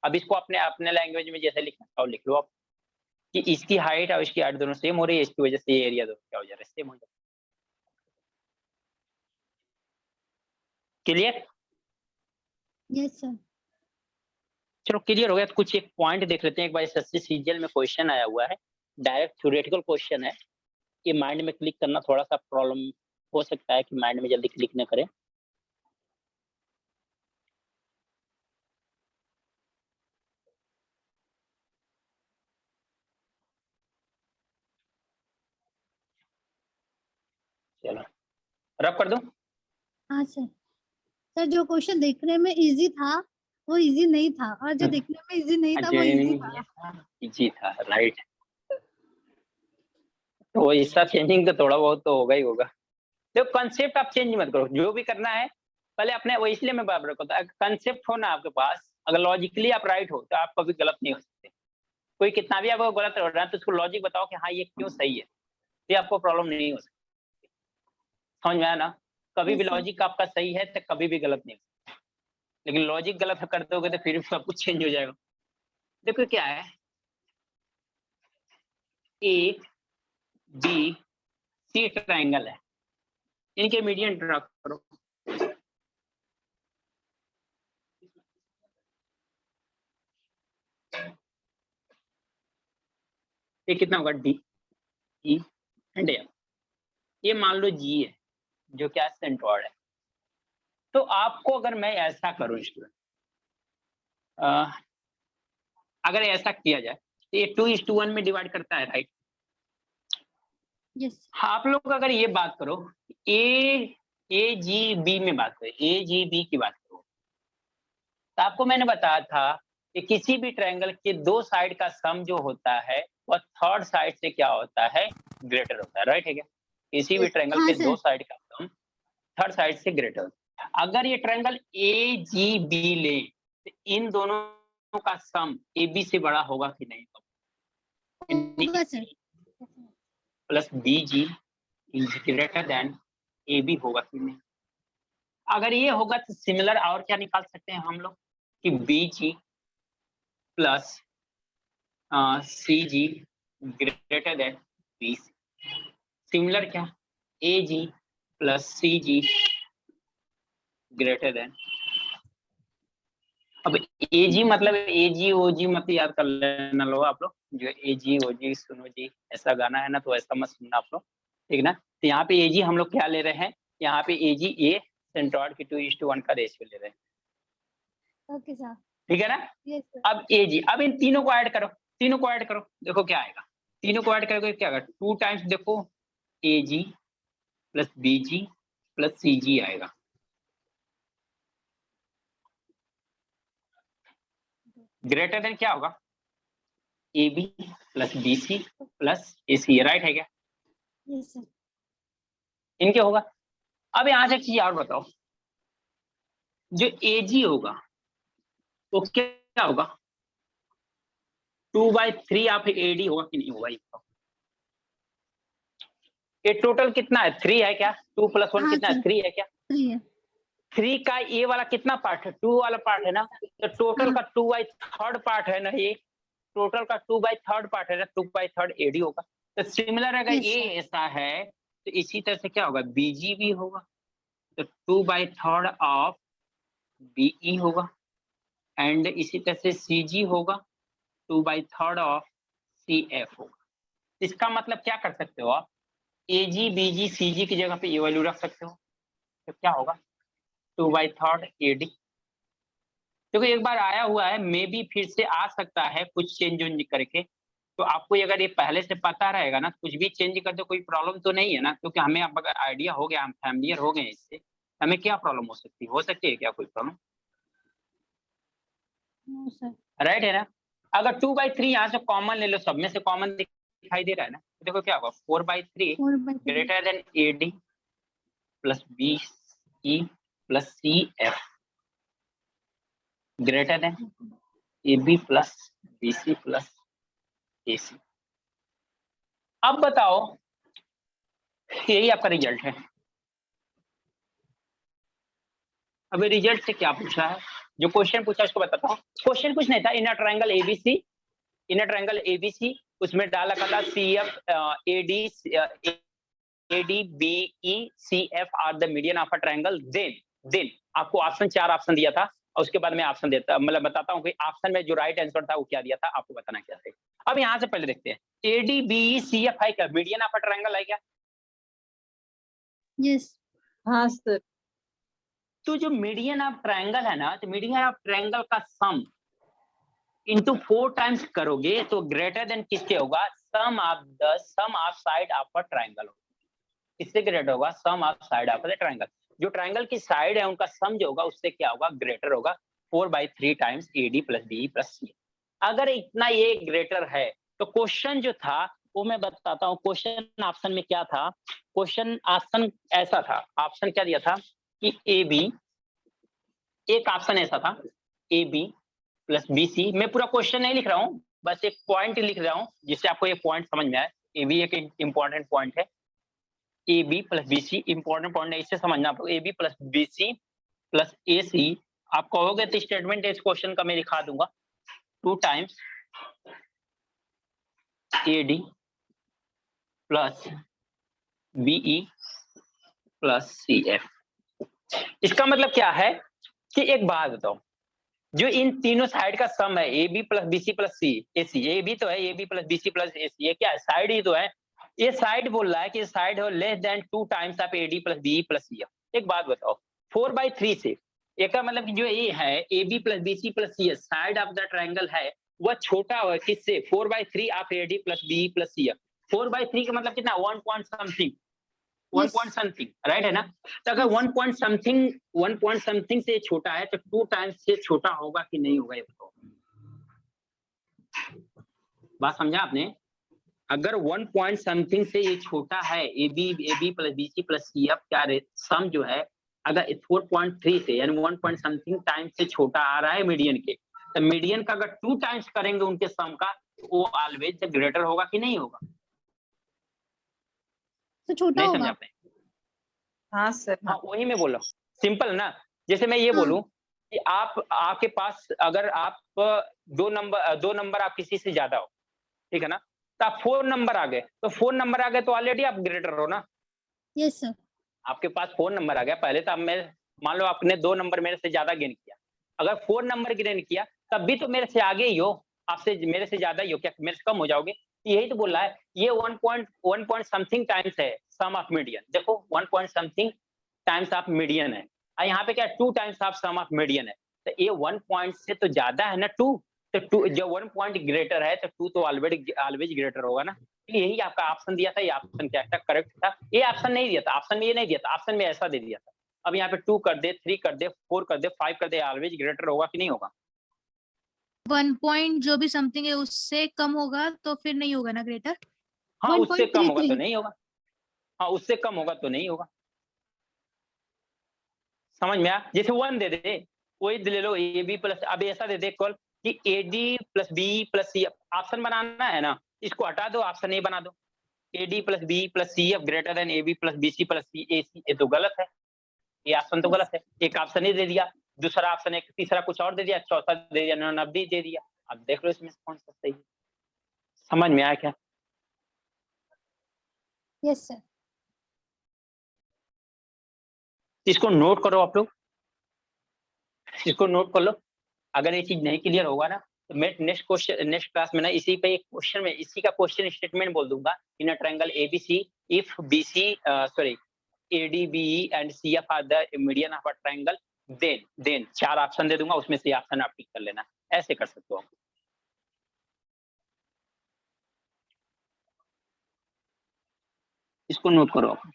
Speaker 2: अब इसको अपने अपने लैंग्वेज में जैसे लिखना और लिख लो आप, कि इसकी हाइट और इसकी हाइट दोनों सेम हो रही है, इसकी वजह से ये एरिया दोनों क्या हो जा रहा है, सेम हो जा रहा है। क्लियर?
Speaker 4: Yes sir.
Speaker 2: चलो क्लियर हो गया, तो कुछ एक पॉइंट देख लेते हैं एक बार। एसएससी सीजीएल में क्वेश्चन आया हुआ है, डायरेक्ट थ्योरेटिकल क्वेश्चन है, ये माइंड में क्लिक करना थोड़ा सा प्रॉब्लम हो सकता है कि माइंड में जल्दी क्लिक न करें। चलो रब कर दूं?
Speaker 4: हाँ सर। सर जो क्वेश्चन देखने में इजी था वो इजी नहीं था, और जो देखने में इजी नहीं था वो इजी था।
Speaker 2: इजी था, राइट। तो इसका चेंजिंग तो थोड़ा बहुत तो होगा ही होगा। देखो कंसेप्ट आप चेंज मत करो, जो भी करना है पहले अपने, वो इसलिए मैं बात रखता हूँ, कंसेप्ट हो ना आपके पास, अगर लॉजिकली आप राइट हो तो आप कभी गलत नहीं हो सकते। कोई कितना भी आपको गलत हो रहा है तो उसको लॉजिक बताओ कि हाँ ये क्यों सही है, ये आपको प्रॉब्लम नहीं हो सकती। समझ में आया ना? कभी भी
Speaker 4: Yes, sir.
Speaker 2: लॉजिक आपका सही है तो कभी भी गलत नहीं हो सकता, लेकिन लॉजिक गलत कर दोगे तो फिर सब कुछ चेंज हो जाएगा। देखो क्या है, ए बी सी ट्राइंगल है, इनके मीडियन ड्रा करो। ये कितना होगा, डी ई एंड एफ, ये मान लो जी है जो क्या सेंट्रॉइड है। तो आपको अगर मैं ऐसा करूं स्टूडेंट, अगर ऐसा किया जाए तो ये 2:1 में डिवाइड करता है, राइट?
Speaker 4: यस।
Speaker 2: आप लोग अगर ये बात करो, ए जी बी में बात करें, ए जी बी की बात करो, आपको मैंने बताया था कि किसी भी ट्रायंगल के दो साइड का सम जो होता है वह थर्ड साइड से क्या होता है, ग्रेटर होता है, राइट है क्या? किसी भी ट्रायंगल
Speaker 4: हाँ
Speaker 2: के
Speaker 4: सर।
Speaker 2: दो साइड का सम थर्ड साइड से ग्रेटर होता है। अगर ये ट्रायंगल ए जी बी ले तो इन दोनों का सम ए बी से बड़ा होगा कि नहीं?
Speaker 4: होगा sir.
Speaker 2: Plus B G is greater than A B होगा कि नहीं? अगर ये होगा तो सिमिलर और क्या निकाल सकते हैं हम लोग कि B G plus C G greater than B C. Similar क्या, A G plus C G greater than, अब ए जी मतलब ए जी ओ जी मत याद कर लेना लो आप लोग, जो ए जी ओ जी सुनो जी ऐसा गाना है ना, तो ऐसा मत सुनना आप लोग, ठीक ना? तो यहाँ पे ए जी हम लोग क्या ले रहे हैं, यहाँ पे ए जी ए सेंट्रॉइड की 2:1 का रेशियो ले रहे हैं,
Speaker 4: ओके सर।
Speaker 2: ठीक है ना?
Speaker 4: Yes sir.
Speaker 2: अब ए जी, अब इन तीनों को ऐड करो, तीनों को ऐड करो, देखो क्या आएगा, तीनों को ऐड करोगे क्या आएगा, 2 टाइम्स देखो A G plus B G plus C G आएगा, ग्रेटर देन क्या होगा, A B plus B C plus A C, right है क्या?
Speaker 4: Yes sir.
Speaker 2: इनके होगा। अब यहां से एक चीज और बताओ, जो ए जी होगा वो क्या होगा, 2/3 आप ए डी होगा कि नहीं होगा, ये बताओ। ये टोटल कितना है, 3 है क्या, 2 + 1
Speaker 4: हाँ
Speaker 2: कितना है,
Speaker 4: सर।
Speaker 2: 3 है क्या?
Speaker 4: 3 है।
Speaker 2: 3 का ए वाला कितना पार्ट है, 2 वाला पार्ट है ना, तो टोटल
Speaker 4: हाँ।
Speaker 2: का 2/3 पार्ट है ना, ये टोटल का 2/3 पार्ट है ना, 2/3 एडी होगा। तो सिमिलर अगर
Speaker 4: यस
Speaker 2: ये
Speaker 4: सर।
Speaker 2: ऐसा है तो इसी तरह से क्या होगा, बीजी भी होगा, तो 2/3 ऑफ बीई होगा, एंड इसी तरह से सीजी होगा, 2/3 ऑफ सीएफ होगा। इसका मतलब क्या कर सकते हो आप, एजी बीजी सीजी की जगह पे ये वैल्यू रख सकते हो, तो क्या होगा 2/3 एडी। देखो एक बार आया हुआ है, मे बी फिर से आ सकता है कुछ चेंज उंज करके, तो आपको अगर ये पहले से पता रहेगा ना, कुछ भी चेंज कर दो कोई प्रॉब्लम तो नहीं है ना, क्योंकि हमें अब अगर आइडिया हो गया, हम फैमिलियर हो गए इससे, हमें क्या प्रॉब्लम हो सकती है क्या कोई प्रॉब्लम,
Speaker 4: नो सर।
Speaker 2: राइट है ना? अगर 2/3 यहाँ से कॉमन ले लो, सब में से कॉमन दिखाई दे रहा है ना, तो देखो क्या होगा 4/3
Speaker 4: 4/3।
Speaker 2: Greater than AD plus B E plus C F greater than A B plus B C plus A C. अब बताओ, यही आपका रिजल्ट है। अभी रिजल्ट से क्या पूछा है, जो क्वेश्चन पूछा उसको बताता हूँ। क्वेश्चन कुछ नहीं था, inner triangle ABC, inner triangle ABC, उसमें डाला था C F AD B E C F are the median of a triangle, then आपको ऑप्शन 4 ऑप्शन दिया था, और उसके बाद मैं ऑप्शन देता मतलब बताता हूँ कि ऑप्शन में जो राइट आंसर था वो क्या दिया था, आपको बताना क्या है। अब यहाँ से पहले देखते हैं, AD B E C F है क्या, मीडियन ऑफ अ ट्रायंगल है क्या?
Speaker 4: यस।
Speaker 7: हाँ सर।
Speaker 2: तो जो मीडियन ऑफ ट्रायंगल है ना, तो मीडियन ऑफ ट्रायंगल का सम इनटू 4 टाइम्स करोगे तो ग्रेटर देन किसके होगा, sum of side of a triangle, किससे ग्रेटर होगा, sum of side of the triangle. जो ट्रायंगल की साइड है उनका सम जो होगा उससे क्या होगा, ग्रेटर होगा, 4/3 times AD plus B plus C. अगर इतना ये ग्रेटर है तो क्वेश्चन जो था वो मैं बताता हूँ, क्वेश्चन ऑप्शन में क्या था, क्वेश्चन ऑप्शन ऐसा था, ऑप्शन क्या दिया था कि ए बी, एक ऑप्शन ऐसा था A B plus B C, मैं पूरा क्वेश्चन नहीं लिख रहा हूँ, बस एक पॉइंट लिख रहा हूँ जिससे आपको ये पॉइंट समझ में आए। ए बी एक इंपॉर्टेंट पॉइंट है, A B plus B C important point है, इससे समझना आपको, A B plus B C plus A C, आप कहोगे तो स्टेटमेंट इस क्वेश्चन का मैं दिखा दूंगा, 2 times A D plus BE plus C F. इसका मतलब क्या है कि एक बात बताओ, जो इन तीनों साइड का सम है A B plus B C plus C A C, A B तो है A B plus B C plus A C, ये क्या है, साइड ही तो है, ये साइड बोल रहा है कि साइड हो less than 2 times of A D plus B plus C. एक बात बताओ, 4/3 से एक का मतलब जो ये है A B plus B C plus C side of the triangle है वह छोटा है किससे, 4/3 of A D plus B plus C. 4/3 का मतलब कितना, 1 point something, one
Speaker 4: Yes.
Speaker 2: Point something, right है ना? तो अगर
Speaker 4: Yes.
Speaker 2: वन पॉइंट समथिंग से छोटा है तो 2 टाइम्स से छोटा होगा कि नहीं होगा, ये बताओ। बात समझा आपने? अगर 1 पॉइंट समथिंग से ये छोटा है, A B plus B C plus C F क्या सम जो है, अगर 4.3 से यानी 1 पॉइंट समथिंग टाइम से छोटा आ रहा है मीडियन के, तो मीडियन का अगर 2 टाइम्स करेंगे उनके सम का, वो ऑलवेज ग्रेटर होगा कि नहीं होगा?
Speaker 4: तो छोटा
Speaker 2: नहीं
Speaker 4: होगा।
Speaker 2: समझा आपने?
Speaker 7: हाँ सर,
Speaker 2: हाँ
Speaker 7: हाँ
Speaker 2: वही मैं बोल रहा हूँ, सिंपल ना। जैसे मैं ये
Speaker 4: हाँ।
Speaker 2: बोलूं कि आपके पास अगर आप 2 नंबर आप किसी से ज्यादा हो, ठीक है ना, तो आप 4 नंबर आ गए, तो 4 नंबर आ गए तो ऑलरेडी आप ग्रेटर हो ना।
Speaker 4: Yes sir.
Speaker 2: आपके पास 4 नंबर आ गया, पहले तो अब मैं मान लो आपने 2 नंबर मेरे से ज्यादा गेन किया, अगर 4 नंबर गेन किया तब भी तो मेरे से आगे ही हो, आपसे मेरे से ज्यादा ही हो, क्या मेरे से कम हो जाओगे? यही तो बोल रहा है, ये 1 पॉइंट समथिंग टाइम्स है सम ऑफ मीडियन। देखो 1 point something times of median है, और यहाँ पे क्या 2 times of sum of median है, तो ये 1 पॉइंट से तो ज्यादा है ना 2, तो 2 जब 1 पॉइंट ग्रेटर है तो 2 तो ऑलवेज ग्रेटर होगा ना। यही आपका ऑप्शन दिया था, ये ऑप्शन क्या था, करेक्ट था। ये ऑप्शन नहीं दिया था, ऑप्शन में ये नहीं दिया था, ऑप्शन में ऐसा दे दिया था। अब यहाँ पे 2 कर दे, 3 कर दे, 4 कर दे, 5 कर दे, ऑलवेज ग्रेटर होगा कि नहीं होगा?
Speaker 1: 1 पॉइंट जो भी समथिंग है उससे कम होगा तो फिर नहीं होगा ना ग्रेटर।
Speaker 2: हाँ उससे कम होगा तो
Speaker 4: 1.33.
Speaker 2: नहीं होगा, हाँ उससे कम होगा तो नहीं होगा। समझ में आया? जैसे 1 दे दे, वही ले लो ए बी प्लस, अब ऐसा दे दे कॉल कि A D plus B plus C, option बनाना है ना, इसको हटा दो, ऑप्शन ए बना दो, A D plus B plus C F greater than A B plus B C plus C A C. ये तो गलत है, ये ऑप्शन तो गलत है। एक ऑप्शन ही दे दिया, दूसरा ऑप्शन एक, तीसरा कुछ और दे दिया, चौथा दे दिया 99 दे दिया। अब देख लो इसमें कौन सा सही है। समझ में आया क्या?
Speaker 4: Yes sir.
Speaker 2: इसको नोट करो आप लोग, इसको नोट कर लो। अगर ये चीज नहीं क्लियर होगा ना तो मैं नेक्स्ट क्लास में ना इसी पे एक क्वेश्चन में इसी का क्वेश्चन स्टेटमेंट बोल दूंगा, in a triangle ABC if BC sorry AD BE and CF are the median of a triangle, then 4 option दे दूंगा, उसमें से ऑप्शन आप टिक कर लेना। ऐसे कर सकते हो आप। इसको नोट करो आप।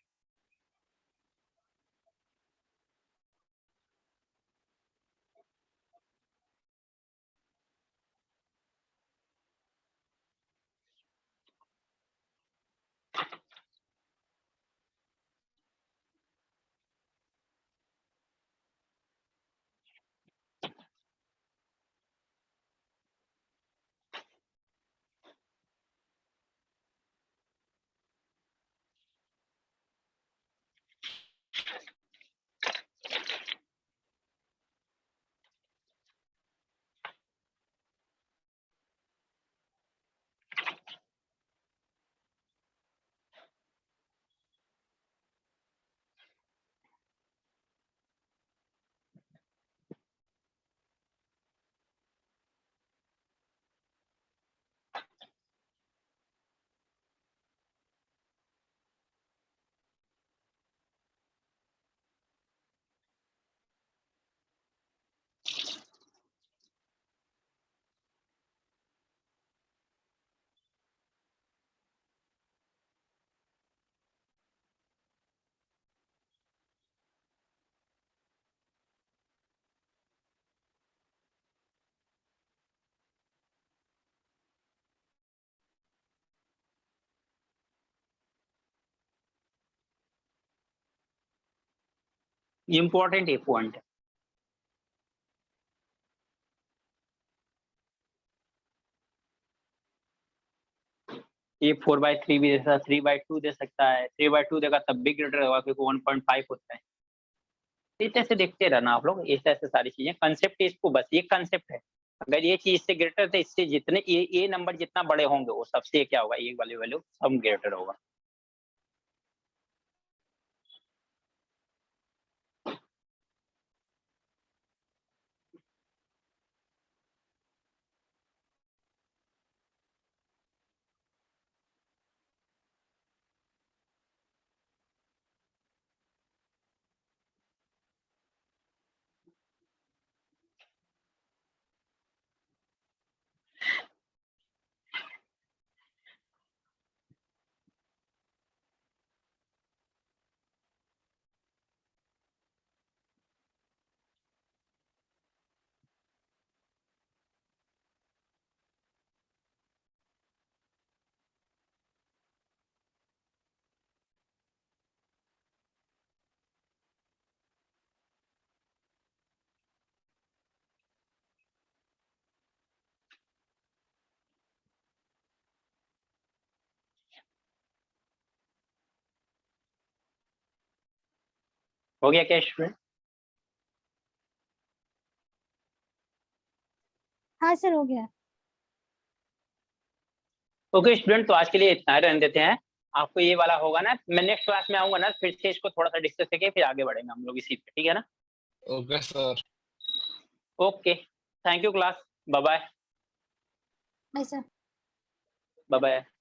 Speaker 2: इंपॉर्टेंट ये पॉइंट, ये 4/3 भी दे सकता है, 3/2 दे सकता है, 3/2 देगा तब भी ग्रेटर होगा क्योंकि 1.5 होता है। इस तरह से देखते रहना आप लोग, ऐसे ऐसे सारी चीजें, कंसेप्ट इसको बस ये कंसेप्ट है। अगर ये चीज इससे ग्रेटर थे, इससे जितने ये नंबर जितना बड़े होंगे वो सबसे क्या होगा, ये वाली वैल्यू सब ग्रेटर होगा। हो गया क्या स्टूडेंट?
Speaker 4: हाँ सर हो गया।
Speaker 2: ओके स्टूडेंट, तो आज के लिए इतना ही रहने देते हैं। आपको ये वाला होगा ना, मैं नेक्स्ट क्लास में आऊंगा ना, फिर से इसको थोड़ा सा डिस्कस करके फिर आगे बढ़ेंगे हम लोग इसी पे, ठीक है ना?
Speaker 8: Okay sir.
Speaker 2: Okay, thank you class, bye bye.
Speaker 4: नहीं सर।
Speaker 2: Bye bye.